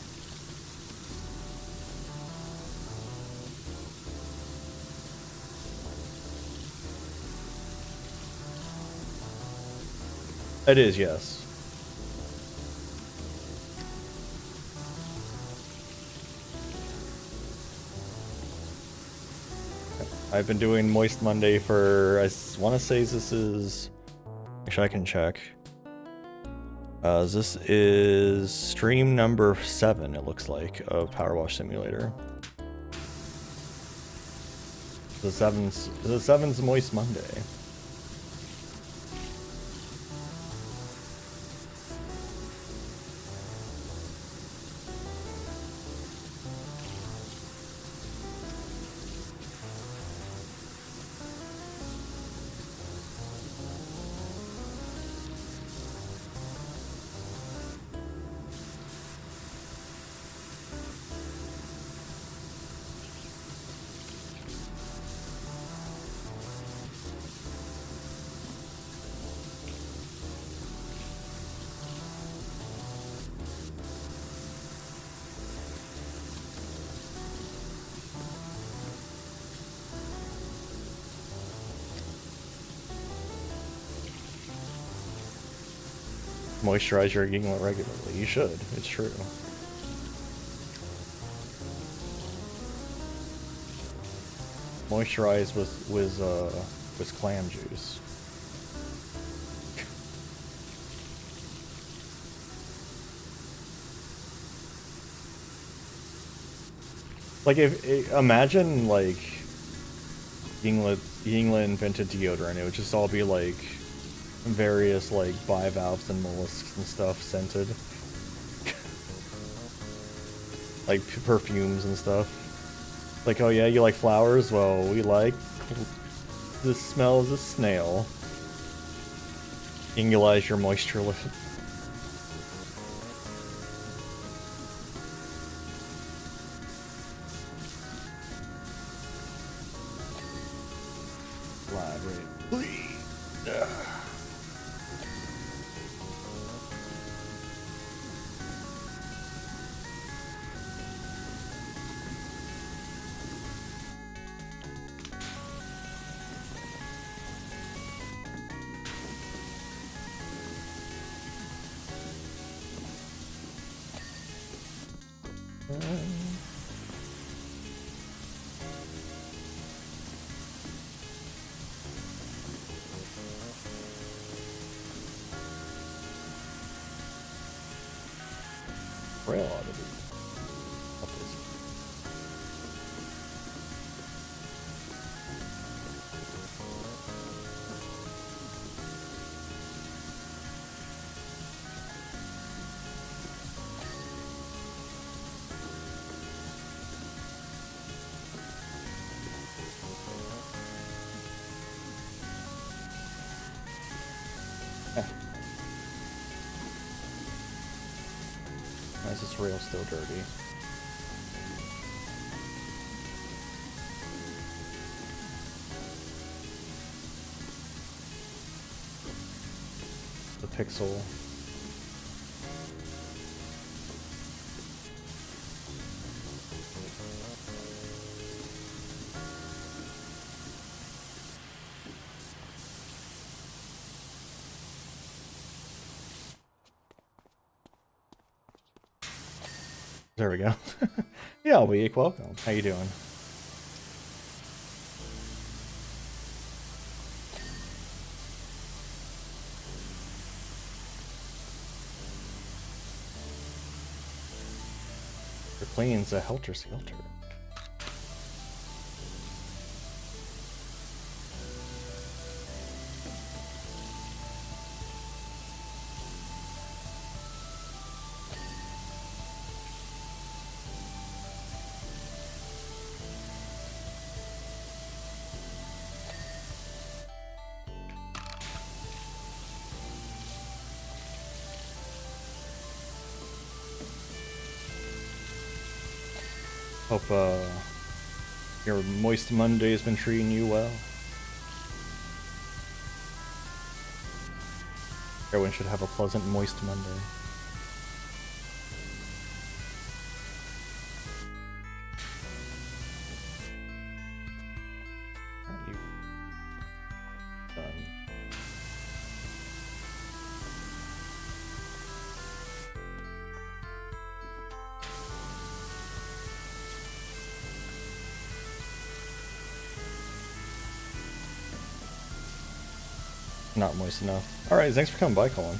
It is, yes. I've been doing Moist Monday for, I want to say this is, actually I can check. This is stream number 7, it looks like, of PowerWash Simulator. The 7's Moist Monday. Moisturize your Yinglet regularly. You should. It's true. Moisturize with clam juice. Like imagine like Yinglet invented deodorant. It would just all be like various like bivalves and mollusks and stuff scented. Like perfumes and stuff. Like, oh yeah, you like flowers? Well, we like the smell of the snail. Ingleize your moisture lift. Rail ought to be. Why is this rail still dirty? The pixel. There we go. Yeah, weak. Welcome. How you doing? Your plane's a helter-skelter. Hope your moist Monday has been treating you well. Everyone should have a pleasant moist Monday. Aren't you done? Not moist enough. Alright, thanks for coming by, Colin.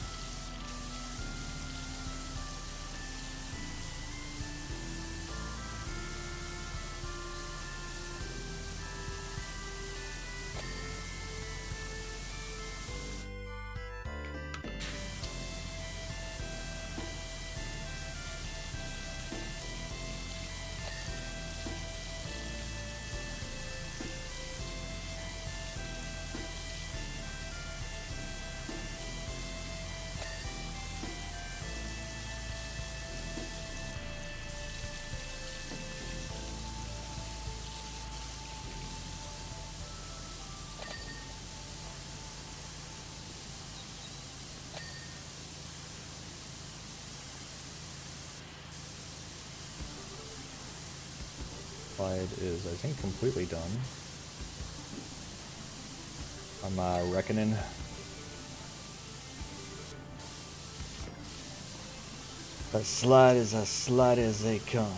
Is, I think, completely done. I'm reckoning. A slide is as slight as they come.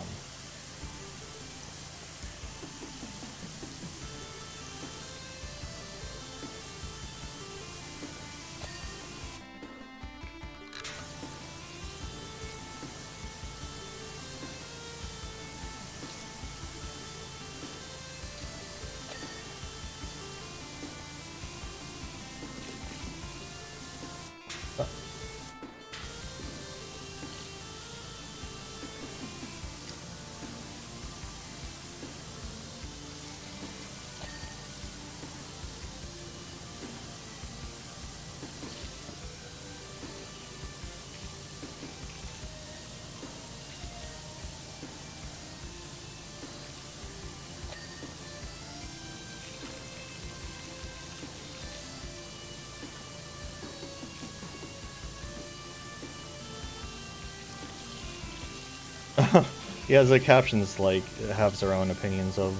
Yeah, the captions like have their own opinions of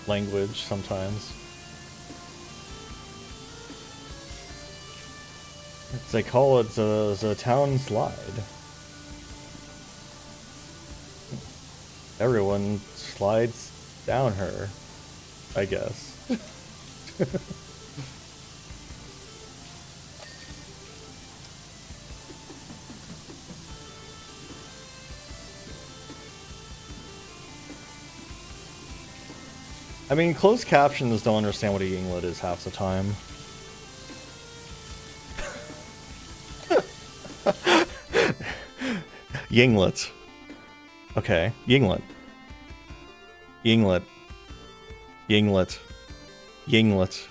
language sometimes. They call it the town slide. everyone slides down her, I guess. I mean, closed captions don't understand what a Yinglet is half the time. Yinglet. Okay, Yinglet. Yinglet. Yinglet. Yinglet.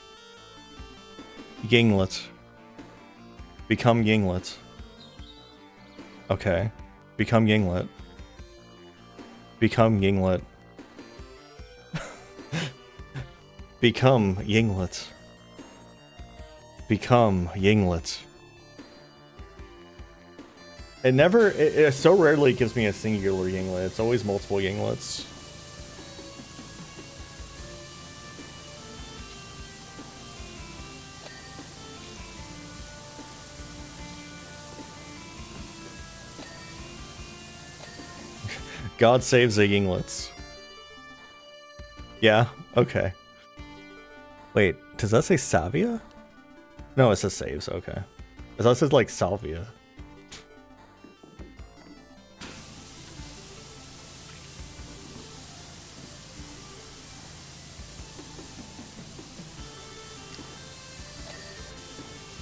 Yinglet. Become Yinglet. Okay. Become Yinglet. Become Yinglet. Become Yinglet. Become Yinglet. It so rarely gives me a singular Yinglet. It's always multiple Yinglets. God saves the Yinglets. Yeah, okay. Wait, does that say Savia? No, it says saves, okay. I thought it says like Salvia.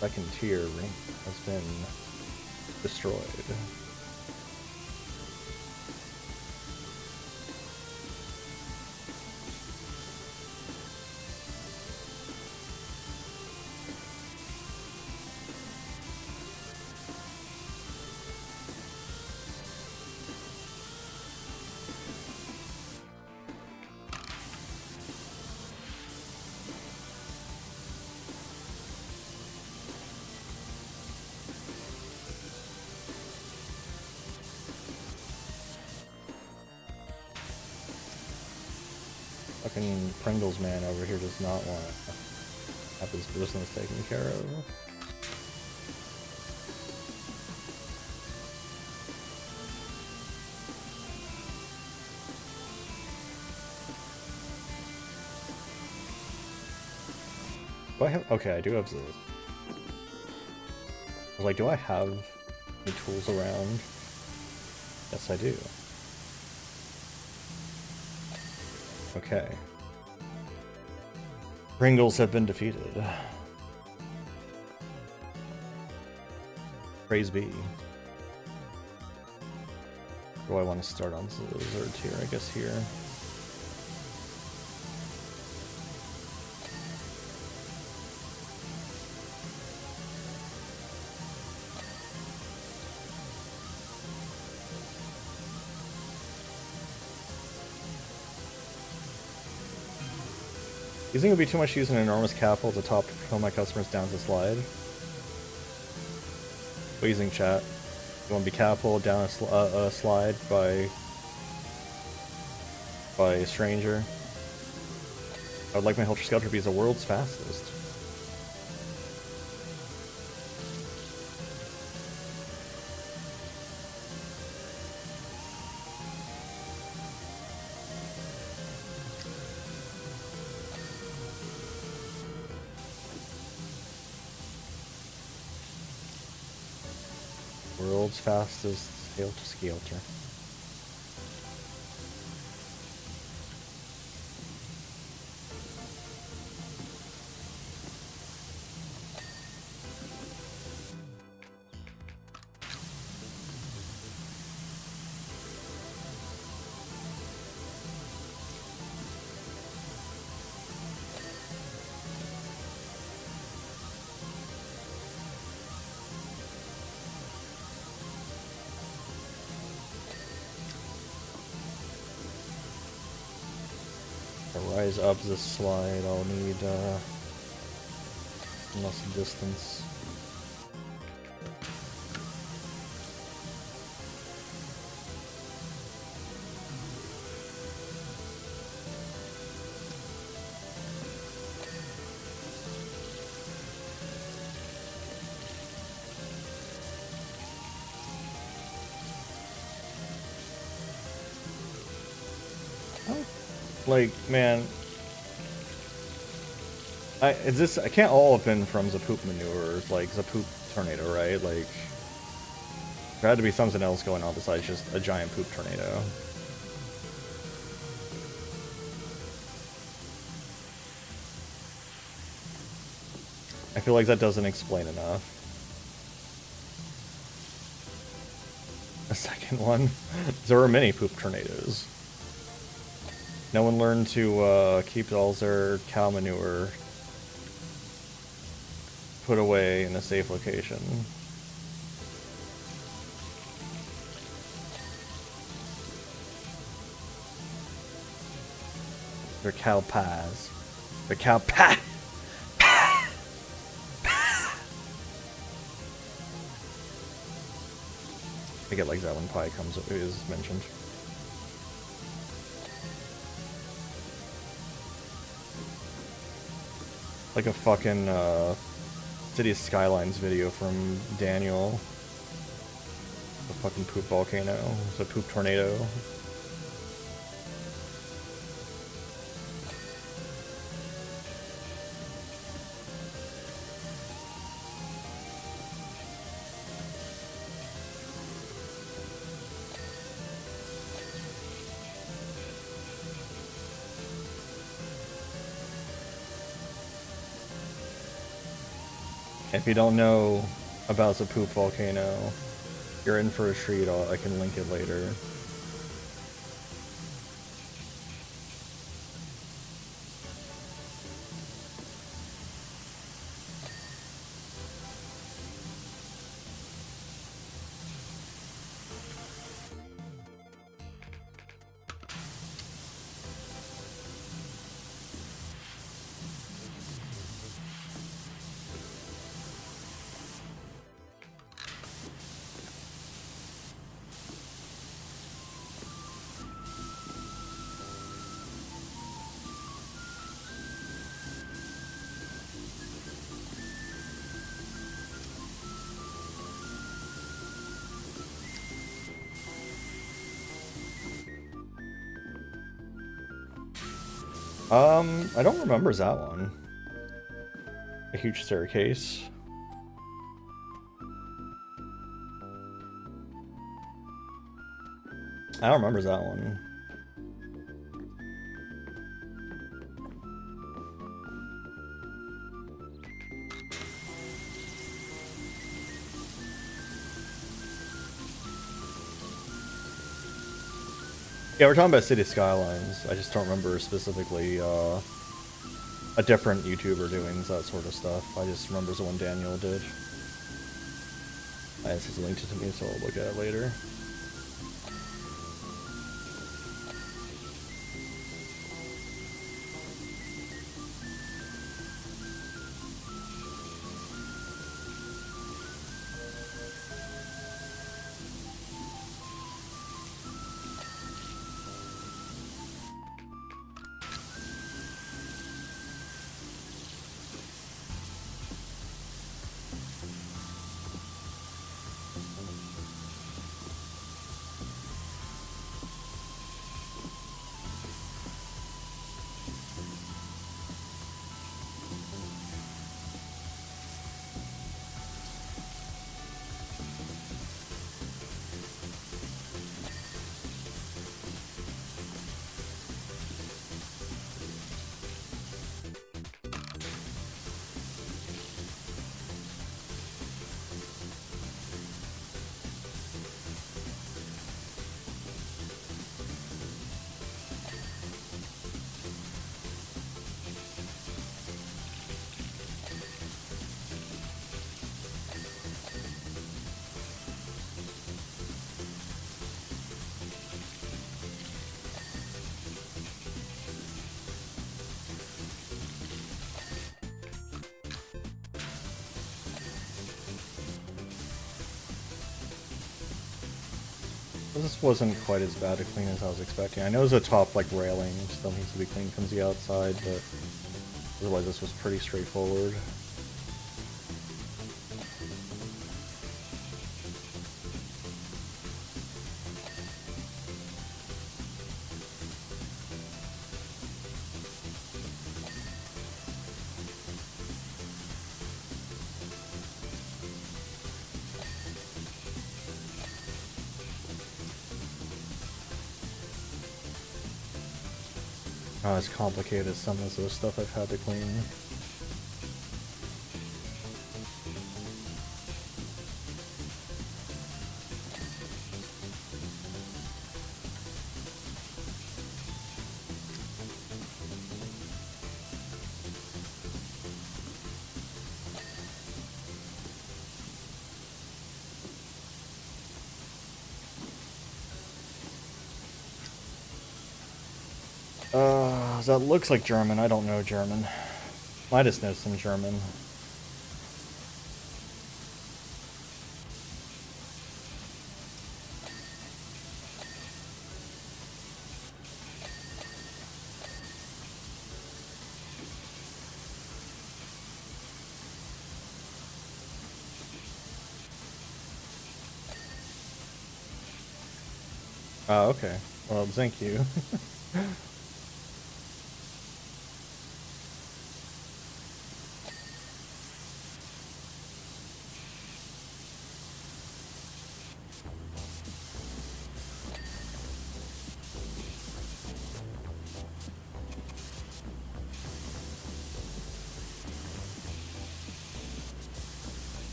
Second tier has been destroyed. Fucking Pringles man over here does not want to have his business taken care of. Do I have? Okay, I do have this. I was like, do I have any tools around? Yes, I do. Okay. Pringles have been defeated. Praise be. Do I want to start on the dessert tier? I guess here. You think it would be too much to use an enormous capital to top pull my customers down the slide? What using chat? You want to be capital down a slide by a stranger? I would like my Helter Skelter to be the world's fastest. World's fastest Helter Skelter. Rise up this slide, I'll need less distance. Like, man, I can't all have been from the poop manure, like the poop tornado, right? Like, there had to be something else going on besides just a giant poop tornado. I feel like that doesn't explain enough. A second one. There were many poop tornadoes. No one learned to keep all their cow manure put away in a safe location. They're cow pies. They're cow pie. I get like that when pie is mentioned. Like a fucking City Skylines video from Daniel. The fucking poop volcano. It's a poop tornado. If you don't know about the poop volcano, you're in for a treat. I can link it later. I don't remember that one. A huge staircase. I don't remember that one. Yeah, we're talking about City Skylines. I just don't remember specifically a different YouTuber doing that sort of stuff. I just remember the one Daniel did. I just linked it to me, so I'll look at it later. This wasn't quite as bad to clean as I was expecting. I know the top like railing still needs to be cleaned from the outside, but otherwise this was pretty straightforward. Not as complicated as some of the stuff I've had to clean. That looks like German. I don't know German. Midas knows some German. Oh, okay. Well, thank you.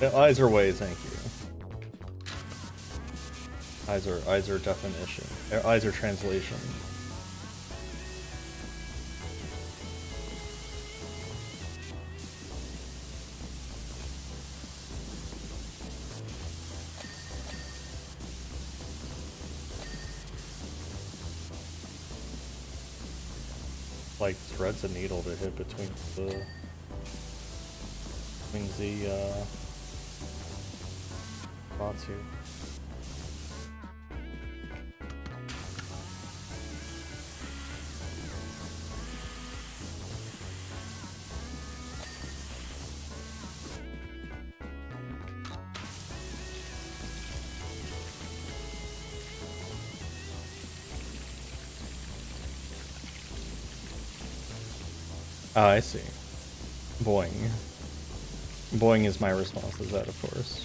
Yeah, eyes are ways, thank you. Eyes are definition. Eyes are translation. Like threads a needle to hit between the spots here. Ah, I see. Boing. Boing is my response to that, of course.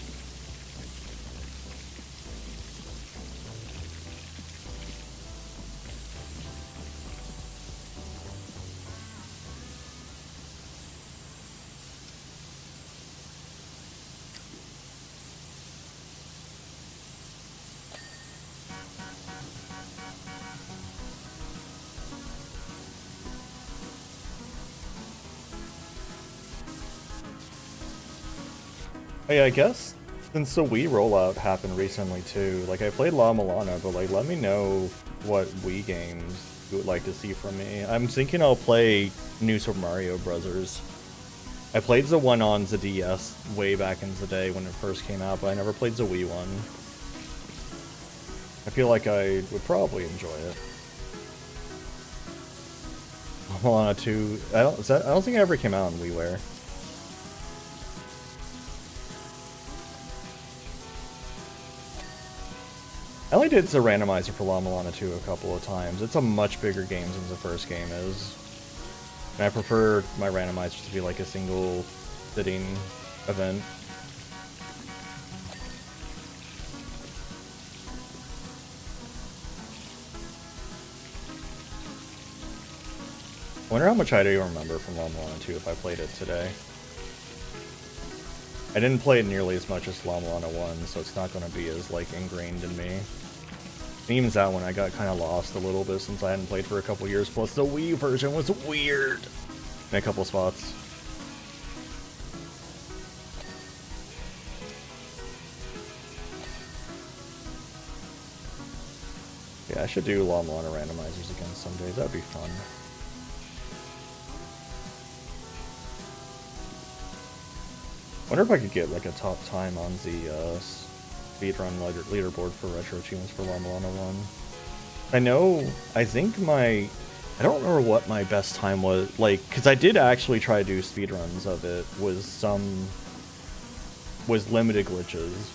Hey, I guess since the Wii rollout happened recently too, like I played La Milana, but like let me know what Wii games you would like to see from me. I'm thinking I'll play New Super Mario Bros. I played the one on the DS way back in the day when it first came out, but I never played the Wii one. I feel like I would probably enjoy it. La Milana 2, I don't think it ever came out on WiiWare. I only did the randomizer for La Milana 2 a couple of times. It's a much bigger game than the first game is. And I prefer my randomizers to be like a single sitting event. I wonder how much I do remember from La Milana 2 if I played it today. I didn't play it nearly as much as La Milana 1, so it's not going to be as like ingrained in me. And even that one, I got kind of lost a little bit since I hadn't played for a couple years, plus the Wii version was weird in a couple spots. Yeah, I should do La Milana randomizers again someday, that'd be fun. Wonder if I could get like a top time on the speedrun leaderboard for retro achievements for La Milana 1. I don't remember what my best time was, like, because I did actually try to do speedruns of it, was limited glitches.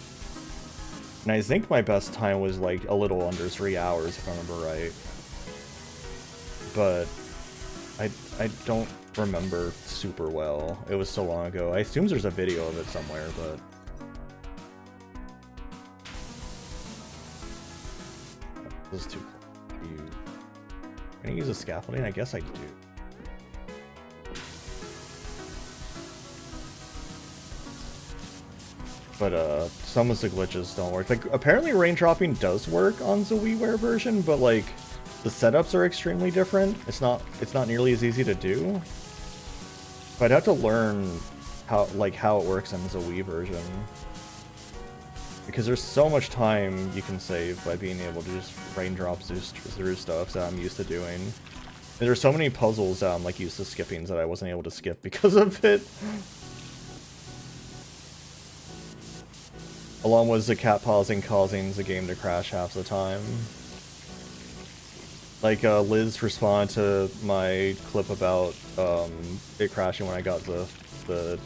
And I think my best time was like a little under 3 hours, if I remember right. But I don't remember super well. It was so long ago. I assume there's a video of it somewhere, but... This is too close. Can I use a scaffolding? I guess I do. But some of the glitches don't work. Like, apparently raindropping does work on the WiiWare version, but like the setups are extremely different. It's not nearly as easy to do. But I'd have to learn how it works in the Wii version. Because there's so much time you can save by being able to just raindrop through stuff that I'm used to doing. And there's so many puzzles that I'm like used to skipping that I wasn't able to skip because of it. Along with the cat pausing causing the game to crash half the time. Like, Liz responded to my clip about it crashing when I got the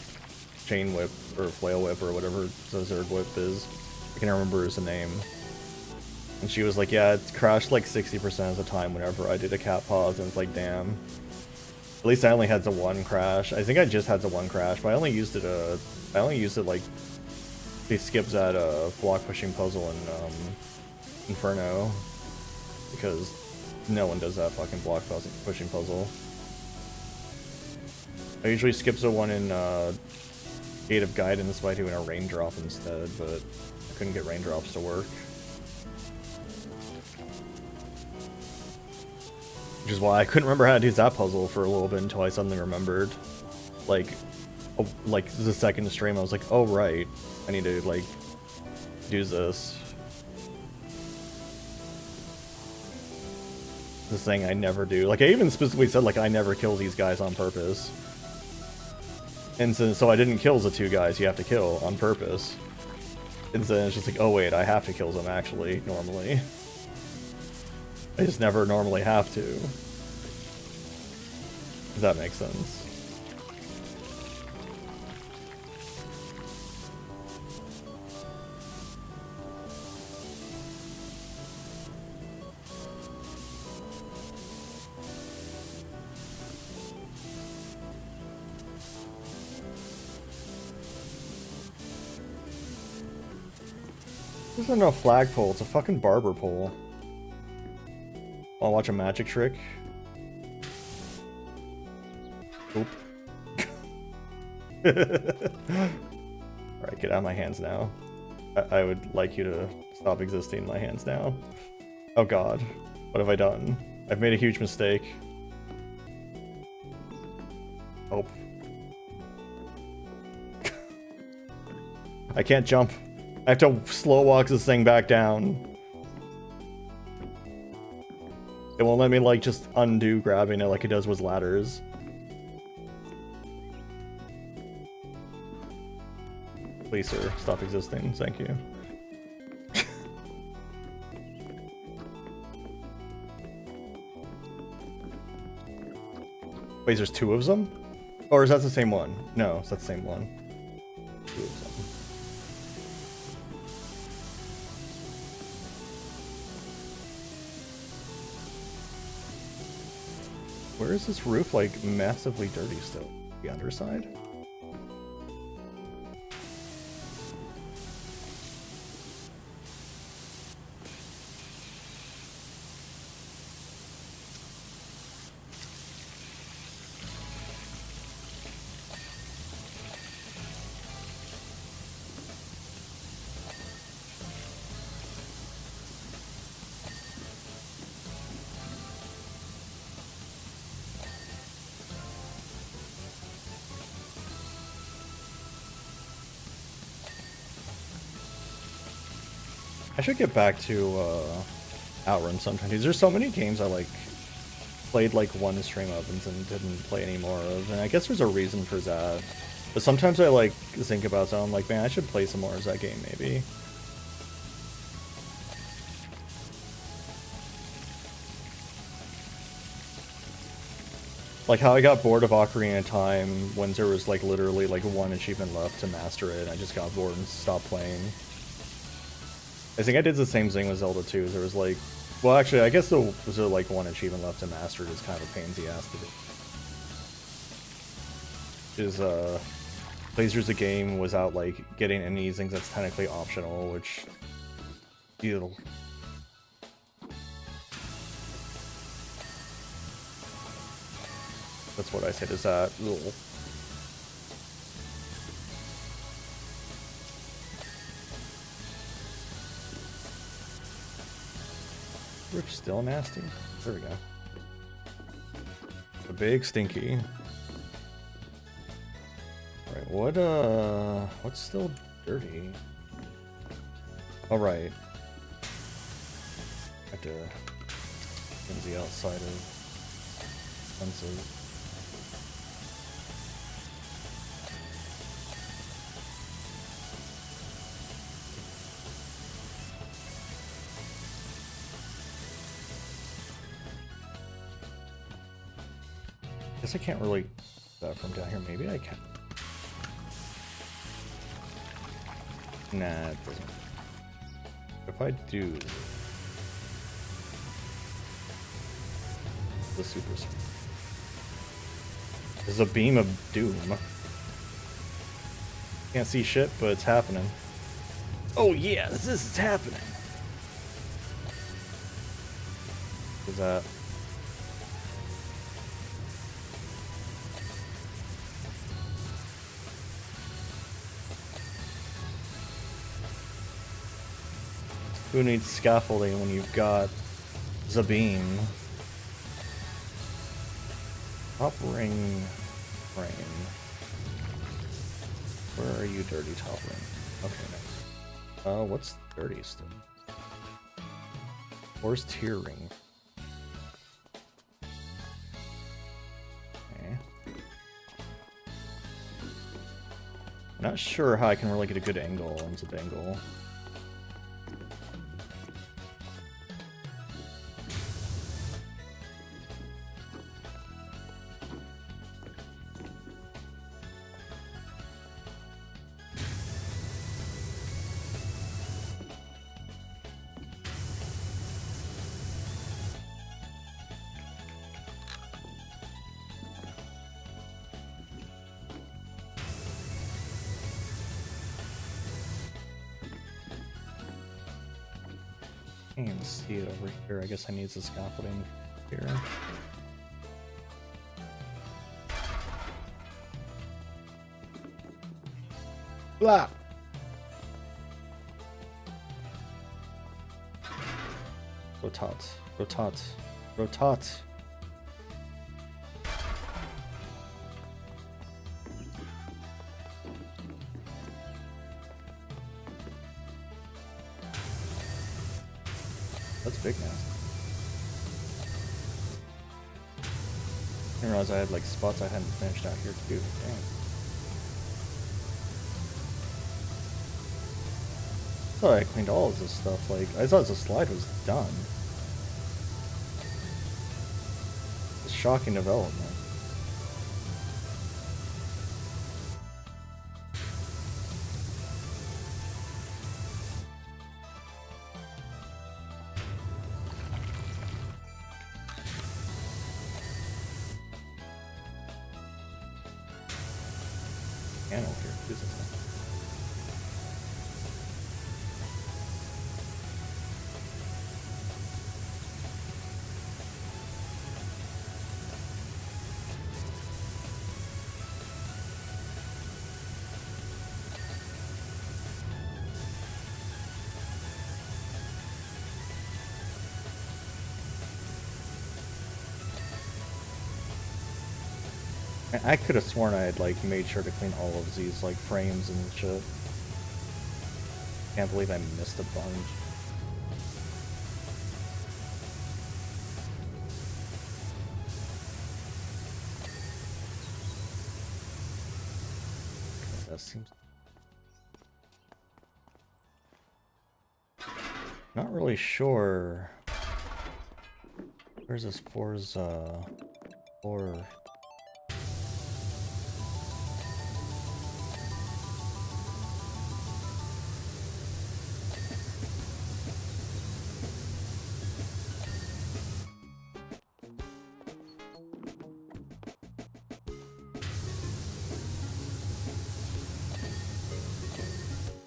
chain whip, or flail whip, or whatever the Zerg whip is. I can't remember his name. And she was like, yeah, it crashed like 60% of the time whenever I did a cat pause, and it's like, damn. At least I only had the one crash. I think I just had the one crash, but I only used it like... He skips that block pushing puzzle in Inferno, because no one does that fucking block pushing puzzle. I usually skip the one in Gate of Guidance by doing a raindrop instead, but I couldn't get raindrops to work. Which is why I couldn't remember how to do that puzzle for a little bit until I suddenly remembered. Like the second stream, I was like, oh right, I need to like do this. This thing I never do. Like I even specifically said like I never kill these guys on purpose. And so I didn't kill the two guys you have to kill on purpose. And then it's just like, oh wait, I have to kill them actually, normally. I just never normally have to. Does that make sense? This isn't a flagpole, it's a fucking barber pole. Wanna watch a magic trick? Oop. Alright, get out of my hands now. I would like you to stop existing in my hands now. Oh god. What have I done? I've made a huge mistake. Oh. I can't jump. I have to slow walk this thing back down. It won't let me, like, just undo grabbing it like it does with ladders. Please, sir, stop existing. Thank you. Wait, there's two of them? Or is that the same one? No, it's not the same one. Two of them. Where is this roof, like, massively dirty still? The underside? I should get back to Outrun sometime. There's so many games I like played like one stream of and didn't play any more of, and I guess there's a reason for that. But sometimes I like think about that. I'm like, man, I should play some more of that game maybe. Like how I got bored of Ocarina of Time when there was like literally like one achievement left to master it, and I just got bored and stopped playing. I think I did the same thing with Zelda 2. There was like, well, actually, I guess there was like one achievement left to master it is kind of a pain in the ass to do. is Blazers the game without like getting any things that's technically optional, which ew. That's what I said. Is that? Ugh. Rich still nasty. There we go. A big stinky. Alright, what's still dirty? Alright. Have to cleanse the outside of fences. Guess I can't really do that from down here. Maybe I can. Nah, it doesn't. If I do the super speed, there's a beam of doom. Can't see shit, but it's happening. Oh yeah, this is happening. Is that? Who needs scaffolding when you've got Zabine? Top ring frame. Where are you, dirty top ring? Okay, nice. What's dirty still? Where's tier ring? Okay. Not sure how I can really get a good angle on Zab angle. Can't even see it over here. I guess I need the scaffolding here. Blah! Rotat. Rotat. Rotat. That's big now. I didn't realize I had like spots I hadn't finished out here too. Dang. I thought I cleaned all of this stuff. Like, I thought the slide was done. It's a shocking development. Over here. Who's this one? I could have sworn I had like made sure to clean all of these like frames and shit. Can't believe I missed a bunch. That seems not really sure. Where's this Forza 4?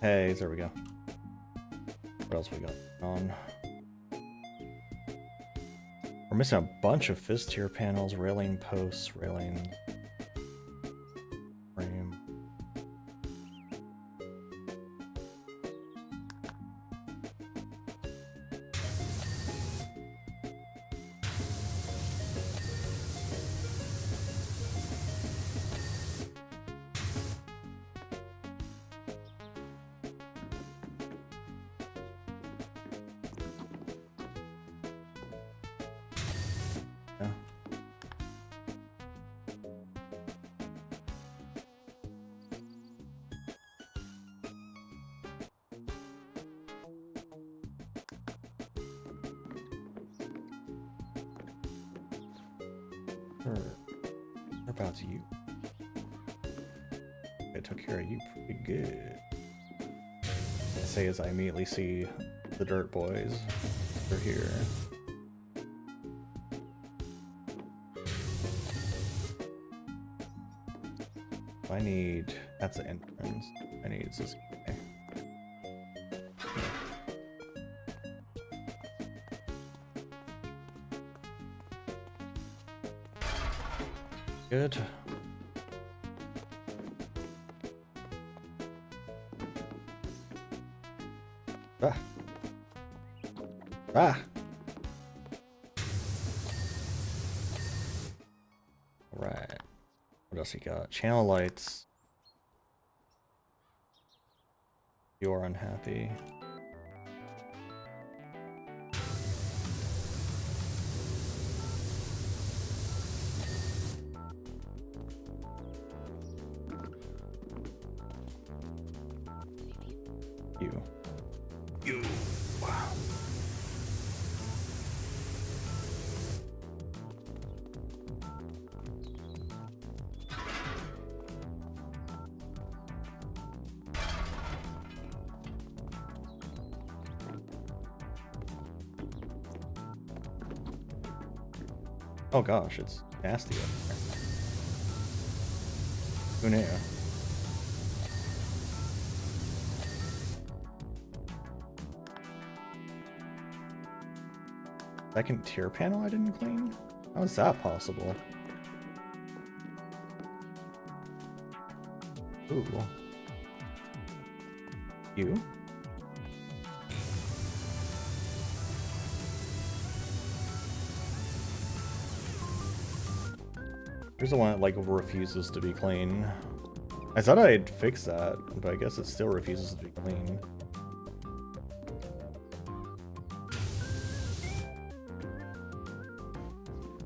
Hey, there we go. What else we got on? We're missing a bunch of fist tier panels, railing posts, railing frame. Whereabouts you? I took care of you pretty good. I say as I immediately see the dirt boys. They're here. I need... That's the entrance. I need this guy. Good. Ah. Ah. Right. What else you got? Channel lights. You're unhappy. You. Wow. Oh gosh, it's nasty up there. Who knew? Second tier panel I didn't clean? How is that possible? Ooh. You? Here's the one that, like, refuses to be clean. I thought I'd fix that, but I guess it still refuses to be clean.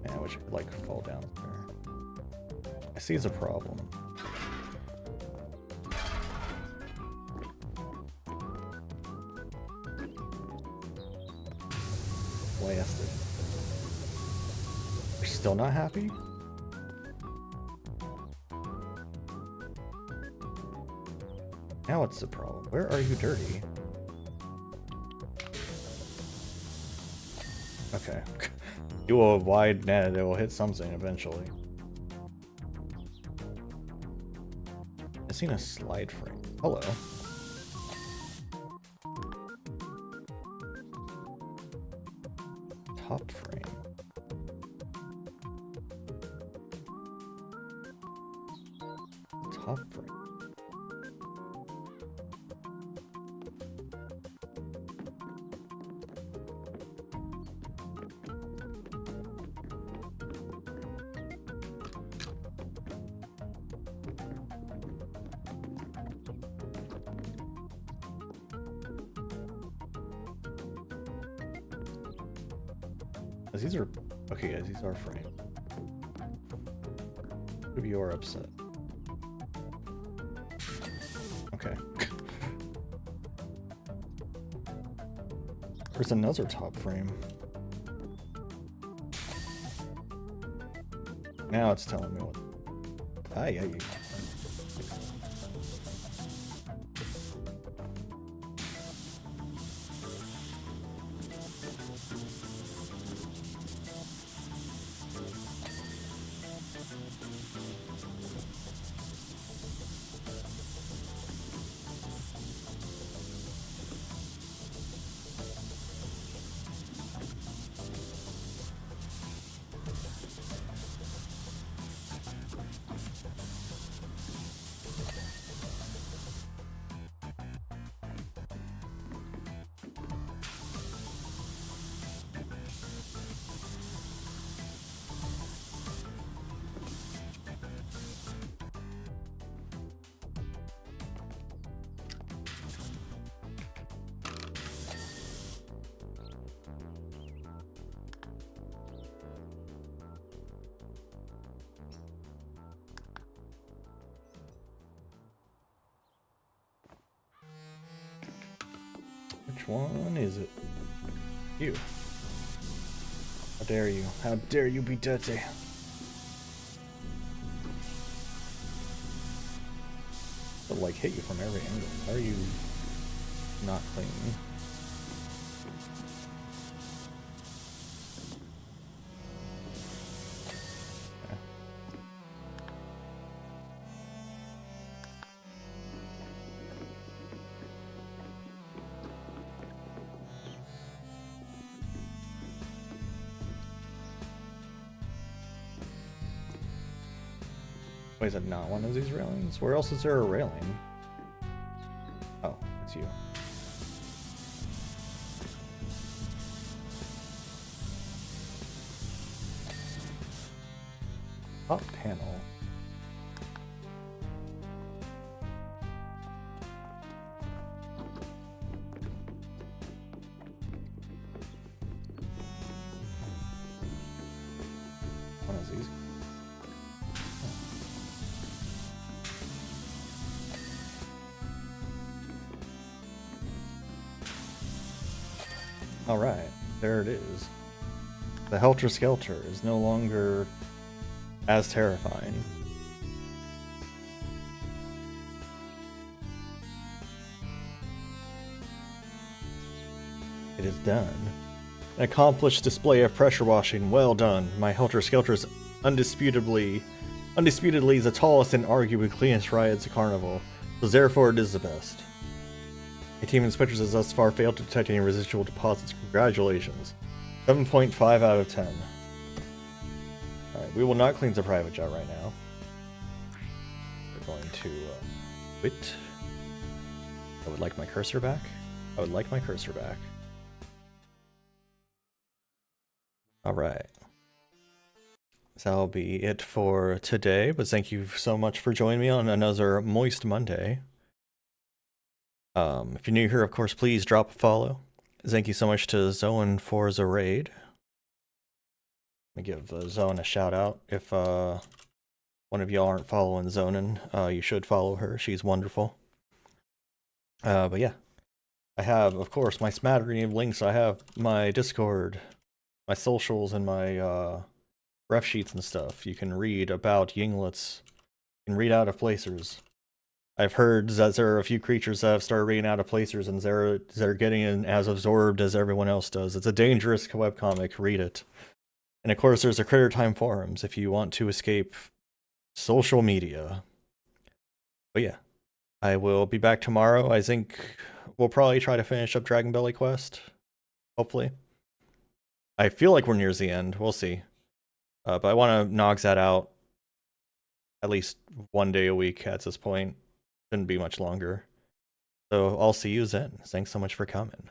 Man, I wish I could, like, fall down there. I see it's a problem. Blasted. You're still not happy? Now what's the problem? Where are you dirty? Okay. You will a wide net, it will hit something eventually. I've seen a slide frame. Hello. Top frame. Top frame. These are okay, guys. These are frame. Maybe you are upset. Okay. There's another top frame. Now it's telling me what. Ah, yeah. one is it? You. How dare you? How dare you be dirty? But like hit you from every angle. How are you not clean? Wait, is it not one of these railings? Where else is there a railing? Oh, it's you. Top panel. One of these. Alright, there it is. The Helter Skelter is no longer as terrifying. It is done. An accomplished display of pressure washing. Well done. My Helter Skelter is undisputably the tallest and arguably cleanest ride at the carnival, so therefore it is the best. A team of inspectors has thus far failed to detect any residual deposits. Congratulations. 7.5 out of 10. Alright, we will not clean the private jet right now. We're going to quit. I would like my cursor back. I would like my cursor back. Alright. So that'll be it for today, but thank you so much for joining me on another Moist Monday. If you're new here, of course, please drop a follow. Thank you so much to Zoan for the raid. Let me give Zoan a shout out. If one of y'all aren't following Zonan, you should follow her. She's wonderful. But yeah, I have, of course, my smattering of links. I have my Discord, my socials, and my ref sheets and stuff. You can read about Yinglets. You can read out of placers. I've heard that there are a few creatures that have started reading out of placers and they're getting in as absorbed as everyone else does. It's a dangerous webcomic. Read it. And of course, there's the Critter Time forums if you want to escape social media. But yeah, I will be back tomorrow. I think we'll probably try to finish up Dragon Belly Quest. Hopefully. I feel like we're near the end. We'll see. But I want to knock that out at least one day a week at this point. Shouldn't be much longer. So I'll see you then. Thanks so much for coming.